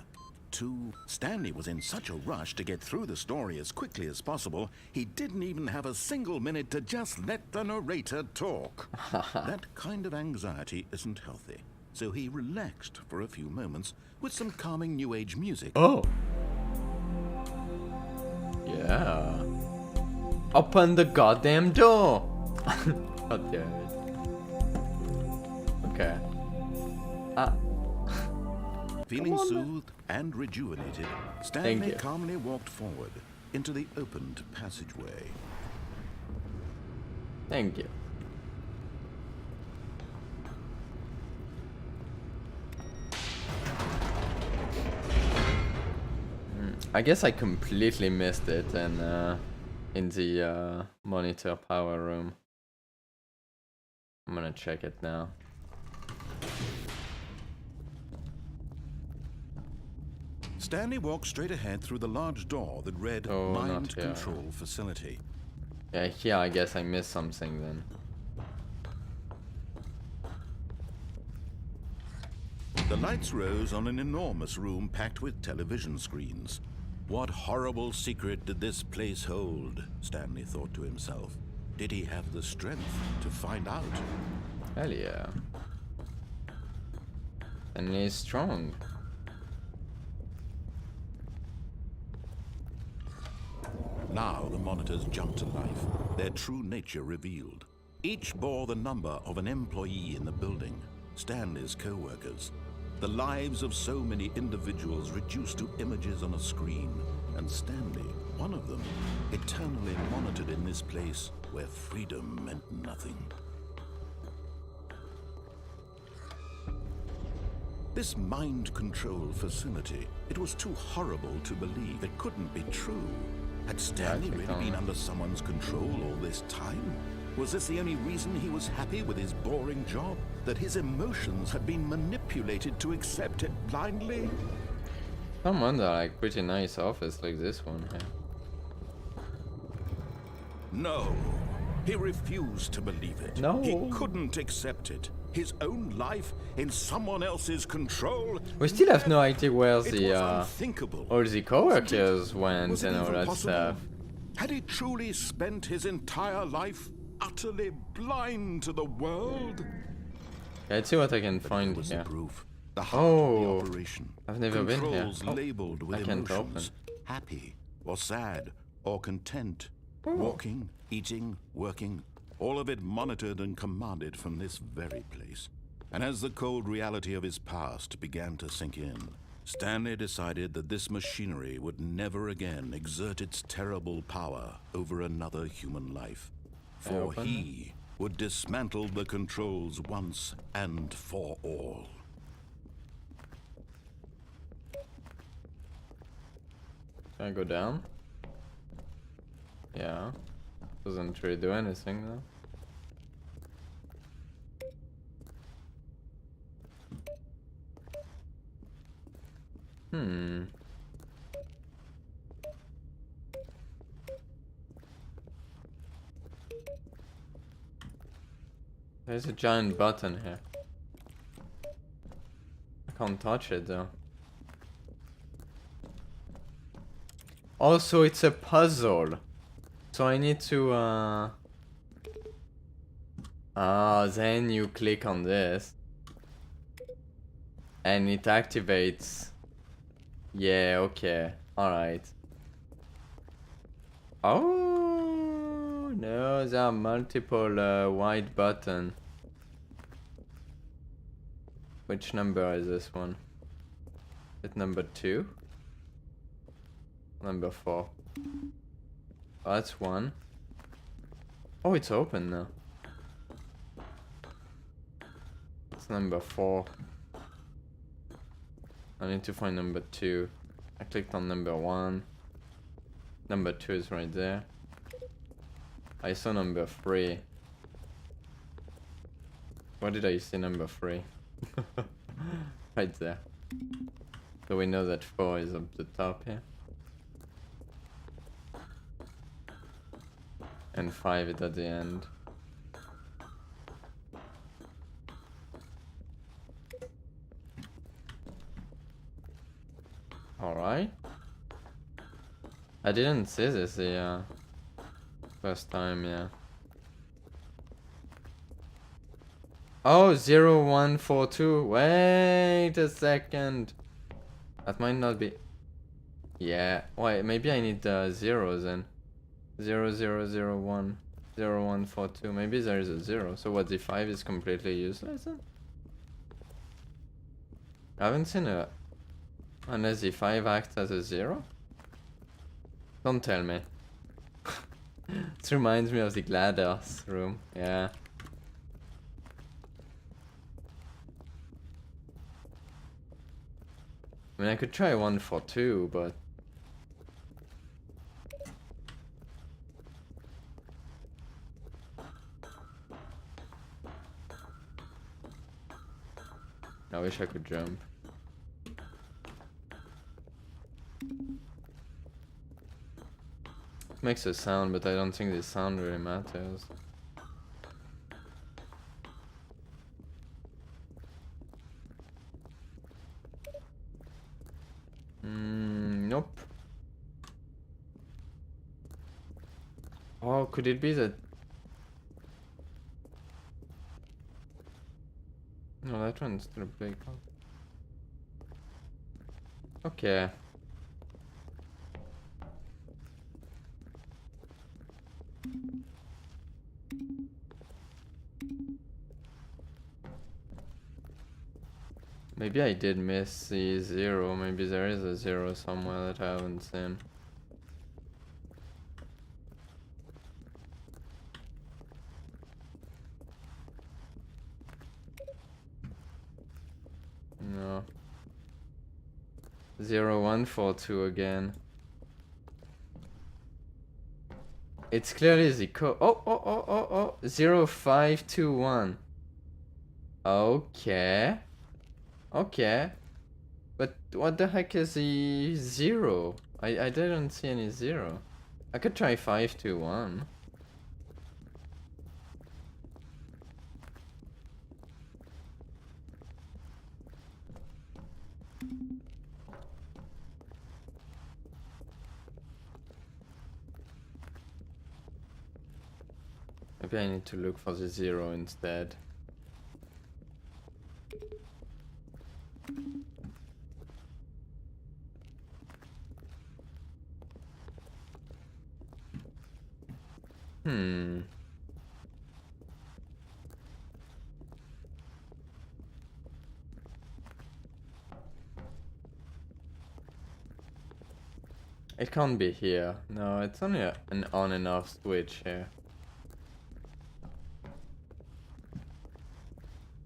Stanley was in such a rush to get through the story as quickly as possible, he didn't even have a single minute to just let the narrator talk. That kind of anxiety isn't healthy, so he relaxed for a few moments with some calming New Age music. Oh. Yeah. Open the goddamn door. God damn it. Okay. Feeling soothed and rejuvenated, Thank Stanley you. calmly walked forward into the opened passageway. Thank you. I guess I completely missed it in the monitor power room. I'm gonna check it now. Stanley walked straight ahead through the large door that read Oh, not Mind here. Control Facility. Yeah, here I guess I missed something then. The lights rose on an enormous room packed with television screens. What horrible secret did this place hold? Stanley thought to himself. Did he have the strength to find out? Hell yeah. And he's strong. Now the monitors jumped to life. their true nature revealed. Each bore the number of an employee in the building, Stanley's co-workers. The lives of so many individuals reduced to images on a screen, and Stanley, one of them, eternally monitored in this place where freedom meant nothing. This mind control facility, it was too horrible to believe. It couldn't be true. Had Stanley really been under someone's control all this time? Was this the only reason he was happy with his boring job? That his emotions had been manipulated to accept it blindly? Some wonder, like, pretty nice office like this one here. No. He refused to believe it. No. He couldn't accept it. His own life in someone else's control. We still have no idea where It the was unthinkable. all the coworkers went Was it and all even that possible? stuff. Had he truly spent his entire life utterly blind to the world? Yeah, let's see what I can But find was here. the proof. The heart Oh, of the operation. I've never been here. Controls Oh, labeled with I can't emotions. Happy or sad or content. Walking, eating, working. All of it monitored and commanded from this very place. And as the cold reality of his past began to sink in, Stanley decided that this machinery would never again exert its terrible power over another human life. For open? he would dismantle the controls once and for all. Can I go down? Yeah. Doesn't really do anything though. Hmm. There's a giant button here. I can't touch it though. Also, it's a puzzle. So I need to, then you click on this. And it activates. Yeah, okay. Alright. Oh, no, there are multiple white buttons. Which number is this one? Is it number 2? Number 4. Oh, that's 1. Oh, it's open now. It's number 4. I need to find number 2. I clicked on number 1. Number 2 is right there. I saw number 3. Where did I see number 3? Right there. So we know that 4 is up the top here. And 5 is at the end. Alright. I didn't see this the first time, yeah. Oh, 0142. Wait a second. That might not be. Yeah. Wait, maybe I need zeros then. 0001. 0142. Maybe there is a 0. So what, the 5 is completely useless then? I haven't seen a. Unless the 5 acts as a 0? Don't tell me. It reminds me of the GLaDOS room. Yeah. I mean, I could try 142, but... I wish I could jump. Makes a sound, but I don't think the sound really matters. Nope. Oh, could it be that? No, that one's still big. Okay. Maybe I did miss the 0. Maybe there is a 0 somewhere that I haven't seen. No. 0142 again. It's clearly the code. Oh. 0521. Okay. Okay. But what the heck is the 0? I didn't see any 0. I could try 521. Maybe I need to look for the 0 instead. It can't be here. No, it's only an on and off switch here.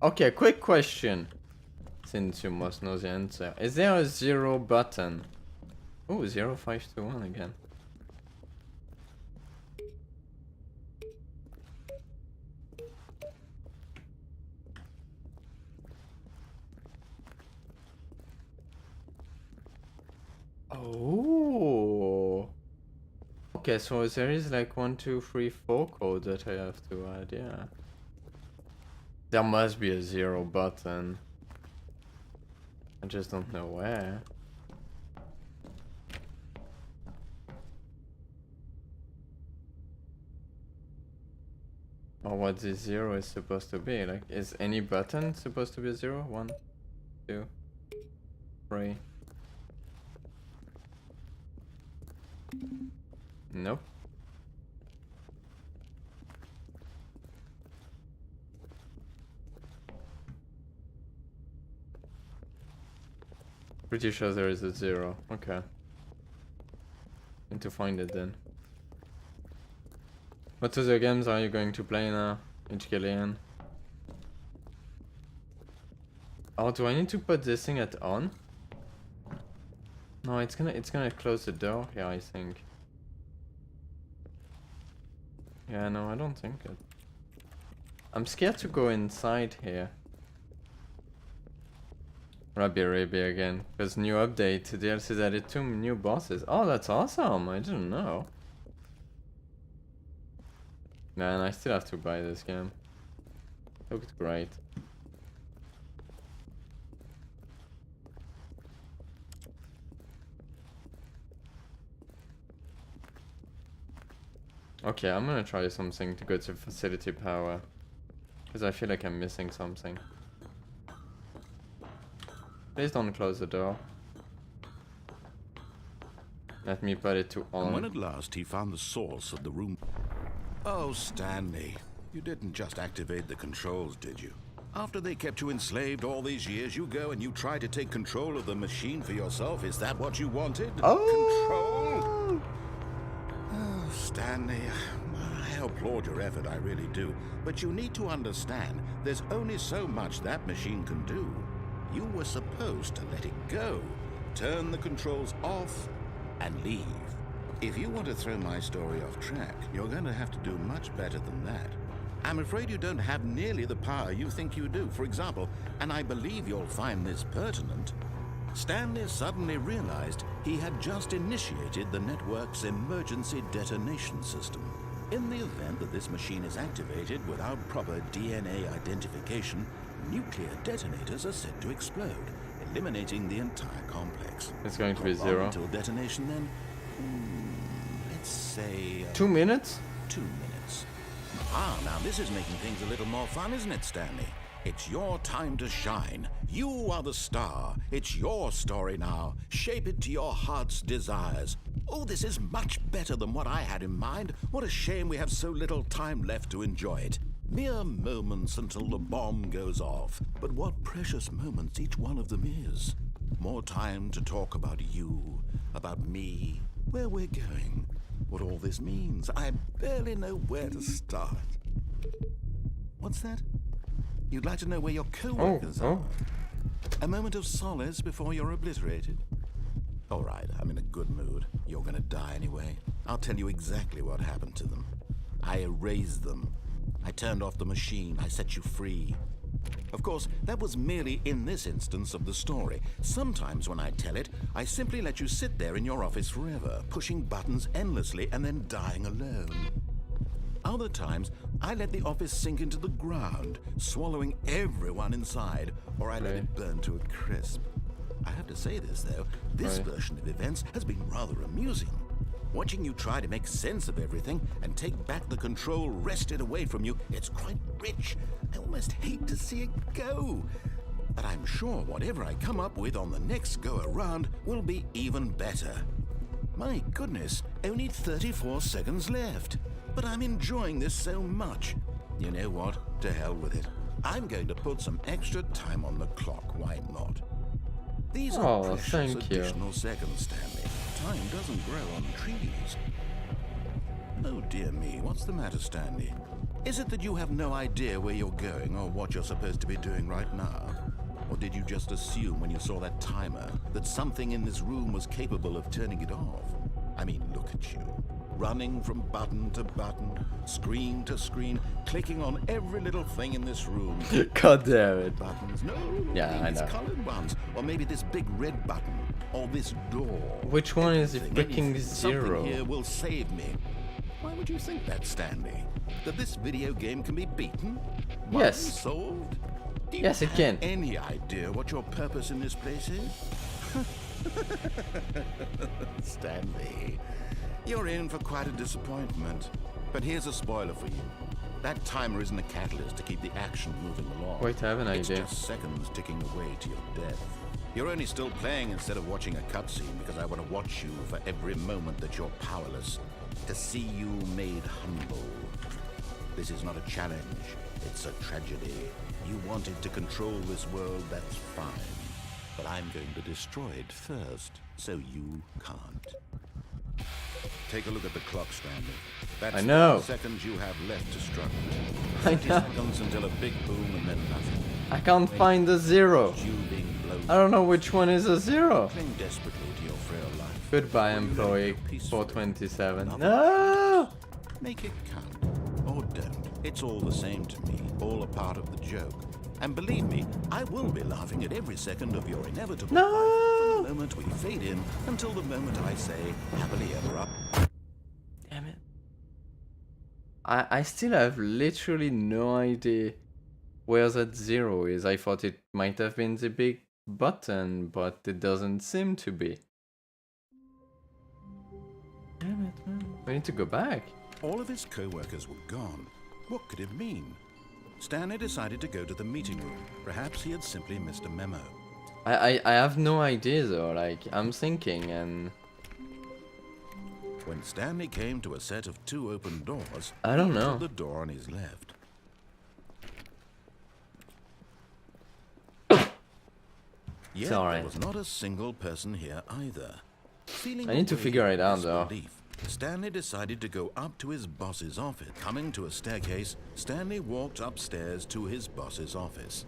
Okay, quick question. Since you must know the answer. Is there a 0 button? Oh, 0521 again. Oh. Okay, so there is like 1, 2, 3, 4 code that I have to add, yeah. There must be a 0 button. I just don't know where. Or what this 0 is supposed to be. Like, is any button supposed to be a 0? 1, 2, 3. Nope. Pretty sure there is a 0. Okay. Need to find it then. What other games are you going to play now, HKLN? Oh, do I need to put this thing at on? No, it's gonna close the door. Yeah, I think. Yeah, no, I don't think it. I'm scared to go inside here. Rabbi again. Because new update. The DLC added 2 new bosses. Oh, that's awesome. I didn't know. Man, I still have to buy this game. Looked great. Okay, I'm gonna try something to go to facility power. Because I feel like I'm missing something. Please don't close the door. Let me put it to on. And when at last he found the source of the room... Oh, Stanley, you didn't just activate the controls, did you? After they kept you enslaved all these years, you go and you try to take control of the machine for yourself. Is that what you wanted? Oh! Control? Oh, Stanley, I applaud your effort, I really do. But you need to understand, there's only so much that machine can do. You were supposed to let it go, turn the controls off, and leave. If you want to throw my story off track, you're going to have to do much better than that. I'm afraid you don't have nearly the power you think you do. For example, and I believe you'll find this pertinent, Stanley suddenly realized he had just initiated the network's emergency detonation system. In the event that this machine is activated without proper DNA identification, nuclear detonators are said to explode, eliminating the entire complex. It's going to be How long 0. until detonation then? Let's say... 2 minutes? 2 minutes. Ah, now this is making things a little more fun, isn't it, Stanley? It's your time to shine. You are the star. It's your story now. Shape it to your heart's desires. Oh, this is much better than what I had in mind. What a shame we have so little time left to enjoy it. Mere moments until the bomb goes off. But what precious moments each one of them is. More time to talk about you, about me, where we're going, what all this means. I barely know where to start. What's that? You'd like to know where your co-workers are? A moment of solace before you're obliterated? All right, I'm in a good mood. You're gonna die anyway. I'll tell you exactly what happened to them. I erased them. I turned off the machine. I set you free. Of course, that was merely in this instance of the story. Sometimes when I tell it, I simply let you sit there in your office forever, pushing buttons endlessly and then dying alone. Other times, I let the office sink into the ground, swallowing everyone inside, or I let it burn to a crisp. I have to say this, though, this version of events has been rather amusing. Watching you try to make sense of everything and take back the control wrested away from you, it's quite rich. I almost hate to see it go. But I'm sure whatever I come up with on the next go-around will be even better. My goodness, only 34 seconds left. But I'm enjoying this so much. You know what? To hell with it. I'm going to put some extra time on the clock. Why not? These are precious additional seconds, Stanley. Time doesn't grow on trees. Oh dear me, what's the matter, Stanley? Is it that you have no idea where you're going or what you're supposed to be doing right now? Or did you just assume when you saw that timer that something in this room was capable of turning it off? I mean, look at you. Running from button to button, screen to screen, clicking on every little thing in this room. God damn it. Buttons, no, I these know. colored ones, or maybe this big red button, or this door. Which one is Anything, freaking zero? Something here will save me. Why would you think that, Stanley? That this video game can be beaten? Yes. Solved? Do you Yes, it have can. any idea what your purpose in this place is? Stanley, you're in for quite a disappointment. But here's a spoiler for you. That timer isn't a catalyst to keep the action moving along. Wait, I have an It's idea. just seconds ticking away to your death. You're only still playing instead of watching a cutscene because I want to watch you for every moment that you're powerless. To see you made humble. This is not a challenge. It's a tragedy. You wanted to control this world, that's fine. But I'm going to destroy it first, so you can't. Take a look at the clock, Stanley. That's I know. 30 seconds you have left to struggle. I 30 know. seconds until a big boom and then nothing. I can't find the zero. You being blown. I don't know which one is a zero. Cling desperately to your frail life. Goodbye, Or you let it employee go peacefully. 427. Another No! Make it count. Or don't. It's all the same to me. All a part of the joke. And believe me, I will be laughing at every second of your inevitable No! life from the moment we fade in until the moment I say happily ever after. Damn it. I still have literally no idea where that zero is. I thought it might have been the big button, but it doesn't seem to be. Damn it, man. We need to go back. All of his co-workers were gone. What could it mean? Stanley decided to go to the meeting room. Perhaps he had simply missed a memo. I have no idea though, like, I'm thinking and... When Stanley came to a set of 2 open doors, I don't he know. entered the door on his left. Yet alright. there was not a single person here either. Feeling I need to a figure wave it of out, though. disbelief, Stanley decided to go up to his boss's office. Coming to a staircase, Stanley walked upstairs to his boss's office.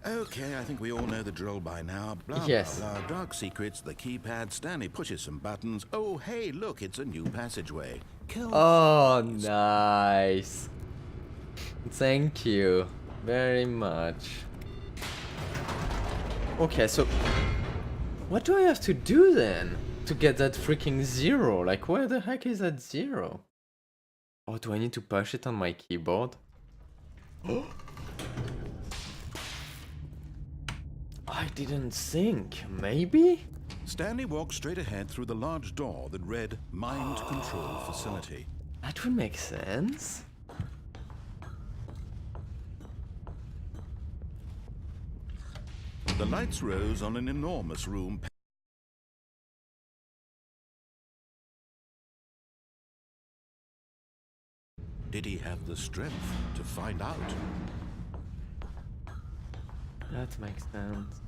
Okay, I think we all know the drill by now. Blah, Yes. blah, blah. Dark secrets, the keypad. Stanley pushes some buttons. Oh, hey, look, it's a new passageway. Kill. Oh, nice. Thank you very much. Okay, so what do I have to do then to get that freaking zero? Like, where the heck is that zero? Oh, do I need to push it on my keyboard? I didn't think. Maybe? Stanley walked straight ahead through the large door that read Mind Control Facility. That would make sense. The lights rose on an enormous room Did he have the strength to find out? That makes sense.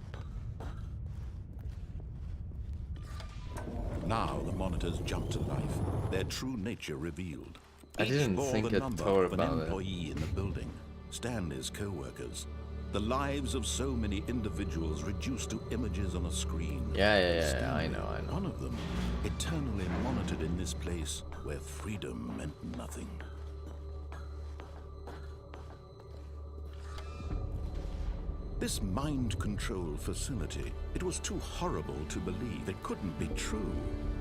Now the monitors jump to life, their true nature revealed. I didn't bore think the it number tore of an about it. employee in the building, Stanley's co-workers, the lives of so many individuals reduced to images on a screen. Yeah, Stanley, I know. one of them, eternally monitored in this place where freedom meant nothing. This mind control facility, it was too horrible to believe. It couldn't be true.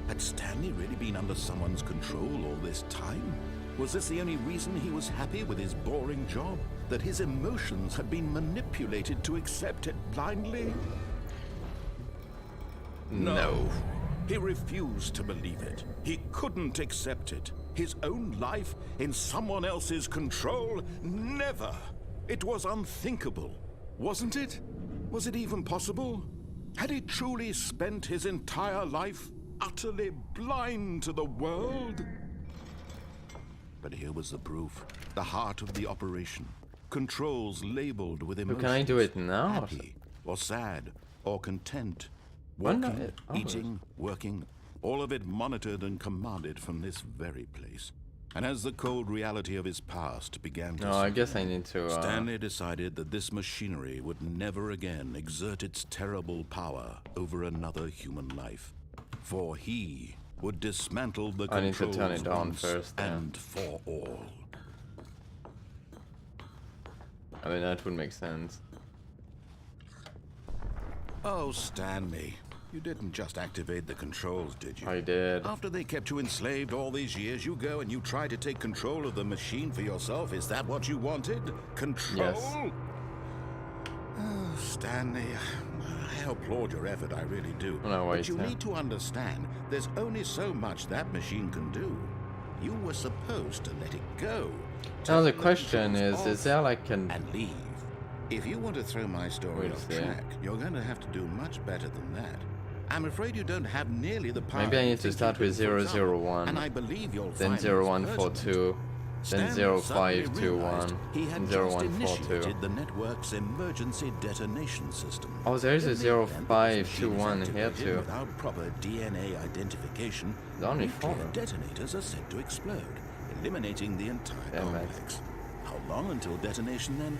Had Stanley really been under someone's control all this time? Was this the only reason he was happy with his boring job? That his emotions had been manipulated to accept it blindly? No. He refused to believe it. He couldn't accept it. His own life in someone else's control? Never. It was unthinkable. Wasn't it? Was it even possible? Had he truly spent his entire life utterly blind to the world? But here was the proof. The heart of the operation. Controls labeled with emotions. Can I do it now? Happy, or sad, or content. Why Walking, not? Oh. eating, working. All of it monitored and commanded from this very place. And as the cold reality of his past began to No, I guess I need to... Stanley decided that this machinery would never again exert its terrible power over another human life. For he would dismantle the I need to controls turn it on once first, yeah. and for all. I mean, that would make sense. Oh, Stanley, you didn't just activate the controls, did you? I did. After they kept you enslaved all these years, you go and you try to take control of the machine for yourself. Is that what you wanted? Control? Yes. Oh, Stanley, I applaud your effort, I really do. No, wait, but you need to understand, there's only so much that machine can do. You were supposed to let it go. Now the Turn question controls is off there like an... and leave. If you want to throw my story Wait a off sec. track, you're going to have to do much better than that. I'm afraid you don't have nearly the power. Maybe I you need to think start you with do, for example, 001, and I believe you'll then find this 0142, then Stanley suddenly 0521, realized he had and just 0142. initiated the network's emergency detonation system. Oh, there's a In the event that this machine is 0521 here activated too. Without proper DNA identification, There's only nuclear 4. detonators are said to explode, eliminating the entire Damn it. complex. How long until detonation then?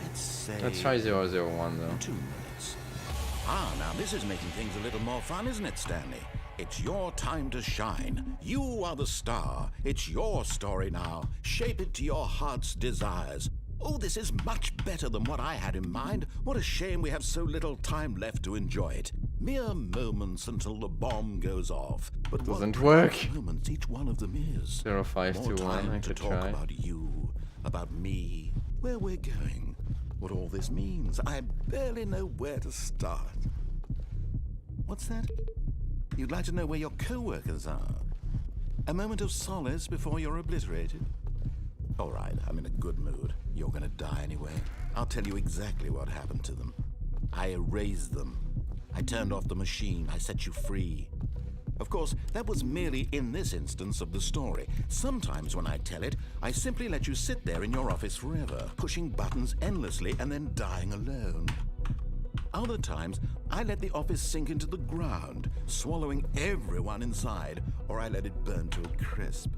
Let's say... Let's try 001 though. 2 minutes. Ah, now this is making things a little more fun, isn't it, Stanley? It's your time to shine. You are the star. It's your story now. Shape it to your heart's desires. Oh, this is much better than what I had in mind. What a shame we have so little time left to enjoy it. Mere moments until the bomb goes off. But Doesn't what work. precious moments each one of them is. 0521, More time I to could talk try. about you, about me, where we're going, what all this means. I barely know where to start. What's that? You'd like to know where your co-workers are? A moment of solace before you're obliterated? All right, I'm in a good mood. You're gonna die anyway. I'll tell you exactly what happened to them. I erased them. I turned off the machine. I set you free. Of course, that was merely in this instance of the story. Sometimes when I tell it, I simply let you sit there in your office forever, pushing buttons endlessly and then dying alone. Other times, I let the office sink into the ground, swallowing everyone inside, or I let it burn to a crisp.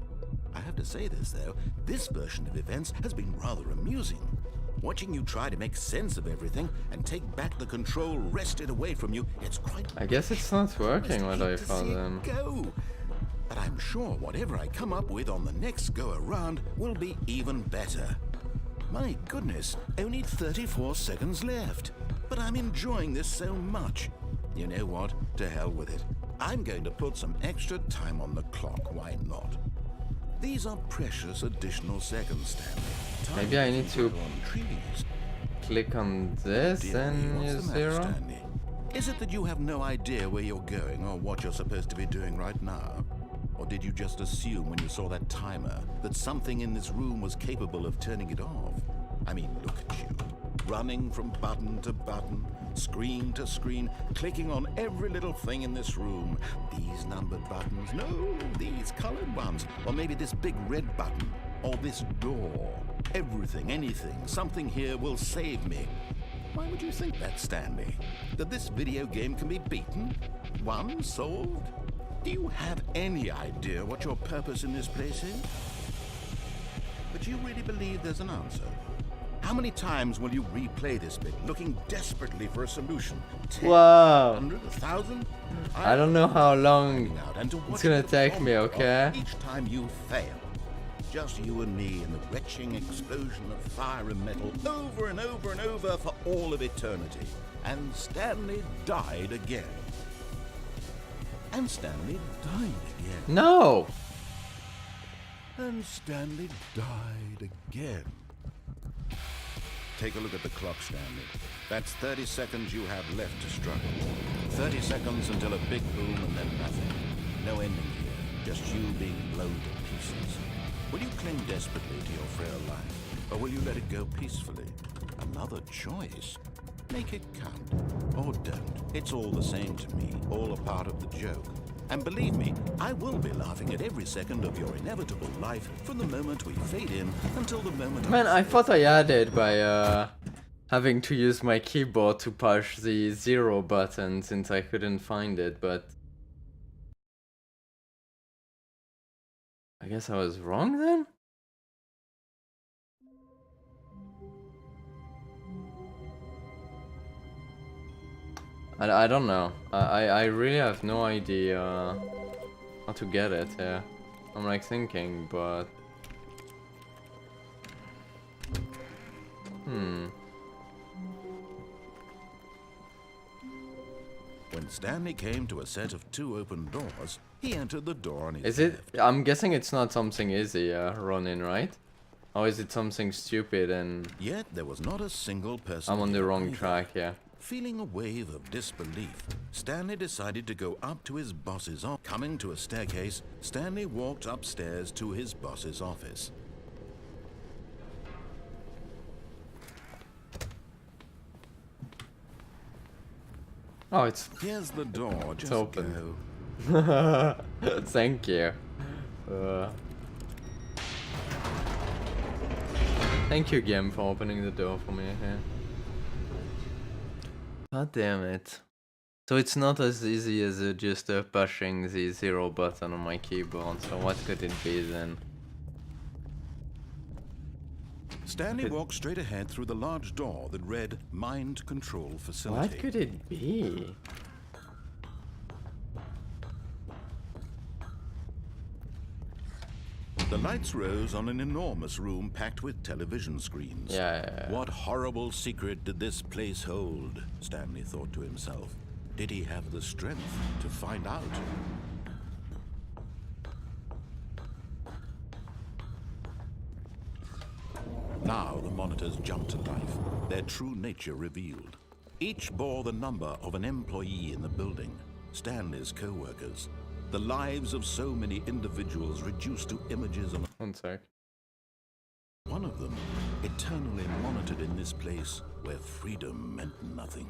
I have to say this, though, this version of events has been rather amusing. Watching you try to make sense of everything and take back the control wrested away from you, it's quite... I guess it's not working what I hate to thought see then. it go. But I'm sure whatever I come up with on the next go-around will be even better. My goodness, only 34 seconds left. But I'm enjoying this so much. You know what? To hell with it. I'm going to put some extra time on the clock. Why not? These are precious additional seconds, Stanley. Time Maybe I need doesn't to grow on trees. Click on this Dear me, and what's use the matter, 0. Stanley? Is it that you have no idea where you're going or what you're supposed to be doing right now? Or did you just assume when you saw that timer that something in this room was capable of turning it off? I mean, look at you. Running from button to button, screen to screen, clicking on every little thing in this room. These numbered buttons, no, these colored ones. Or maybe this big red button, or this door. Everything, anything, something here will save me. Why would you think that, Stanley? That this video game can be beaten? Won? Solved? Do you have any idea what your purpose in this place is? But you really believe there's an answer? How many times will you replay this bit, looking desperately for a solution? 10, Wow. 100, 1,000? I don't know how long Finding out, and to watch it's gonna you take perform me, it okay? Each time you fail. Just you and me in the retching explosion of fire and metal over and over and over for all of eternity. And Stanley died again. And Stanley died again. No! And Stanley died again. Take a look at the clock, Stanley. That's 30 seconds you have left to struggle. 30 seconds until a big boom and then nothing. No ending here, just you being blown to pieces. Will you cling desperately to your frail life, or will you let it go peacefully? Another choice. Make it count. Or don't. It's all the same to me, all a part of the joke. And believe me, I will be laughing at every second of your inevitable life from the moment we fade in until the moment... Man, I thought I added by having to use my keyboard to push the 0 button since I couldn't find it, but I guess I was wrong then? I don't know. I really have no idea how to get it, yeah. I'm like thinking, but... When Stanley came to a set of 2 open doors, he entered the door on his Is it? left. I'm guessing it's not something easy, Ronin, right? Or is it something stupid and Yet there was not a single person I'm on the here wrong either. track, yeah? Feeling a wave of disbelief, Stanley decided to go up to his boss's office. Coming to a staircase, Stanley walked upstairs to his boss's office. Oh, it's Here's the door, just open. go. Thank you. Thank you, game, for opening the door for me. Yeah. God damn it. So it's not as easy as just pushing the 0 button on my keyboard, so what could it be then? Stanley walked straight ahead through the large door that read Mind Control Facility. What could it be? The lights rose on an enormous room packed with television screens. Yeah. What horrible secret did this place hold? Stanley thought to himself. Did he have the strength to find out? Now the monitors jumped to life, their true nature revealed. Each bore the number of an employee in the building, Stanley's co-workers. The lives of so many individuals reduced to images on... One sec. One of them, eternally monitored in this place where freedom meant nothing.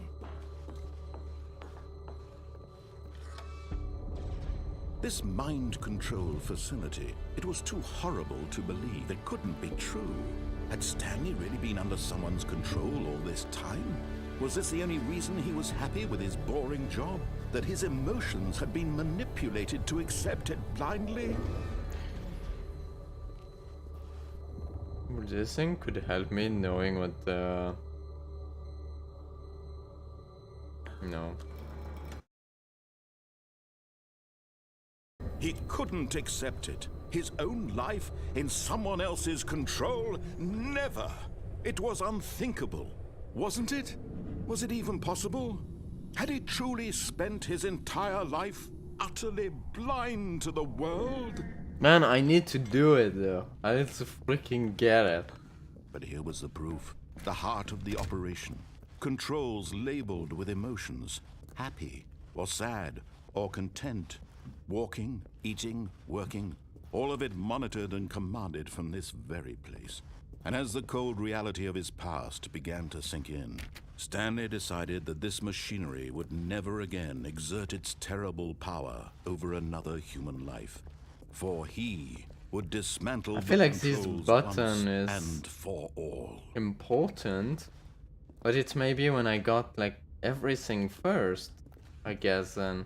This mind control facility, it was too horrible to believe. It couldn't be true. Had Stanley really been under someone's control all this time? Was this the only reason he was happy with his boring job? That his emotions had been manipulated to accept it blindly? This thing could help me knowing what the... No. He couldn't accept it. His own life in someone else's control? Never! It was unthinkable, wasn't it? Was it even possible? Had he truly spent his entire life utterly blind to the world? Man, I need to do it though. I need to freaking get it. But here was the proof. The heart of the operation. Controls labeled with emotions. Happy, or sad, or content. Walking, eating, working. All of it monitored and commanded from this very place. And as the cold reality of his past began to sink in, Stanley decided that this machinery would never again exert its terrible power over another human life. For he would dismantle I feel like this controls button once is and for all. important, but it's maybe when I got like everything first, I guess. Then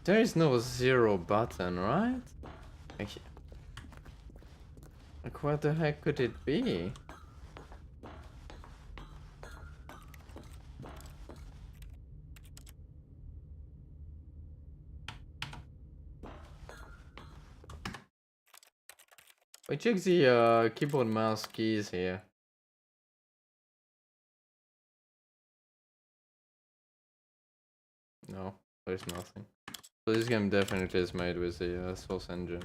there is no 0 button, right? Like what the heck could it be? I check the keyboard mouse keys here. No, there's nothing. So this game definitely is made with the Source engine.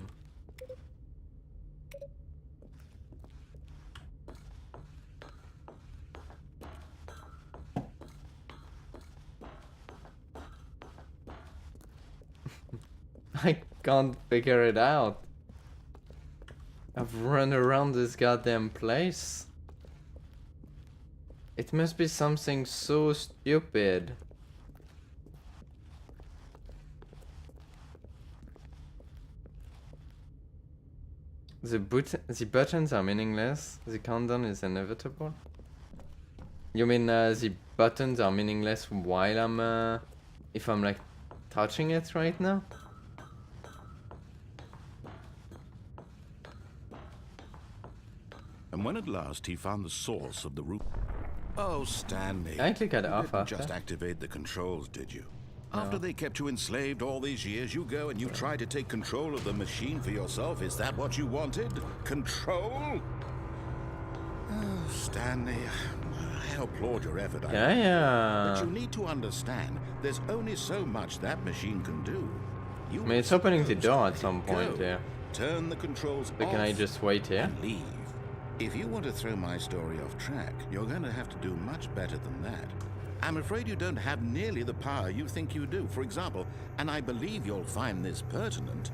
I can't figure it out. I've run around this goddamn place. It must be something so stupid. The buttons are meaningless. The countdown is inevitable. You mean the buttons are meaningless while I'm if I'm like touching it right now? And when at last he found the source of the root... Oh, Stanley. I click at you off didn't after. just activate the controls, did you? No. After they kept you enslaved all these years, you go and you try to take control of the machine for yourself. Is that what you wanted? Control? Oh, Stanley, I applaud your effort. Yeah. But you need to understand, there's only so much that machine can do. You I mean, it's were opening the supposed door to at some let it point, go, yeah. Turn the controls But can I off just wait here? and leave. If you want to throw my story off track, you're going to have to do much better than that. I'm afraid you don't have nearly the power you think you do. For example, and I believe you'll find this pertinent,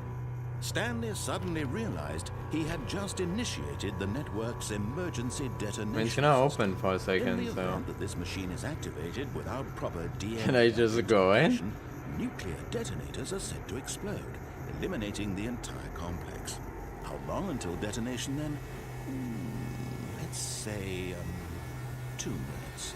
Stanley suddenly realized he had just initiated the network's emergency detonation. I mean, it's gonna system. open for a In second, the so... event that this machine is activated without proper DNA Can I just go in? identification, nuclear detonators are said to explode, eliminating the entire complex. How long until detonation then? Let's say 2 minutes.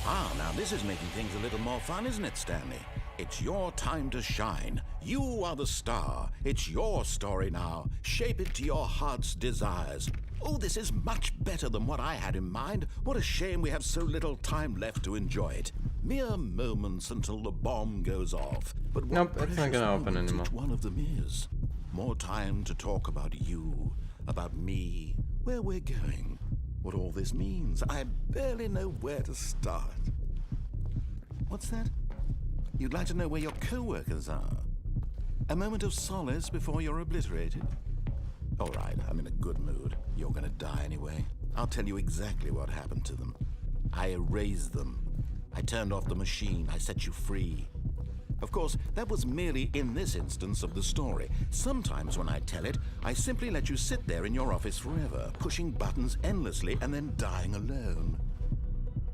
Ah, now this is making things a little more fun, isn't it, Stanley? It's your time to shine. You are the star. It's your story now. Shape it to your heart's desires. Oh, this is much better than what I had in mind. What a shame we have so little time left to enjoy it. Mere moments until the bomb goes off. But what Nope, it's not precious gonna open moments anymore. each one of them is. More time to talk about you, about me, where we're going, what all this means. I barely know where to start. What's that? You'd like to know where your co-workers are? A moment of solace before you're obliterated? All right, I'm in a good mood. You're gonna die anyway. I'll tell you exactly what happened to them. I erased them. I turned off the machine. I set you free. Of course, that was merely in this instance of the story. Sometimes when I tell it, I simply let you sit there in your office forever, pushing buttons endlessly and then dying alone.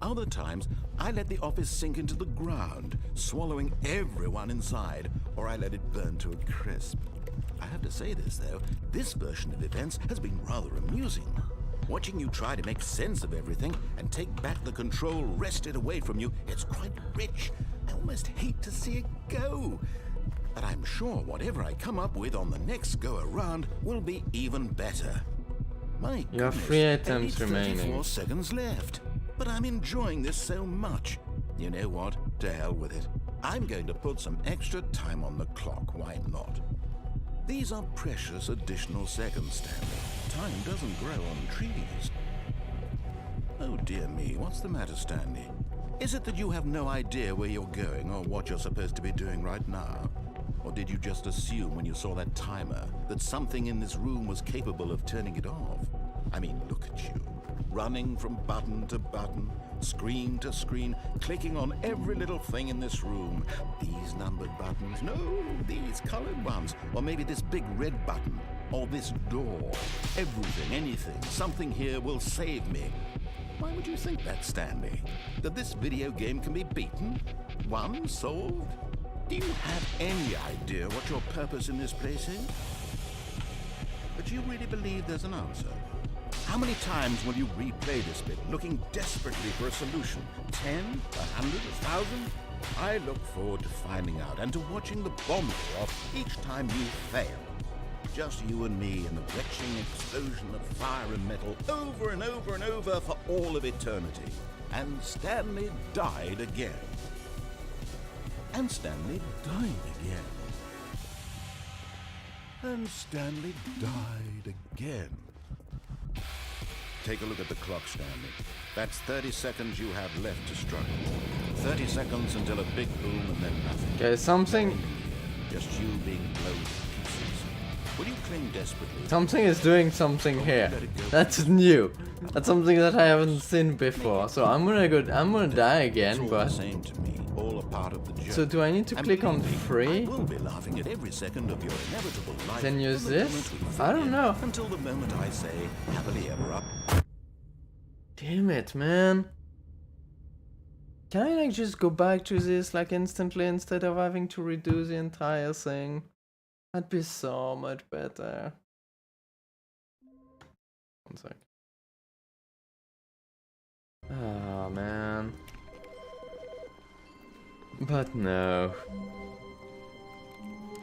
Other times, I let the office sink into the ground, swallowing everyone inside, or I let it burn to a crisp. I have to say this, though, this version of events has been rather amusing. Watching you try to make sense of everything and take back the control wrested away from you, it's quite rich. I almost hate to see it go. But I'm sure whatever I come up with on the next go-around will be even better. My You have goodness, 3 I items need 34 remaining. seconds left. But I'm enjoying this so much. You know what? To hell with it. I'm going to put some extra time on the clock. Why not? These are precious additional seconds, Stanley. Time doesn't grow on trees. Oh dear me, what's the matter, Stanley? Is it that you have no idea where you're going or what you're supposed to be doing right now? Or did you just assume when you saw that timer that something in this room was capable of turning it off? I mean, look at you. Running from button to button, screen to screen, clicking on every little thing in this room. These numbered buttons, no, these colored ones, or maybe this big red button. or this door. Everything, anything, something here will save me. Why would you think that, Stanley? That this video game can be beaten? Won? Solved? Do you have any idea what your purpose in this place is? But you really believe there's an answer? How many times will you replay this bit, looking desperately for a solution? 10? 100? 1,000? I look forward to finding out and to watching the bomb go off each time you fail. Just you and me in the retching explosion of fire and metal over and over and over for all of eternity. And Stanley died again. And Stanley died again. And Stanley died again. Take a look at the clock, Stanley. That's 30 seconds you have left to struggle. 30 seconds until a big boom and then nothing. Okay, something. Just you being blown to pieces. Will you cling desperately? Something is doing something here. That's new. That's something that I haven't seen before. So I'm gonna die again, It's all but the same to me. All a part of the journey. so do I need to And click on believe me, free? I will be laughing at every second of your inevitable life. Then use from the this? moment we I don't begin know. Until the moment I say happily ever after. Damn it, man. Can I like just go back to this like instantly instead of having to redo the entire thing? That'd be so much better. One sec. Oh man. But no.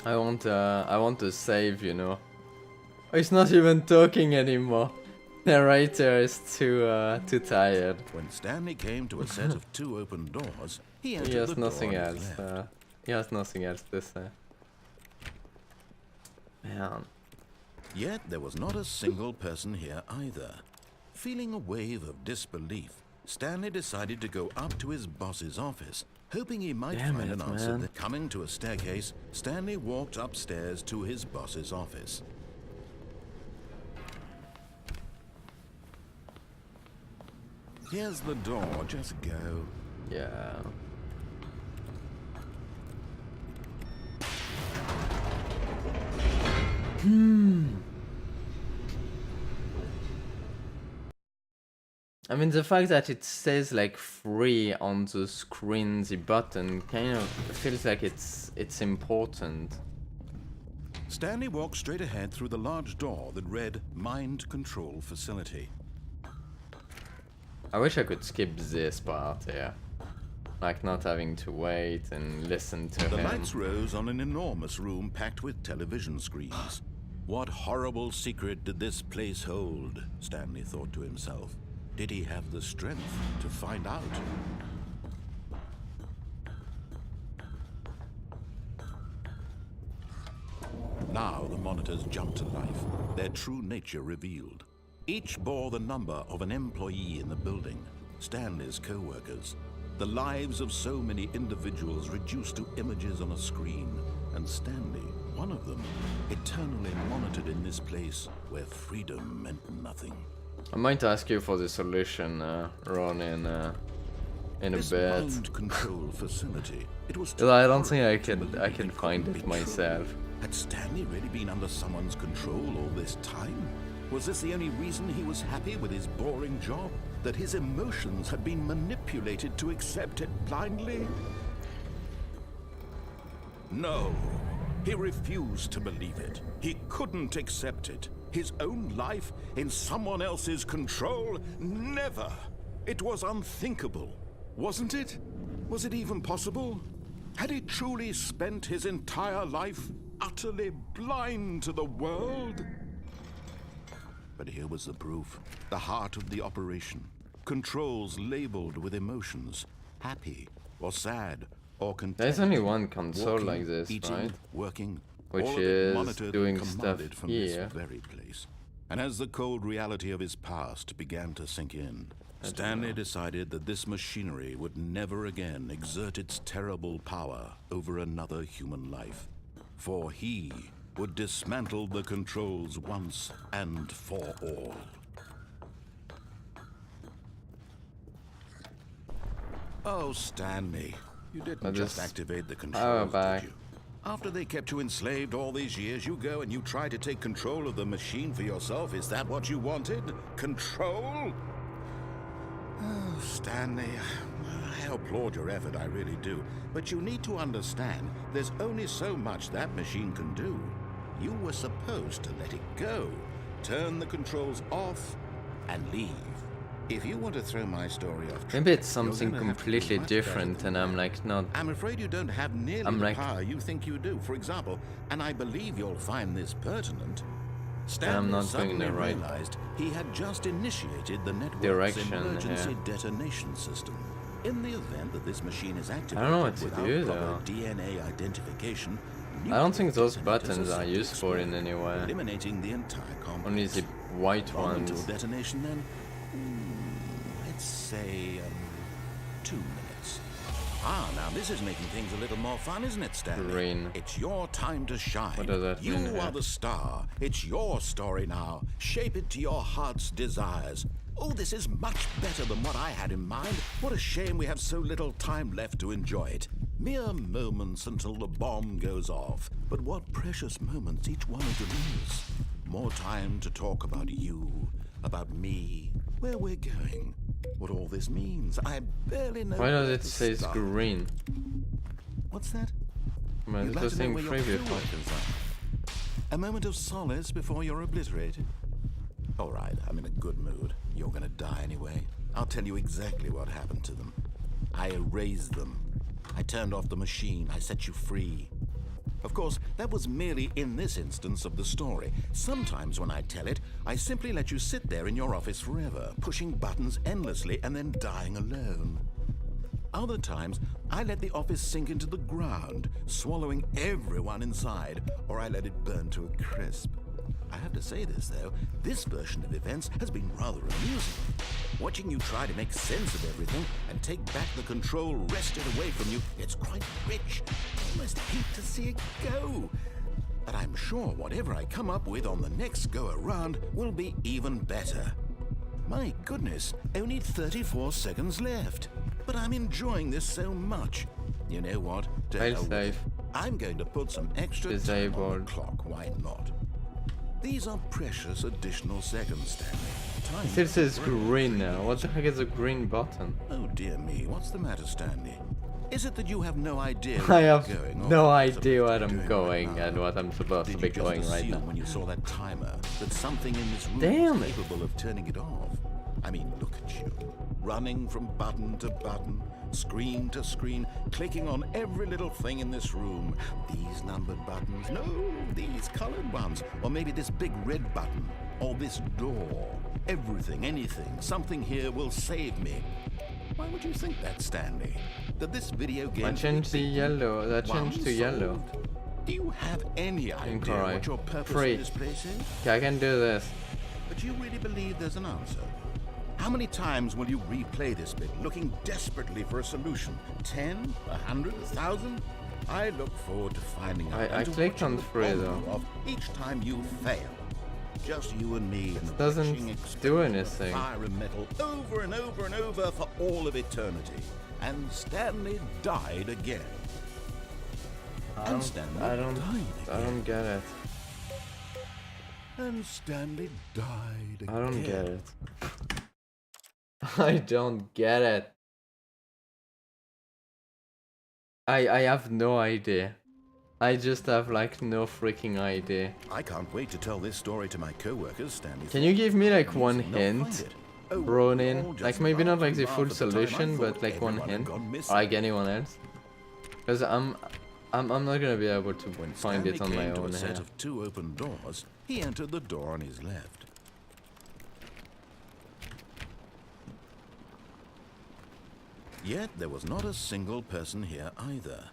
I want to save, you know. He's not even talking anymore. Narrator is too tired. When Stanley came to a set of two open doors, he entered He has the door nothing on his else. left. He has nothing else to say. Man. Yet there was not a single person here either. Feeling a wave of disbelief, Stanley decided to go up to his boss's office, hoping he might Damn find it, an answer. man. Coming to a staircase, Stanley walked upstairs to his boss's office. Here's the door, just go. Yeah. I mean, the fact that it says like free on the screen, the button, kind of feels like it's important. Stanley walked straight ahead through the large door that read Mind Control Facility. I wish I could skip this part here. Like not having to wait and listen to The him. lights rose on an enormous room packed with television screens. What horrible secret did this place hold? Stanley thought to himself. Did he have the strength to find out? Now the monitors jumped to life, their true nature revealed. Each bore the number of an employee in the building, Stanley's co-workers. The lives of so many individuals reduced to images on a screen, and Stanley, one of them, eternally monitored in this place where freedom meant nothing. I might ask you for the solution, Ron, in a This bit. mind control facility, it was Well, I don't think I terrifying to can believe find couldn't it be true. myself. Had Stanley really been under someone's control all this time? Was this the only reason he was happy with his boring job? That his emotions had been manipulated to accept it blindly? No. He refused to believe it. He couldn't accept it. His own life in someone else's control? Never. It was unthinkable. Wasn't it? Was it even possible? Had he truly spent his entire life utterly blind to the world? But here was the proof. The heart of the operation. Controls labeled with emotions. Happy or sad or content. There's only one console Walking, like this, eating, right? Working, Which all of it is monitored doing and stuff commanded from here. this very place. And as the cold reality of his past began to sink in, Stanley decided that this machinery would never again exert its terrible power over another human life. For he would dismantle the controls once and for all. Oh, Stanley, you didn't I just just- activate the Oh, controls, bye. did you? After they kept you enslaved all these years, you go and you try to take control of the machine for yourself. Is that what you wanted? Control? Oh, Stanley, I applaud your effort, I really do. But you need to understand, there's only so much that machine can do. You were supposed to let it go, turn the controls off, and leave. If you want to throw my story off track, Maybe it's you're something gonna have to do completely much different, better and than I'm that. like not. I'm afraid you don't have nearly I'm the like- power you think you do. For example, and I believe you'll find this pertinent, Stanley not going suddenly the right realized he had just initiated the network's direction, emergency yeah. detonation system. In the event that this machine is activated I don't know what to without do, proper though. DNA identification, I don't think those detonators buttons are set to useful in explode, any way. eliminating the entire complex. Only the white Long until ones. detonation then? Let's say 2 minutes. Ah, now this is making things a little more fun, isn't it, Stanley? Green. It's your time to shine. What does that you mean, are yeah? the star. It's your story now. Shape it to your heart's desires. Oh, this is much better than what I had in mind. What a shame we have so little time left to enjoy it. Mere moments until the bomb goes off. But what precious moments each one of them is. More time to talk about you, about me, where we're going, what all this means. I barely know. Why does where it to say start. green? What's that? Well, You'd it like was to know saying where your free before. co-workers are. A moment of solace before you're obliterated. All right, I'm in a good mood. You're gonna die anyway. I'll tell you exactly what happened to them. I erased them. I turned off the machine. I set you free. Of course, that was merely in this instance of the story. Sometimes when I tell it, I simply let you sit there in your office forever, pushing buttons endlessly and then dying alone. Other times, I let the office sink into the ground, swallowing everyone inside, or I let it burn to a crisp. I have to say this, though, this version of events has been rather amusing. Watching you try to make sense of everything and take back the control wrested away from you, it's quite rich. I almost hate to see it go. But I'm sure whatever I come up with on the next go-around will be even better. My goodness, only 34 seconds left. But I'm enjoying this so much. You know what? To I'll hell with it. save. I'm going to put some extra time on Disabled. the clock. Why not? These are precious additional seconds, Stanley. Time It still says flies. green now. What the heck is a green button? Oh dear me, what's the matter, Stanley? Is it that you have no idea I where you're have going? or no something idea you're where doing I'm right going now? and what I'm supposed to Did be you just going right assume now. when you saw that timer that something in this room Damn was it. capable of turning it off? I mean, look at you. Running from button to button, screen to screen, clicking on every little thing in this room. These numbered buttons, no, these colored ones. Or maybe this big red button, or this door. Everything, anything, something here will save me. Why would you think that, Stanley? That this video game... I changed the yellow. That One changed to yellow. solved. Do you have any idea Incorrect. what your purpose Free. in this place is? Okay, I can do this. But you really believe there's an answer? How many times will you replay this bit, looking desperately for a solution? 10? 100? 1,000? I look forward to finding out. I and to clicked watching on the free, bond though. go off each time you fail. Just you and me and the doesn't wrenching do experience of anything. fire and metal over and over and over for all of eternity. And Stanley died again. And Stanley I don't died get it. And Stanley died again. I don't get it. I don't get it. I have no idea. I just have like no freaking idea. I can't wait to tell this story to my co-workers, Stanley. Can you give me like one They'll find hint? it. Oh, Ronin, all just like maybe not laugh like and the laugh full at the time. I solution, but thought like one everyone had hint, gone or missing. like anyone else. Because I'm not gonna be able to When find Stanley it on my came to own a set here. of 2 open doors, he entered the door on his left. Yet there was not a single person here either.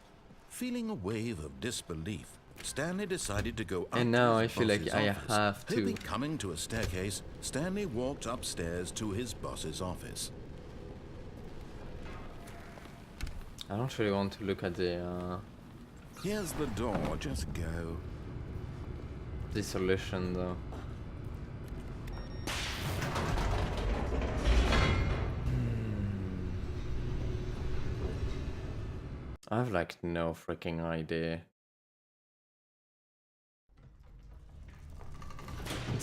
Feeling a wave of disbelief, Stanley decided to go up And to now his I feel like boss's I office. have to. Hoping coming to a staircase, Stanley walked upstairs to his boss's office. I don't really want to look at Here's the door, just go. the solution though. I have like no freaking idea.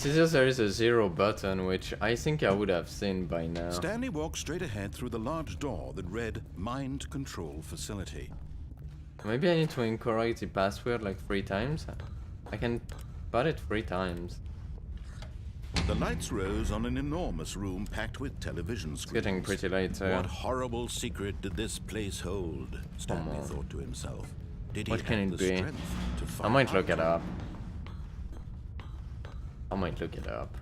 It's just there is a 0 button, which I think I would have seen by now. Stanley walked straight ahead through the large door that read Mind Control Facility. Maybe I need to incorrect the password like 3 times. I can put it 3 times. The lights rose on an enormous room packed with television screens. It's getting pretty late. What horrible secret did this place hold? Stanley thought to himself. Did he What can have it the be? strength to I find might look out? it up. I might look it up.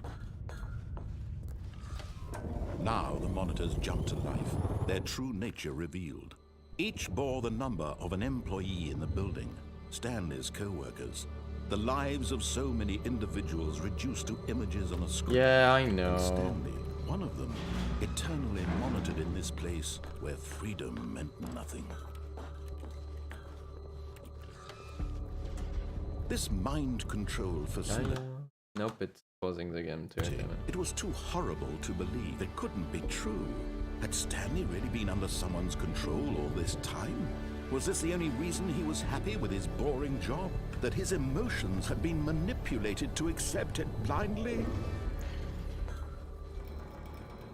Now the monitors jumped to life, their true nature revealed. Each bore the number of an employee in the building, Stanley's co-workers. The lives of so many individuals reduced to images on a screen. Yeah, I know. And Stanley, one of them, eternally monitored in this place where freedom meant nothing. This mind control facility. Nope, it's pausing the game too. It was too horrible to believe. It couldn't be true. Had Stanley really been under someone's control all this time? Was this the only reason he was happy with his boring job? That his emotions had been manipulated to accept it blindly?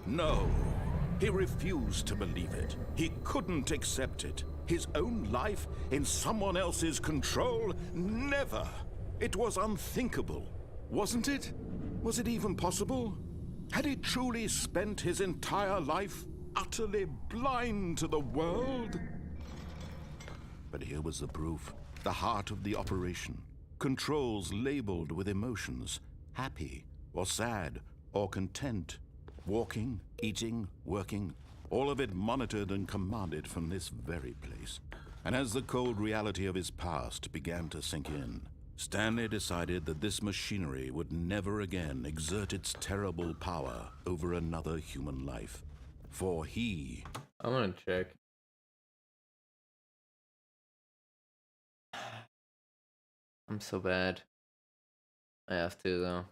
No. He refused to believe it. He couldn't accept it. His own life in someone else's control? Never. It was unthinkable. Wasn't it? Was it even possible? Had he truly spent his entire life utterly blind to the world? But here was the proof. The heart of the operation. Controls labeled with emotions. Happy, or sad, or content. Walking, eating, working. All of it monitored and commanded from this very place. And as the cold reality of his past began to sink in, Stanley decided that this machinery would never again exert its terrible power over another human life. For he... I wanna check. I'm so bad. I have to though.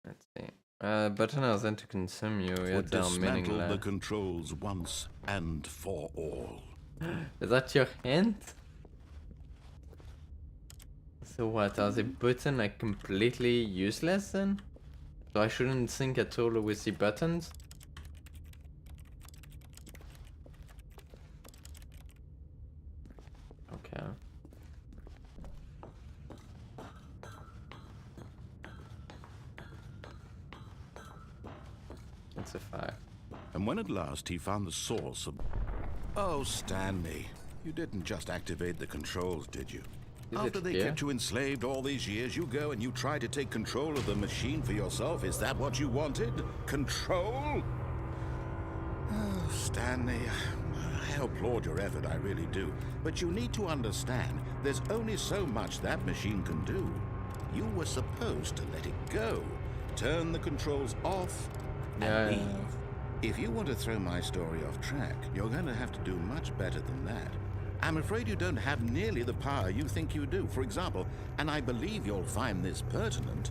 Let's see. Button are then to consume you, would yet they are dismantle the meaningless. controls once and for all. Is that your hint? So what, are the buttons like completely useless then? So I shouldn't think at all with the buttons? Okay. It's a fact. And when at last he found the source of... Oh, Stanley, you didn't just activate the controls, did you? Is After it they here? kept you enslaved all these years, you go and you try to take control of the machine for yourself. Is that what you wanted? Control? Oh, Stanley, I applaud your effort, I really do. But you need to understand, there's only so much that machine can do. You were supposed to let it go. Turn the controls off and leave. If you want to throw my story off track, you're going to have to do much better than that. I'm afraid you don't have nearly the power you think you do. For example, and I believe you'll find this pertinent,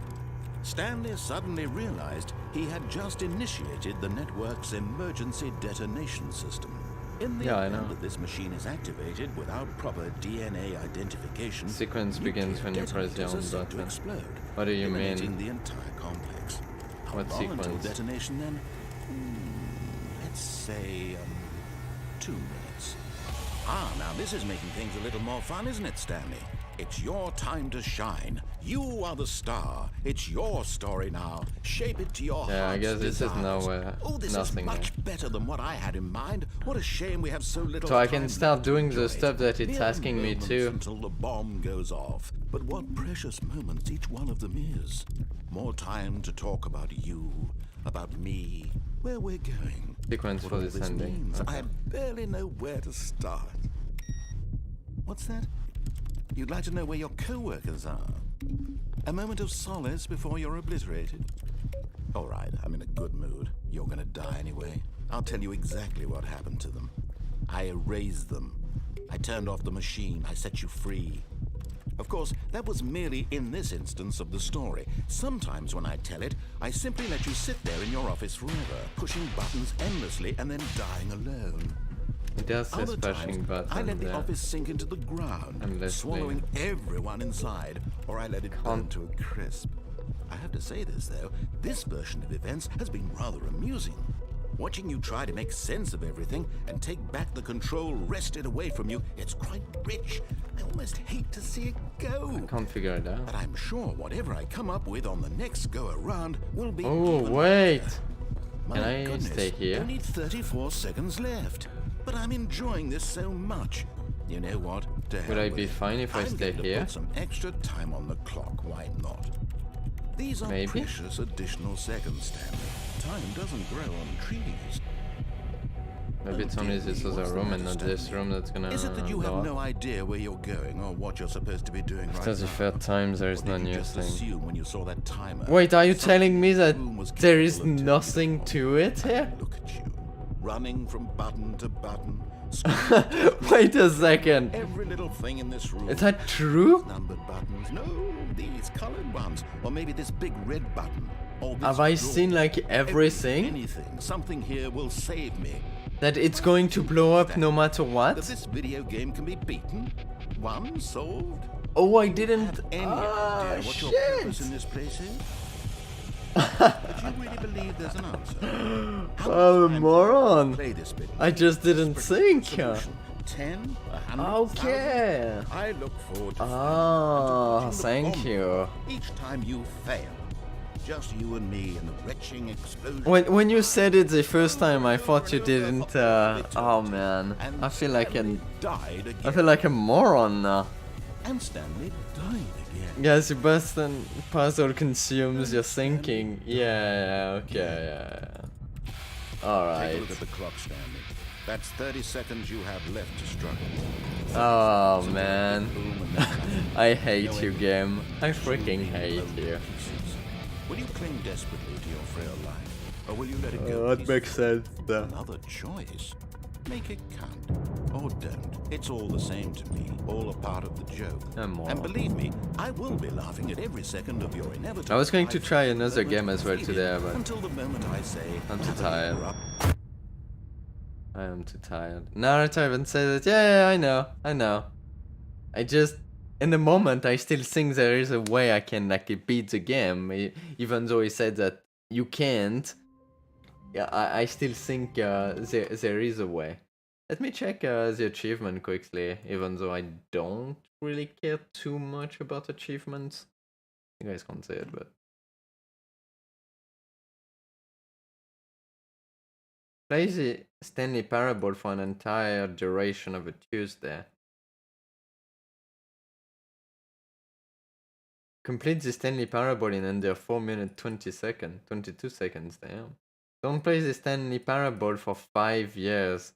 Stanley suddenly realized he had just initiated the network's emergency detonation system. In the event that this machine is activated without proper DNA identification, Sequence begins when you press the detonators are on set to button. explode, What do you eliminating mean? the entire complex. How What long until sequence? detonation then? Let's say 2 minutes. Ah, now this is making things a little more fun, isn't it, Stanley? It's your time to shine. You are the star. It's your story now. Shape it to your Yeah, I heart's guess this is desires. nowhere. Oh, this Nothing is much better than what I had in mind. What a shame we have so little So I time can start left to doing enjoy the it. stuff that it's Mere asking me moments to. until the bomb goes off. But what precious moments each one of them is. More time to talk about you, about me, where we're going. Sequence What for all this this ending. means. Okay. I barely know where to start. What's that? You'd like to know where your co-workers are? A moment of solace before you're obliterated? All right, I'm in a good mood. You're gonna die anyway. I'll tell you exactly what happened to them. I erased them. I turned off the machine. I set you free. Of course, that was merely in this instance of the story. Sometimes when I tell it, I simply let you sit there in your office forever, pushing buttons endlessly and then dying alone. It does say Other pushing times, buttons. I let the office sink into the ground, Endlessly. swallowing everyone inside, or I let it burn to a crisp. I have to say this, though, this version of events has been rather amusing. Watching you try to make sense of everything and take back the control wrested away from you, it's quite rich. I almost hate to see it go. I can't figure it out. But I'm sure whatever I come up with on the next go around will be Oh, even wait. better. My Can I goodness, stay here? Only 34 seconds left. But I'm enjoying this so much. You know what? To hell Would I with be it. fine if I I'm stay going to here? put some extra time on the clock. Why not? These are Maybe? precious additional seconds, Stanley. Time doesn't grow on trees. Maybe it's only this other room and not this room that's gonna Is it that you blow have up? no idea where you're going or what you're supposed to be doing right Because the now? third time there is Or no did you new just thing. assume when you saw that timer? Wait, are you something telling me in the that room was there is capable of turning nothing on? to it here? Look at you, running from button to button. Wait a second. Every little thing in this room. Is that true? Numbered buttons. No, these colored ones. Or maybe this big red button. Or this Have I drawer. seen like everything? Anything. Something here will save me. That it's going to blow up no matter That what? this video game can be beaten. Won, solved. Oh, I didn't. Have any Ah, idea what your shit. purpose in this place is? But you really believe there's an answer? How Oh, much time moron. do you play this bit? I just didn't think. Solution. 10, 100, Okay. 1,000? I look forward to Ah, finding thank the you. bomb each time you fail. Just you and me and the retching explosion. When you said it the first time, I thought you didn't. Oh man, I feel like Stanley died again. I feel like a moron now. And Stanley died again. Yeah, Sebastian puzzle consumes your thinking. Yeah, okay, yeah. All Take a right. look at the clock, Stanley. That's 30 seconds you have left to struggle. Oh man, Boom, and then nothing. I hate you, game. I freaking hate you. Will you cling desperately to your frail life, or will you let it go? That makes sense. Though. Another choice. Make it count, or don't. It's all the same to me. All a part of the joke. I'm And believe me, I will be laughing at every second of your inevitable. I was going to life try another moment game as well faded today, but until the moment I say I'm too "Have a tired. look up." I am too tired. Naruto even said that. Yeah, I know. I just, in the moment, I still think there is a way I can like beat the game, even though he said that you can't. Yeah, I still think there is a way. Let me check the achievement quickly, even though I don't really care too much about achievements. You guys can't say it, but. Play the Stanley Parable for an entire duration of a Tuesday. Complete the Stanley Parable in under 4 minutes 22 seconds, damn. Don't play the Stanley Parable for 5 years.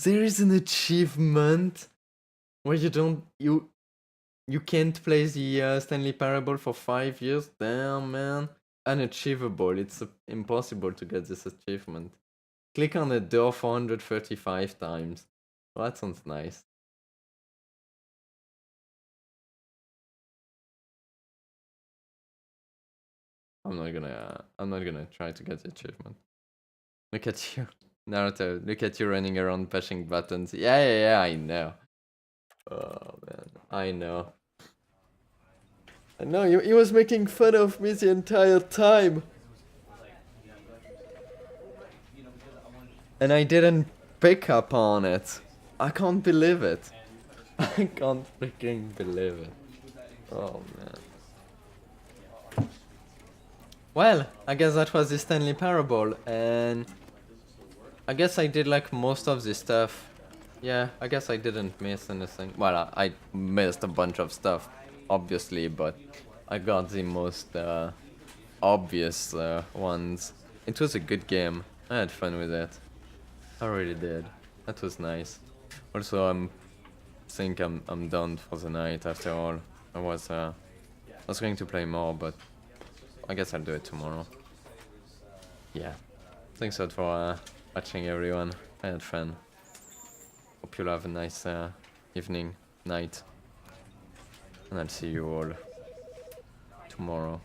There is an achievement where you can't play the Stanley Parable for 5 years? Damn, man. Unachievable. It's impossible to get this achievement. Click on the door 435 times. Well, that sounds nice. I'm not gonna try to get the achievement. Look at you, Naruto. Look at you running around pushing buttons. Yeah, I know. Oh man, I know. I know, he was making fun of me the entire time. And I didn't pick up on it. I can't believe it. I can't freaking believe it. Oh man. Well, I guess that was the Stanley Parable, and I guess I did like most of the stuff. Yeah, I guess I didn't miss anything. Well, I missed a bunch of stuff, obviously, but I got the most obvious ones. It was a good game. I had fun with it. I really did. That was nice. Also, I'm done for the night after all. I was going to play more, but I guess I'll do it tomorrow. Yeah. Thanks a lot for watching, everyone. I had fun. Hope you'll have a nice evening, night. And I'll see you all tomorrow.